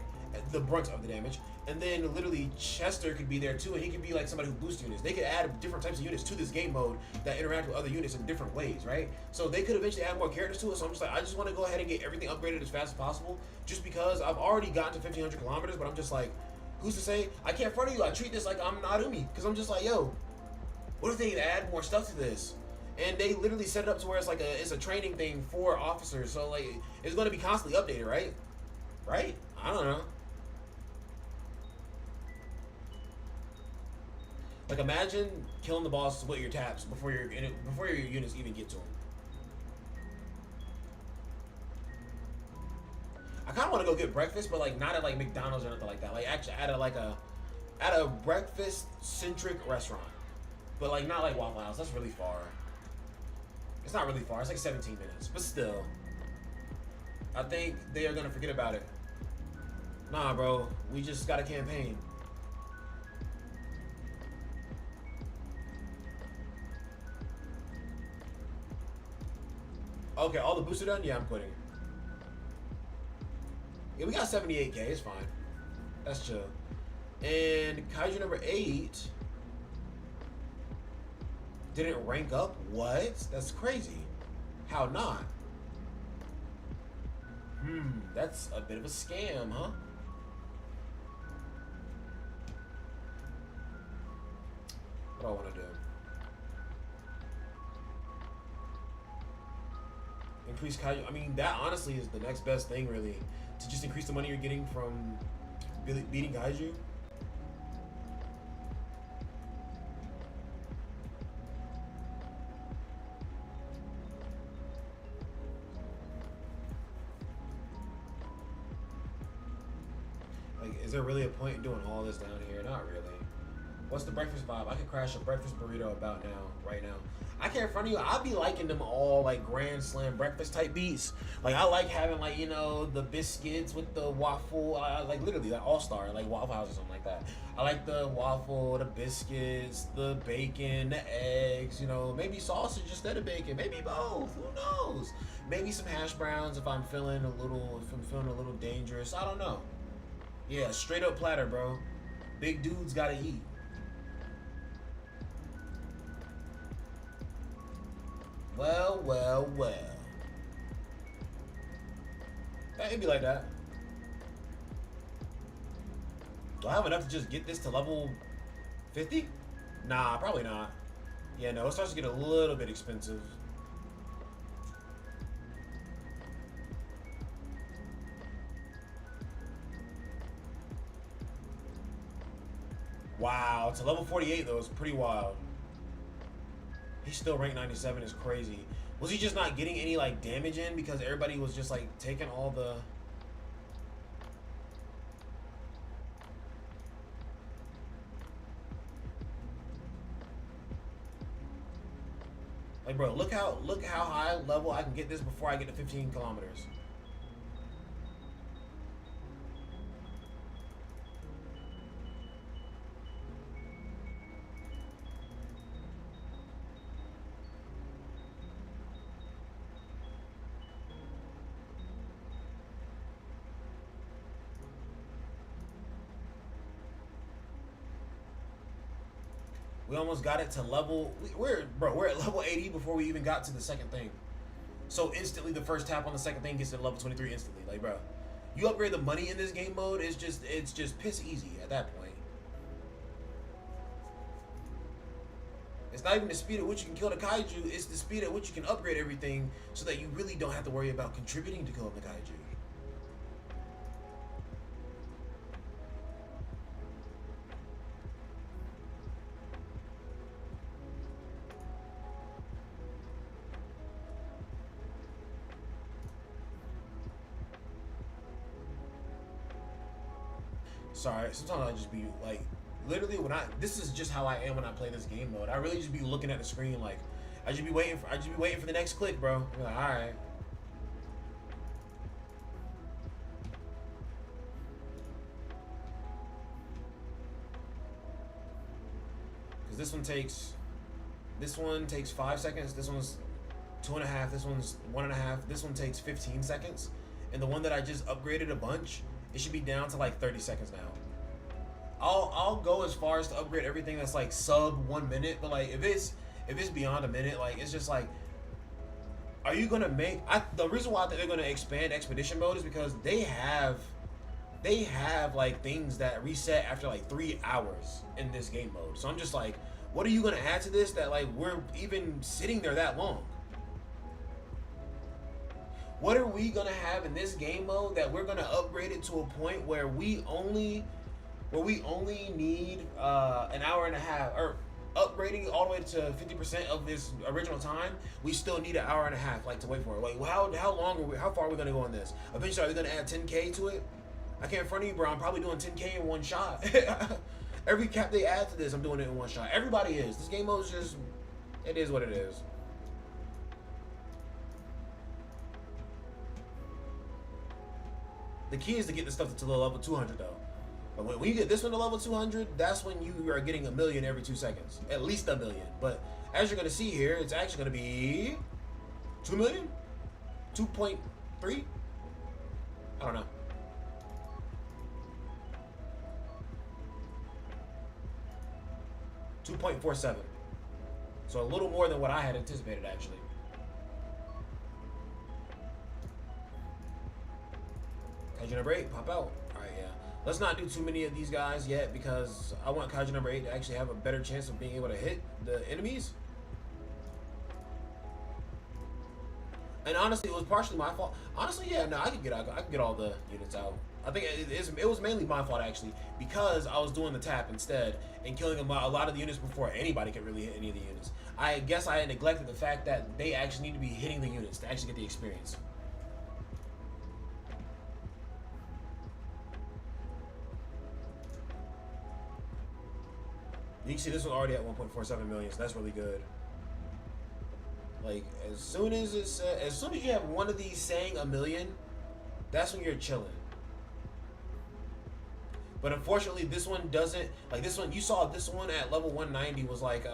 The brunt of the damage, and then literally Chester could be there too, and he could be like somebody who boosts units. They could add different types of units to this game mode that interact with other units in different ways, right? So they could eventually add more characters to it. So I'm just like, I just want to go ahead and get everything upgraded as fast as possible, just because I've already gotten to 1,500 kilometers, but I'm just like. Who's to say? I can't front of you. I treat this like I'm Narumi. Because I'm just like, yo, what if they add more stuff to this? And they literally set it up to where it's like it's a training thing for officers. So like it's going to be constantly updated, right? Right? I don't know. Like imagine killing the boss with your taps before your units even get to him. I kind of want to go get breakfast, but like not at like McDonald's or nothing like that. Like actually at a breakfast centric restaurant, but like not like Waffle House. That's really far. It's not really far. It's like 17 minutes, but still, I think they are gonna forget about it. Nah, bro, we just got a campaign. Okay, all the boosts are done. Yeah, I'm quitting. Yeah, we got 78k. It's fine. That's chill. And Kaiju number 8 didn't rank up. What? That's crazy. How not? That's a bit of a scam, huh? What do I want to do? Increase Kaiju. I mean, that honestly is the next best thing, really. To just increase the money you're getting from beating Kaiju. Like, is there really a point in doing all this down here? Not really. What's the breakfast vibe? I could crash a breakfast burrito about now, right now. I can't front of you. I'll be liking them all like Grand Slam breakfast type beats. Like I like having like, you know, the biscuits with the waffle. Like literally like All-Star, like Waffle House or something like that. I like the waffle, the biscuits, the bacon, the eggs, you know, maybe sausage instead of bacon, maybe both. Who knows? Maybe some hash browns if I'm feeling a little dangerous. I don't know. Yeah, straight up platter, bro. Big dudes gotta eat. Well, well, well. It'd be like that. Do I have enough to just get this to level 50? Nah, probably not. Yeah, no, it starts to get a little bit expensive. Wow, to level 48 though is pretty wild. He's still ranked 97 is crazy. Was he just not getting any like damage in because everybody was just like taking all the... Like, bro, look how high level I can get this before I get to 15 kilometers. We almost got it to level. We're at level 80 before we even got to the second thing. So instantly, the first tap on the second thing gets to level 23 instantly. Like, bro, you upgrade the money in this game mode. It's just piss easy at that point. It's not even the speed at which you can kill the kaiju. It's the speed at which you can upgrade everything, so that you really don't have to worry about contributing to killing the kaiju. Sorry, sometimes I just be like, literally this is just how I am when I play this game mode. I really just be looking at the screen like, I just be waiting for the next click, bro. I'm like, all right. Because this one takes 5 seconds. This one's 2.5. This one's 1.5. This one takes 15 seconds. And the one that I just upgraded a bunch, it should be down to like 30 seconds now. I'll go as far as to upgrade everything that's like sub 1 minute, but like if it's beyond a minute, like it's just like, are you gonna make? The reason why I think they're gonna expand expedition mode is because they have like things that reset after like 3 hours in this game mode. So I'm just like, what are you gonna add to this that like we're even sitting there that long? What are we gonna have in this game mode that we're gonna upgrade it to a point where we only need an hour and a half, or upgrading all the way to 50% of this original time, we still need an hour and a half like to wait for it. Like how far are we gonna go on this? Eventually, are we gonna add 10K to it? I can't front of you, bro. I'm probably doing 10K in one shot. Every cap they add to this, I'm doing it in one shot. Everybody is. This game mode is just, it is what it is. The key is to get this stuff to the level 200 though. But when you get this one to level 200, that's when you are getting 1 million every 2 seconds. At least 1 million. But as you're going to see here, it's actually going to be 2 million? 2.3? I don't know. $2.47. So a little more than what I had anticipated, actually. Kaiju number 8, pop out. Alright, yeah. Let's not do too many of these guys yet because I want Kaiju number 8 to actually have a better chance of being able to hit the enemies. And honestly, it was partially my fault. Honestly, yeah, no, I could get all the units out. I think it was mainly my fault actually because I was doing the tap instead and killing a lot of the units before anybody could really hit any of the units. I guess I had neglected the fact that they actually need to be hitting the units to actually get the experience. You can see this one already at 1.47 million, so that's really good. Like as soon as you have one of these saying 1 million, that's when you're chilling. But unfortunately, this one doesn't. Like this one, you saw this one at level 190 was like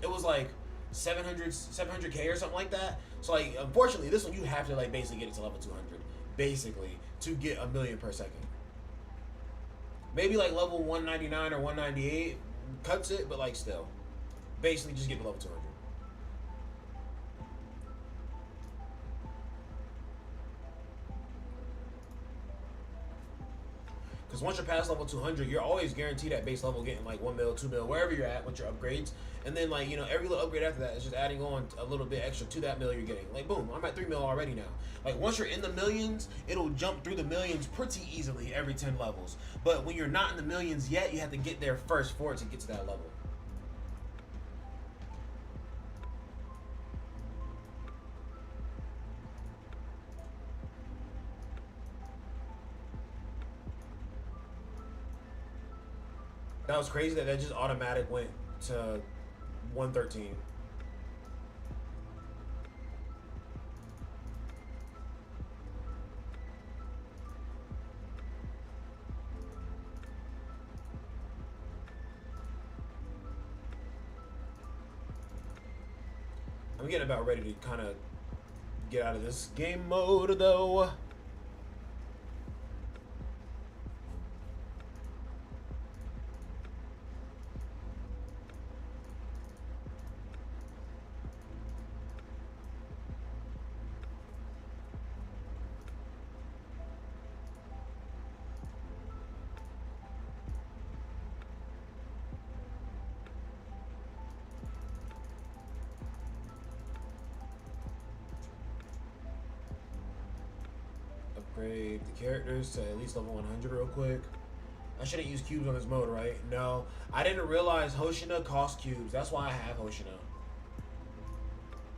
it was like 700K or something like that. So like unfortunately, this one you have to like basically get it to level 200 basically to get 1 million per second. Maybe like level 199 or 198 cuts it, but like still, basically just get to level 200. Because once you're past level 200, you're always guaranteed at base level getting like 1 mil, 2 mil, wherever you're at with your upgrades. And then like, you know, every little upgrade after that is just adding on a little bit extra to that mil you're getting. Like boom, I'm at 3 mil already now. Like once you're in the millions, it'll jump through the millions pretty easily every 10 levels. But when you're not in the millions yet, you have to get there first for it to get to that level. That was crazy that just automatic went to 113. I'm getting about ready to kind of get out of this game mode, though. Upgrade the characters to at least level 100 real quick. I shouldn't use cubes on this mode, right? No. I didn't realize Hoshina costs cubes. That's why I have Hoshina.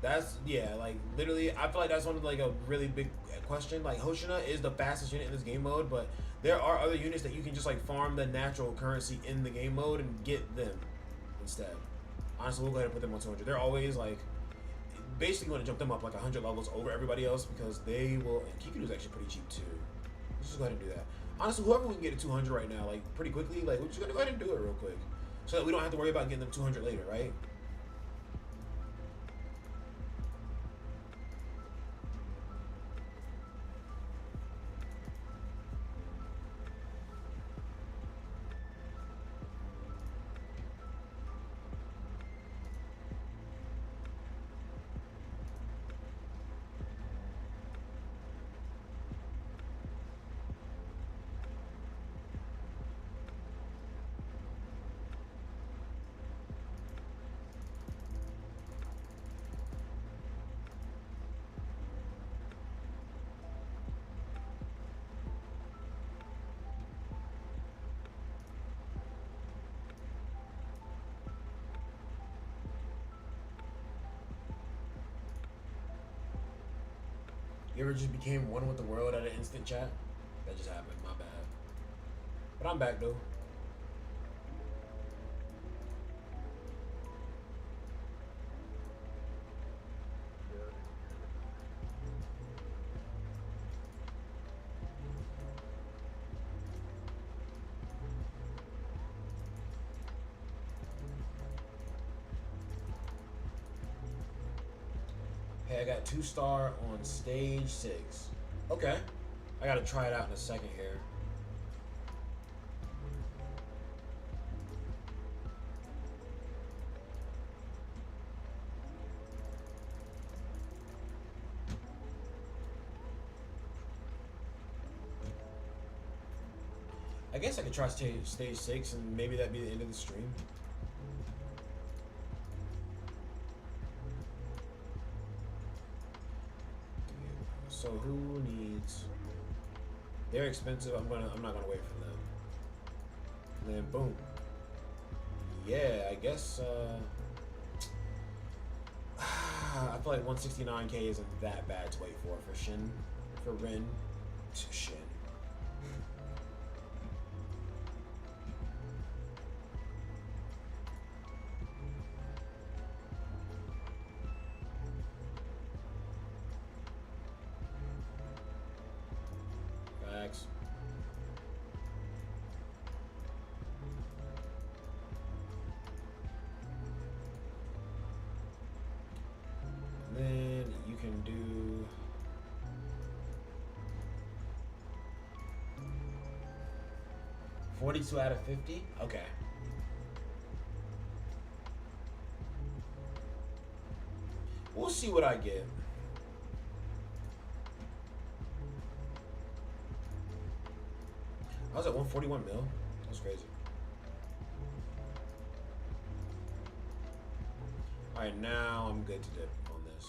That's, yeah, like, literally, I feel like that's one of, like, a really big question. Like, Hoshina is the fastest unit in this game mode, but there are other units that you can just, like, farm the natural currency in the game mode and get them instead. Honestly, we'll go ahead and put them on 200. They're always, like, basically going to jump them up, like, 100 levels over everybody else because they will, and Kiku's actually pretty cheap, too. Let's just go ahead and do that. Honestly, whoever we can get to 200 right now, like, pretty quickly, like, we're just going to go ahead and do it real quick so that we don't have to worry about getting them 200 later, right? You ever just became one with the world at an instant chat? That just happened, my bad. But I'm back, though. Hey, I got 2-star on stage 6. Okay. I gotta try it out in a second here. I guess I could try stage 6 and maybe that'd be the end of the stream. So who needs? They're expensive. I'm not gonna wait for them. And then boom. Yeah, I guess. I feel like 169k isn't that bad to wait for Shin, for Rin, to Shin. Facts. Then you can do 42 out of 50. Okay. We'll see what I get. I was at 141 mil. That's crazy. Alright, now I'm good to dip on this.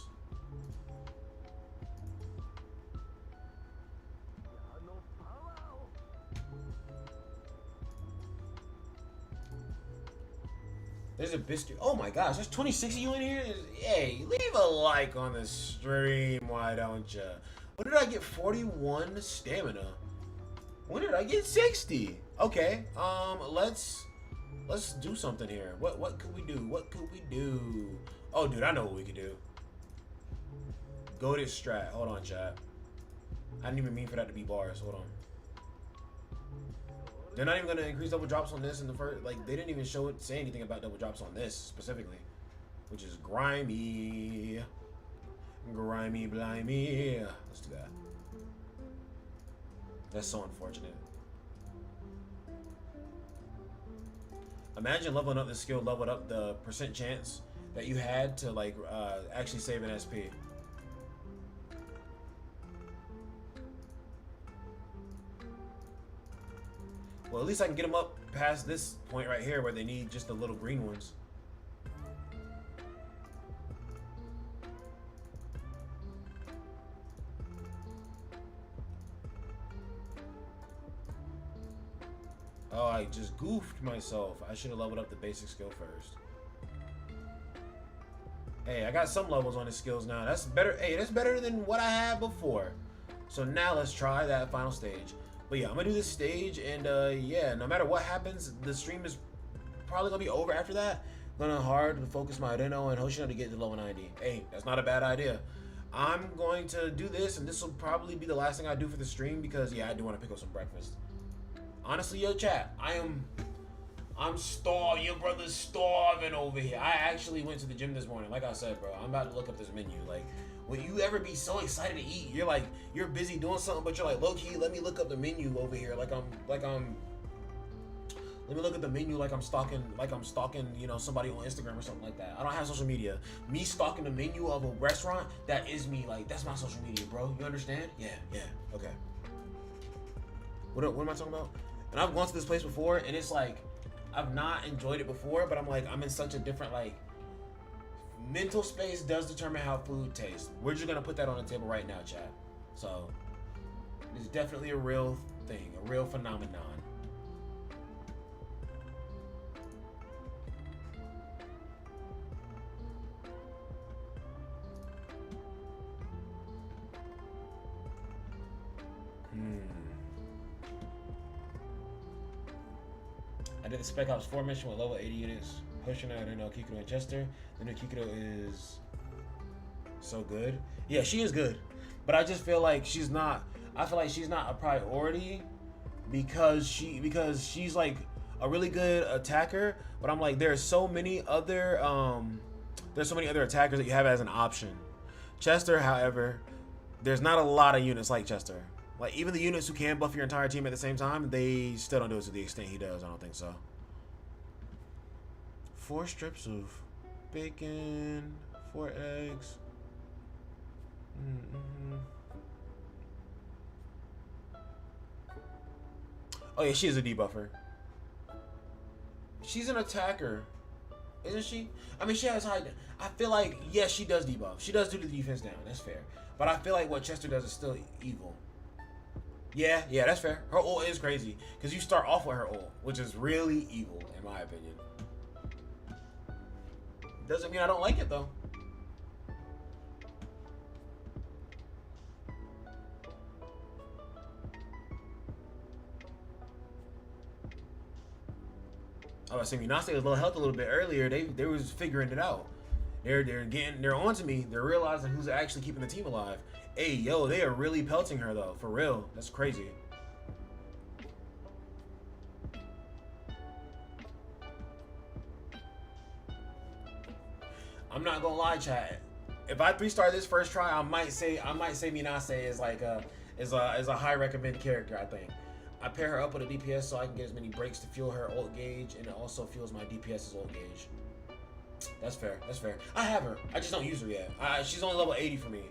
There's a biscuit. Oh my gosh, there's 26 of you in here? Hey, leave a like on the stream, why don't ya? When did I get 41 stamina? When did I get 60? Okay, let's Let's do something here. What could we do? What could we do? Oh, dude, I know what we could do. Go to strat. Hold on, chat. I didn't even mean for that to be bars. Hold on. They're not even gonna increase double drops on this in the first. Like, they didn't even say anything about double drops on this specifically, which is grimy, blimey. Let's do that. That's so unfortunate. Imagine leveling up this skill, leveled up the percent chance that you had to like actually save an SP. Well, at least I can get them up past this point right here where they need just the little green ones. Oh, I just goofed myself. I should have leveled up the basic skill first. Hey, I got some levels on the skills now. That's better. Hey, that's better than what I had before. So now let's try that final stage. But yeah, I'm gonna do this stage, and yeah, no matter what happens, the stream is probably gonna be over after that. I'm gonna hard focus my Reno and Hoshino to get to level 90. Hey, that's not a bad idea. I'm going to do this, and this will probably be the last thing I do for the stream because yeah, I do want to pick up some breakfast. Honestly, yo, chat, I'm starving. Your brother's starving over here. I actually went to the gym this morning. Like I said, bro, I'm about to look up this menu. Like, will you ever be so excited to eat? You're like, you're busy doing something, but you're like, low key, let me look up the menu over here. Let me look at the menu like I'm stalking, you know, somebody on Instagram or something like that. I don't have social media. Me stalking the menu of a restaurant, that is me. Like, that's my social media, bro. You understand? Yeah, okay. What am I talking about? And I've gone to this place before, and it's like, I've not enjoyed it before, but I'm like, I'm in such a different, like, mental space does determine how food tastes. We're just gonna put that on the table right now, chat. So, it's definitely a real thing, a real phenomenon. I did the Spec Ops 4 mission with level 80 units, pushing out in Kikuto and Chester. The new Kikuto is so good. Yeah, she is good, but I just feel like she's not. I feel like she's not a priority because she's like a really good attacker. But I'm like, there's so many other attackers that you have as an option. Chester, however, there's not a lot of units like Chester. Like, even the units who can buff your entire team at the same time, they still don't do it to the extent he does. I don't think so. 4 strips of bacon, 4 eggs. Oh yeah, she is a debuffer. She's an attacker, isn't she? I mean, she has high. I feel like, yes, she does debuff. She does do the defense down. That's fair. But I feel like what Chester does is still evil. Yeah, that's fair. Her ult is crazy because you start off with her ult, which is really evil in my opinion. Doesn't mean I don't like it though. Oh, I see. Minase was low health a little bit earlier. They was figuring it out. They're on to me. They're realizing who's actually keeping the team alive. Hey, yo, they are really pelting her though. For real. That's crazy. I'm not gonna lie, chat. If I 3-star this first try, I might say Minase is like is a high recommend character, I think. I pair her up with a DPS so I can get as many breaks to fuel her ult gauge, and it also fuels my DPS's ult gauge. That's fair. That's fair. I have her. I just don't use her yet. She's only level 80 for me.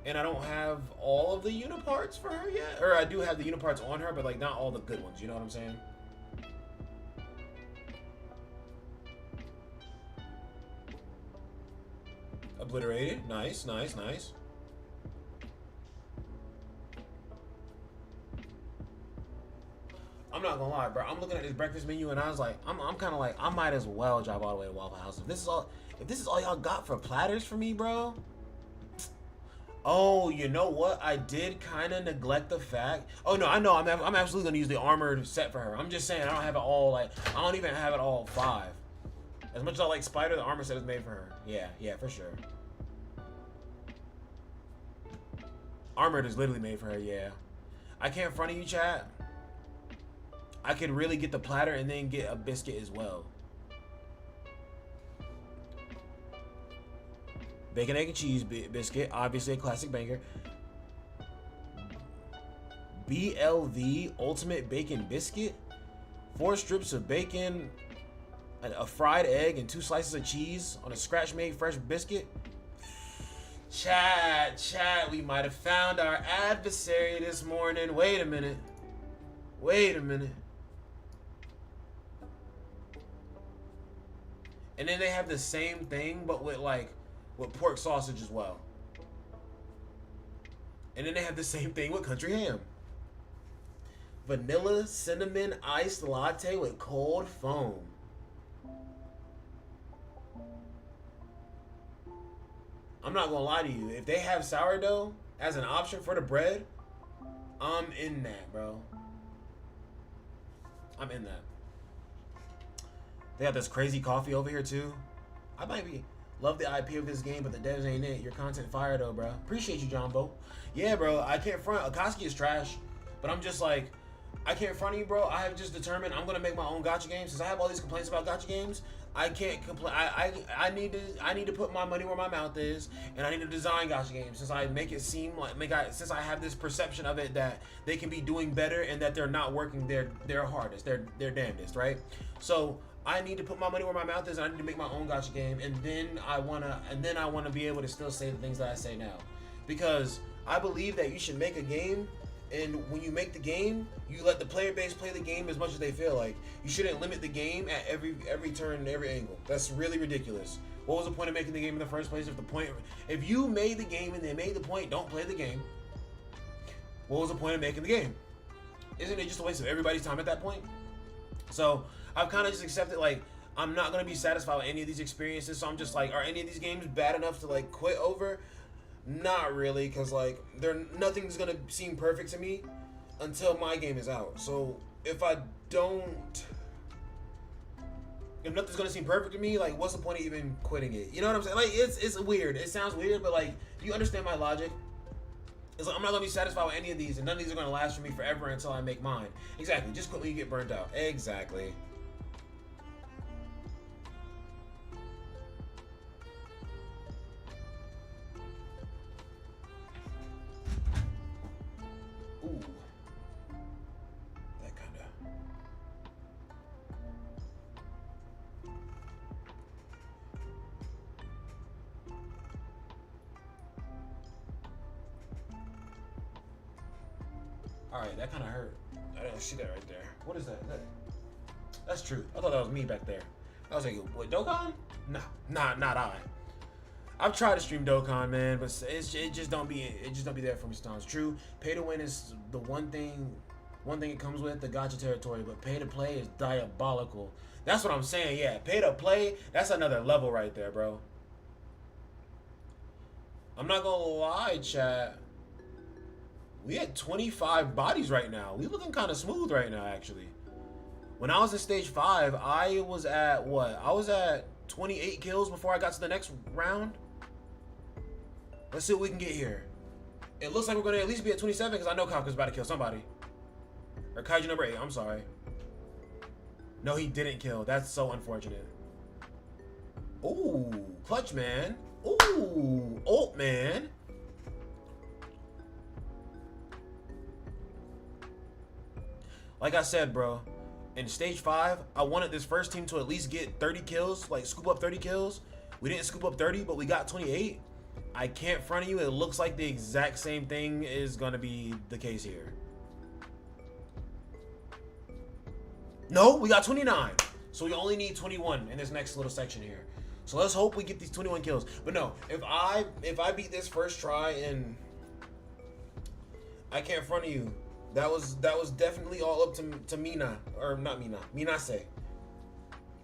And I don't have all of the unit parts for her yet. Or I do have the unit parts on her, but like not all the good ones. You know what I'm saying? Obliterated. Nice. I'm not gonna lie, bro. I'm looking at this breakfast menu and I was like, I'm kind of like, I might as well drive all the way to Waffle House. If this is all y'all got for platters for me, bro. Oh, you know what? I did kind of neglect the fact. Oh no, I know. I'm absolutely gonna use the armored set for her. I'm just saying I don't have it all. Like I don't even have it all 5. As much as I like Spider, the armor set is made for her. Yeah, yeah, for sure. Armored is literally made for her. Yeah. I can't front of you, chat. I could really get the platter and then get a biscuit as well. Bacon, egg, and cheese biscuit. Obviously a classic banger. BLV Ultimate Bacon Biscuit. 4 strips of bacon, a fried egg, and 2 slices of cheese on a scratch-made fresh biscuit. Chat, we might have found our adversary this morning. Wait a minute. And then they have the same thing, but with pork sausage as well. And then they have the same thing with country ham. Vanilla cinnamon iced latte with cold foam. I'm not gonna lie to you. If they have sourdough as an option for the bread, I'm in that, bro. I'm in that. They got this crazy coffee over here too. I might be love the IP of this game, but the devs ain't it. Your content fire though, bro. Appreciate you, Jumbo. Yeah, bro. I can't front. Akatsuki is trash, but I'm just like, I can't front of you, bro. I have just determined I'm gonna make my own gacha games. Since I have all these complaints about gacha games, I can't complain. I need to put my money where my mouth is, and I need to design gacha games. Since I make it seem like since I have this perception of it that they can be doing better and that they're not working their hardest, their damnedest, right? So I need to put my money where my mouth is, and I need to make my own gacha game, and then I wanna be able to still say the things that I say now, because I believe that you should make a game, and when you make the game, you let the player base play the game as much as they feel like. You shouldn't limit the game at every turn and every angle. That's really ridiculous. What was the point of making the game in the first place if you made the game and they made the point, don't play the game? What was the point of making the game? Isn't it just a waste of everybody's time at that point? So I've kind of just accepted, like, I'm not going to be satisfied with any of these experiences, so I'm just like, are any of these games bad enough to, like, quit over? Not really, because, like, nothing's going to seem perfect to me until my game is out. So if nothing's going to seem perfect to me, like, what's the point of even quitting it? You know what I'm saying? Like, it's weird. It sounds weird, but, like, you understand my logic. It's like, I'm not going to be satisfied with any of these, and none of these are going to last for me forever until I make mine. Exactly. Just quit when you get burnt out. Exactly. Ooh. That kind of... Alright, that kind of hurt. I didn't see that right there. What is that? That's true. I thought that was me back there. I was like, what, Dokkan? Nah, not I. I've tried to stream Dokkan, man, but it just don't be there for me sometimes. True, pay to win is the one thing it comes with, the gacha territory, but pay to play is diabolical. That's what I'm saying, yeah. Pay to play, that's another level right there, bro. I'm not gonna lie, chat. We had 25 bodies right now. We looking kind of smooth right now, actually. When I was in stage 5, I was at what? I was at 28 kills before I got to the next round. Let's see what we can get here. It looks like we're going to at least be at 27 because I know Conquest is about to kill somebody. Or Kaiju number 8, I'm sorry. No, he didn't kill. That's so unfortunate. Ooh, clutch, man. Ooh, ult, man. Like I said, bro, in stage 5, I wanted this first team to at least get 30 kills, like scoop up 30 kills. We didn't scoop up 30, but we got 28. I can't front of you. It looks like the exact same thing is going to be the case here. No, we got 29. So we only need 21 in this next little section here. So let's hope we get these 21 kills. But no, if I beat this first try and I can't front of you, that was definitely all up to Mina, or not Mina, Minase.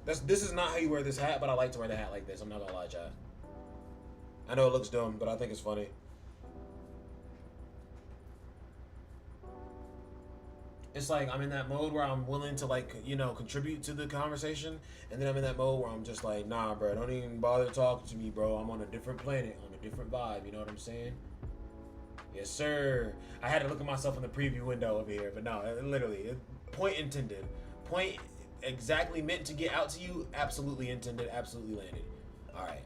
This is not how you wear this hat, but I like to wear the hat like this. I'm not gonna lie, chat. I know it looks dumb, but I think it's funny. It's like I'm in that mode where I'm willing to like, you know, contribute to the conversation, and then I'm in that mode where I'm just like, nah, bro, don't even bother talking to me, bro. I'm on a different planet, on a different vibe. You know what I'm saying? Yes, sir. I had to look at myself in the preview window over here, but no, literally, point intended, point exactly meant to get out to you. Absolutely intended, absolutely landed. All right.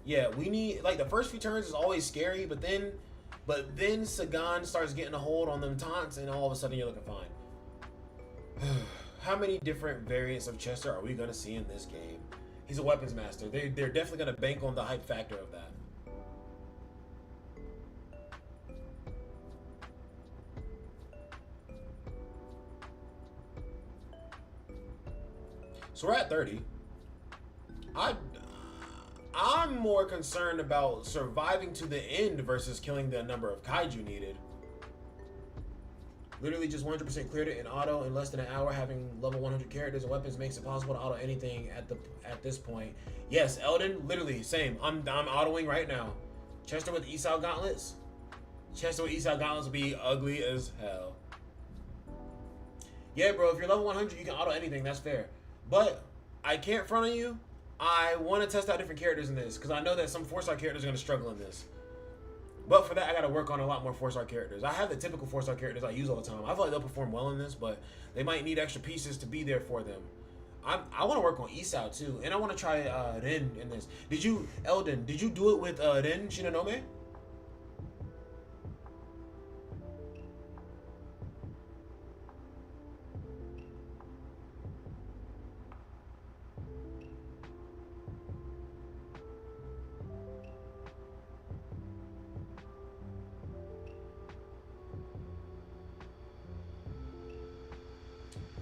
Yeah, we need like the first few turns is always scary, but then Sagan starts getting a hold on them taunts, and all of a sudden you're looking fine. How many different variants of Chester are we gonna see in this game? He's a weapons master. They're definitely gonna bank on the hype factor of that. So we're at 30. I'm more concerned about surviving to the end versus killing the number of kaiju needed. Literally just 100% cleared it in auto in less than an hour. Having level 100 characters and weapons makes it possible to auto anything at this point. Yes, Elden, literally same. I'm autoing right now. Chester with Esau gauntlets. Chester with Esau gauntlets will be ugly as hell. Yeah, bro, if you're level 100, you can auto anything. That's fair. But I can't front on you. I want to test out different characters in this because I know that some 4-star characters are going to struggle in this. But for that, I got to work on a lot more 4-star characters. I have the typical 4-star characters I use all the time. I feel like they'll perform well in this, but they might need extra pieces to be there for them. I want to work on Esau too, and I want to try Ren in this. Elden, did you do it with Ren Shinonome?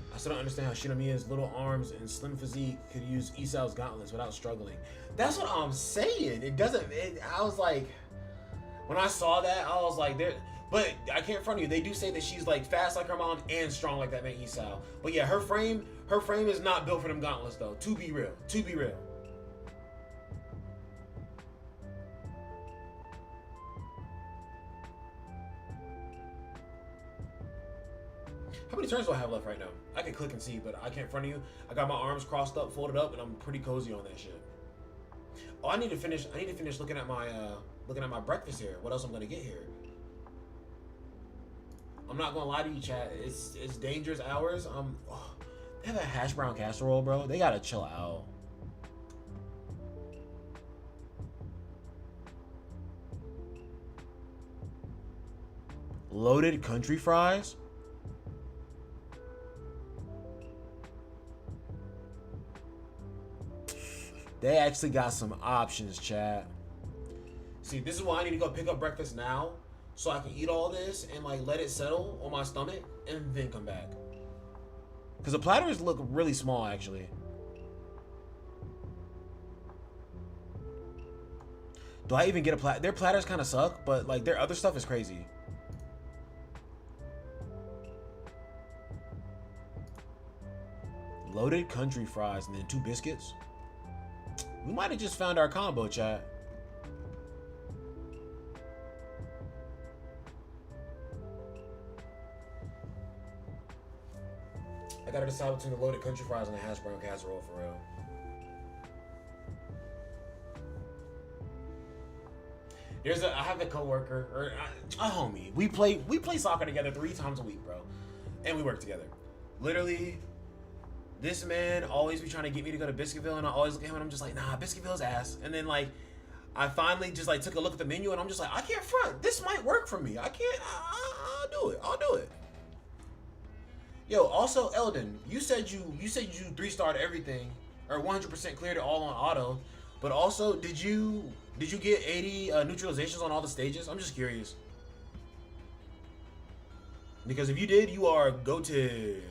I still don't understand how Shinomiya's little arms and slim physique could use Esau's gauntlets without struggling. That's what I'm saying. It doesn't. I was like, when I saw that, I was like, there. But I can't front you. They do say that she's like fast like her mom and strong like that man Esau. But yeah, her frame is not built for them gauntlets though. To be real. To be real. How many turns do I have left right now? I can click and see, but I can't front of you. I got my arms crossed up, folded up, and I'm pretty cozy on that shit. Oh, I need to finish looking at my breakfast here. What else I'm gonna get here? I'm not gonna lie to you, chat. It's dangerous hours. They have a hash brown casserole, bro. They gotta chill out. Loaded country fries. They actually got some options, chat. See, this is why I need to go pick up breakfast now so I can eat all this and like let it settle on my stomach and then come back. Because the platters look really small, actually. Do I even get a platter? Their platters kind of suck, but like their other stuff is crazy. Loaded country fries and then 2 biscuits. We might have just found our combo, chat. I gotta decide between the loaded country fries and the hash brown casserole for real. I have a coworker or a homie. We play soccer together 3 times a week, bro, and we work together. Literally, this man always be trying to get me to go to Biscuitville, and I always look at him and I'm just like, nah, Biscuitville's ass. And then like, I finally just like took a look at the menu and I'm just like, I can't front. This might work for me. I can't. I'll do it. I'll do it. Yo, also Elden, you said you 3-starred everything or 100% cleared it all on auto, but also did you get 80 neutralizations on all the stages? I'm just curious. Because if you did, you are goated.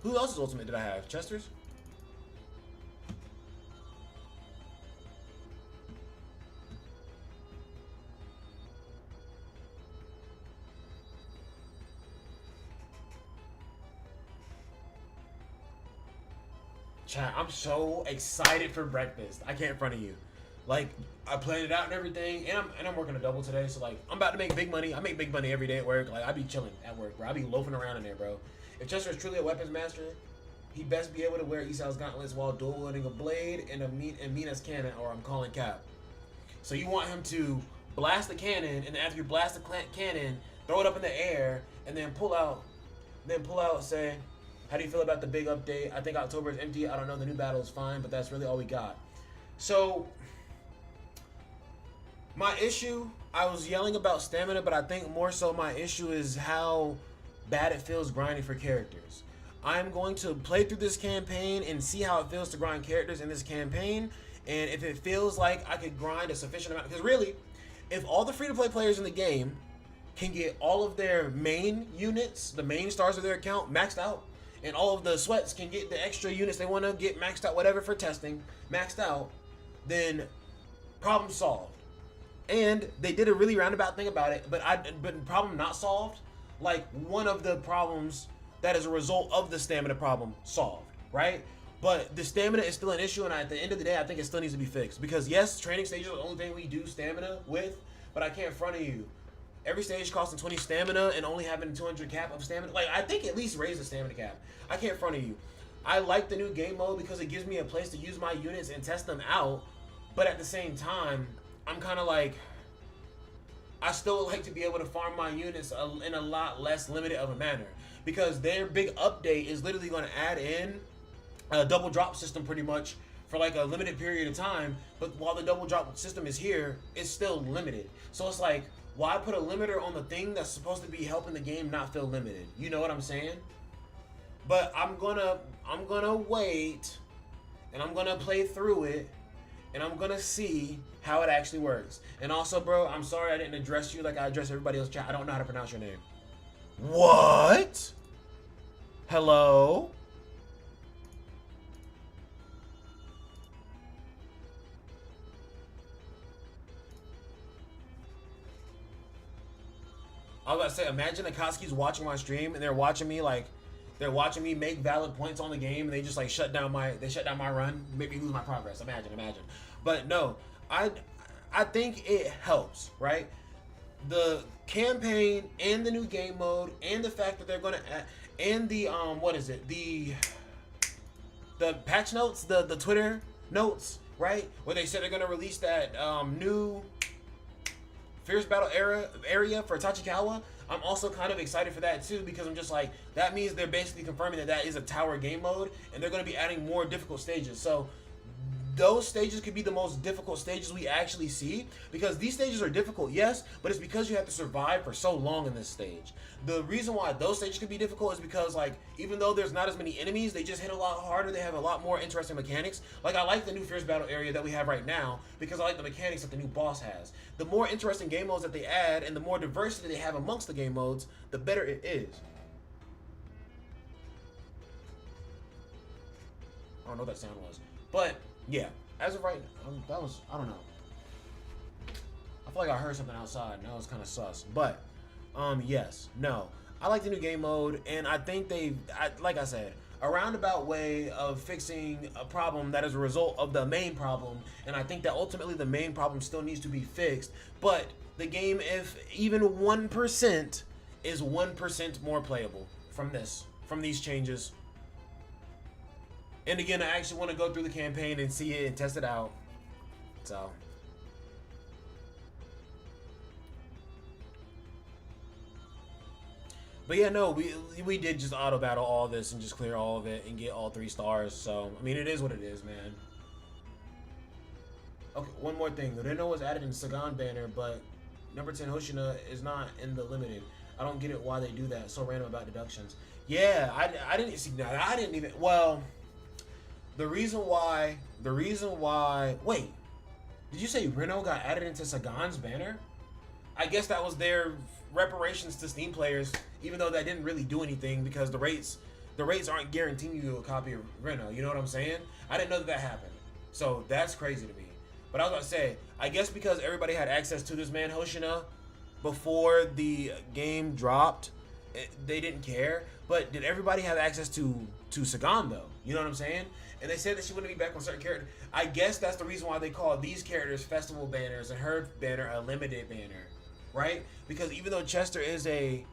Who else's ultimate did I have? Chester's? Chat, I'm so excited for breakfast. I can't in front of you. Like I planned it out and everything, and I'm working a double today, so like I'm about to make big money. I make big money every day at work. Like I be chilling at work, bro. I be loafing around in there, bro. If Chester is truly a weapons master, he best be able to wear Esau's gauntlets while dual wielding a blade and Mina's cannon, or I'm calling cap. So you want him to blast the cannon, and then after you blast the cannon, throw it up in the air, and then pull out. Say, how do you feel about the big update? I think October is empty. I don't know. The new battle is fine, but that's really all we got. So my issue, I was yelling about stamina, but I think more so my issue is how bad it feels grinding for characters. I'm going to play through this campaign and see how it feels to grind characters in this campaign, and if it feels like I could grind a sufficient amount, because really, if all the free-to-play players in the game can get all of their main units, the main stars of their account, maxed out, and all of the sweats can get the extra units they want to get maxed out, whatever for testing, maxed out, then problem solved. And they did a really roundabout thing about it, but problem not solved, like one of the problems that is a result of the stamina problem solved, right? But the stamina is still an issue, and at the end of the day, I think it still needs to be fixed. Because yes, training stages are the only thing we do stamina with, but I can't front of you. Every stage costing 20 stamina and only having 200 cap of stamina, like I think at least raise the stamina cap. I can't front of you. I like the new game mode because it gives me a place to use my units and test them out, but at the same time, I'm kind of like, I still would like to be able to farm my units in a lot less limited of a manner, because their big update is literally going to add in a double drop system pretty much for like a limited period of time. But while the double drop system is here, it's still limited. So it's like, why put a limiter on the thing that's supposed to be helping the game not feel limited? You know what I'm saying? But I'm gonna wait, and I'm gonna play through it, and I'm gonna see how it actually works. And also, bro, I'm sorry I didn't address you like I address everybody else. Chat, I don't know how to pronounce your name. What? Hello? I was about to say, imagine Akatsuki's watching my stream and they're watching me make valid points on the game, and they just like shut down my run, make me lose my progress. Imagine. But no, I think it helps, right? The campaign and the new game mode and the fact that they're gonna add, and the the patch notes, the Twitter notes, right, where they said they're gonna release that new Fierce Battle area for Tachikawa. I'm also kind of excited for that too, because I'm just like, that means they're basically confirming that that is a tower game mode, and they're going to be adding more difficult stages. So those stages could be the most difficult stages we actually see, because these stages are difficult, yes, but it's because you have to survive for so long in this stage. The reason why those stages could be difficult is because, like, even though there's not as many enemies, they just hit a lot harder. They have a lot more interesting mechanics. Like, I like the new Fierce Battle area that we have right now, because I like the mechanics that the new boss has. The more interesting game modes that they add, and the more diversity they have amongst the game modes, the better it is. I don't know what that sound was, but yeah, as of right now, I don't know. I feel like I heard something outside, and that was kind of sus. But, yes, no. I like the new game mode, and I think like I said, a roundabout way of fixing a problem that is a result of the main problem, and I think that ultimately the main problem still needs to be fixed, but the game, if even 1%, is 1% more playable from these changes. And again, I actually want to go through the campaign and see it and test it out. So. But yeah, no, we did just auto battle all this and just clear all of it and get all 3 stars. So, I mean, it is what it is, man. Okay, one more thing. Reno was added in Sagan banner, but number 10 Hoshina is not in the limited. I don't get it why they do that. So random about deductions. Yeah, I didn't see that. I didn't even, well, the reason why, wait, did you say Reno got added into Sagan's banner? I guess that was their reparations to Steam players, even though that didn't really do anything, because the rates aren't guaranteeing you a copy of Reno, you know what I'm saying? I didn't know that happened. So that's crazy to me. But I was about to say, I guess because everybody had access to this man Hoshina before the game dropped, they didn't care. But did everybody have access to Sagan though? You know what I'm saying? And they said that she wouldn't be back on certain characters. I guess that's the reason why they call these characters festival banners and her banner a limited banner, right? Because even though Chester is a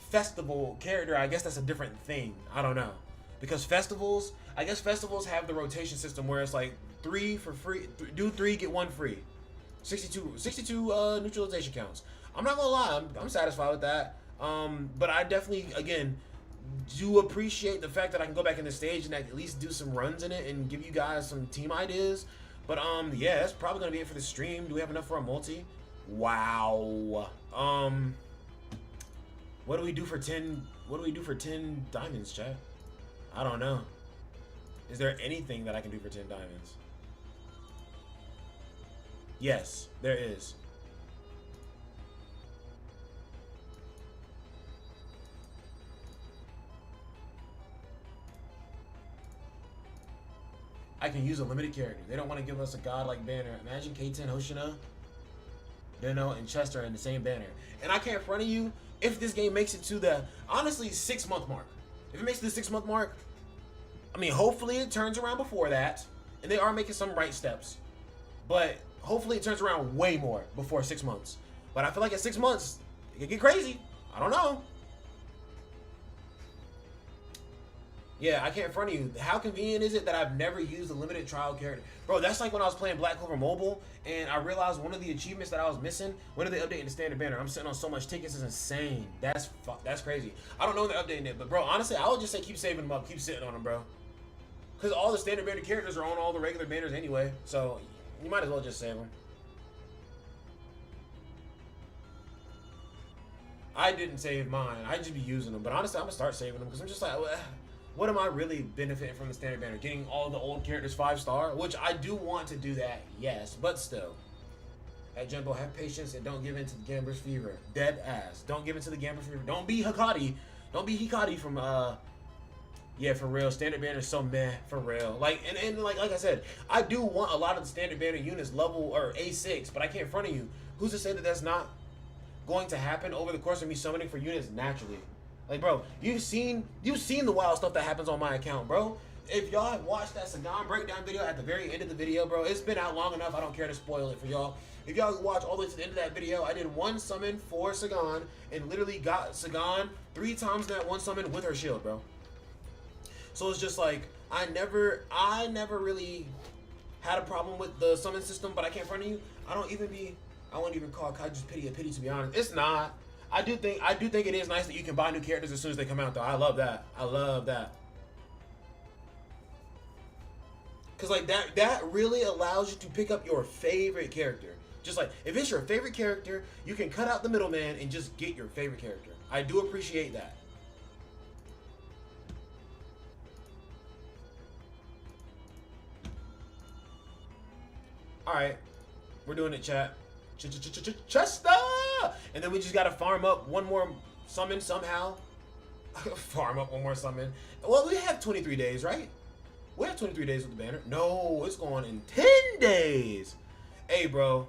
festival character, I guess that's a different thing. I don't know. Because festivals, I guess festivals have the rotation system where it's like 3 for free, do 3, get 1 free. 62 neutralization counts. I'm not gonna lie, I'm satisfied with that. But I definitely, again, do appreciate the fact that I can go back in the stage and at least do some runs in it and give you guys some team ideas. But yeah, that's probably gonna be it for the stream. Do we have enough for a multi? Wow. What do we do for 10? What do we do for 10 diamonds, chat? I don't know. Is there anything that I can do for 10 diamonds? Yes, there is. I can use a limited character. They don't want to give us a godlike banner. Imagine K10 Hoshina, Deno, and Chester in the same banner. And I can't front of you if this game makes it to the, honestly, 6-month mark. If it makes it to the 6-month mark, I mean, hopefully it turns around before that. And they are making some right steps. But hopefully it turns around way more before 6 months. But I feel like at 6 months, it could get crazy. I don't know. Yeah, I can't front of you. How convenient is it that I've never used a limited trial character? Bro, that's like when I was playing Black Clover Mobile, and I realized one of the achievements that I was missing, when are they updating the standard banner? I'm sitting on so much tickets, it's insane. That's crazy. I don't know when they're updating it, but bro, honestly, I would just say keep saving them up, keep sitting on them, bro. Because all the standard banner characters are on all the regular banners anyway, so you might as well just save them. I didn't save mine. I'd just be using them, but honestly, I'm going to start saving them because I'm just like, what am I really benefiting from the standard banner? Getting all the old characters 5-star, which I do want to do that, yes, but still. At Jumbo, have patience and don't give in to the gambler's fever. Dead ass. Don't give in to the gambler's fever. Don't be Hikari. Don't be Hikari from, yeah, for real. Standard banner is so meh, for real. Like, and like I said, I do want a lot of the standard banner units level, or A6, but I can't front of you. Who's to say that that's not going to happen over the course of me summoning for units naturally? Like, bro, you've seen the wild stuff that happens on my account, bro. If y'all have watched that Sagan breakdown video at the very end of the video, bro, it's been out long enough. I don't care to spoil it for y'all. If y'all watch all the way to the end of that video, I did one summon for Sagan and literally got Sagan 3 times that one summon with her shield, bro. So it's just like, I never really had a problem with the summon system, but I can't front of you. I wouldn't even call Kaiju's pity a pity, to be honest. It's not. I do think it is nice that you can buy new characters as soon as they come out, though. I love that. I love that. Cause like that really allows you to pick up your favorite character. Just like, if it's your favorite character, you can cut out the middleman and just get your favorite character. I do appreciate that. Alright. We're doing it, chat. Chester! And then we just gotta farm up one more summon somehow. Farm up one more summon. Well, we have 23 days, right? We have 23 days with the banner. No, it's going in 10 days. Hey, bro.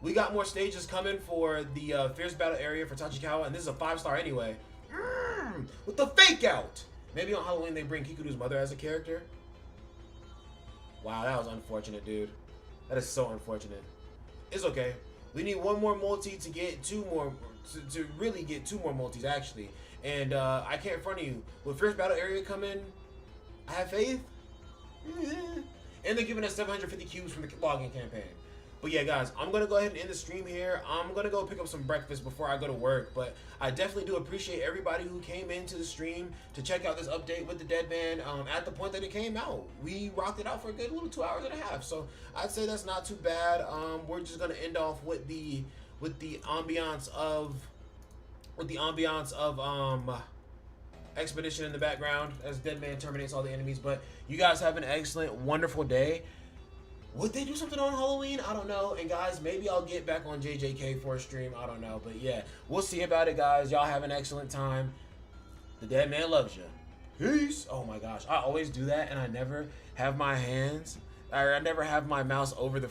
We got more stages coming for the Fierce Battle area for Tachikawa, and this is a 5-star anyway. With the fake out. Maybe on Halloween they bring Kikuru's mother as a character. Wow, that was unfortunate, dude. That is so unfortunate. It's okay. We need one more multi to get 2 more, to really get 2 more multis, actually. And I can't front of you. With Fierce Battle area coming, I have faith. And they're giving us 750 cubes from the login campaign. But yeah, guys, I'm going to go ahead and end the stream here. I'm going to go pick up some breakfast before I go to work. But I definitely do appreciate everybody who came into the stream to check out this update with the Deadman at the point that it came out. We rocked it out for a good little 2 hours and a half. So I'd say that's not too bad. We're just going to end off with the ambiance of Expedition in the background as Deadman terminates all the enemies. But you guys have an excellent, wonderful day. Would they do something on Halloween? I don't know. And guys, maybe I'll get back on JJK for a stream. I don't know. But yeah, we'll see about it, guys. Y'all have an excellent time. The Deadman loves you. Peace. Oh my gosh. I always do that and I never have my hands, or I never have my mouse over the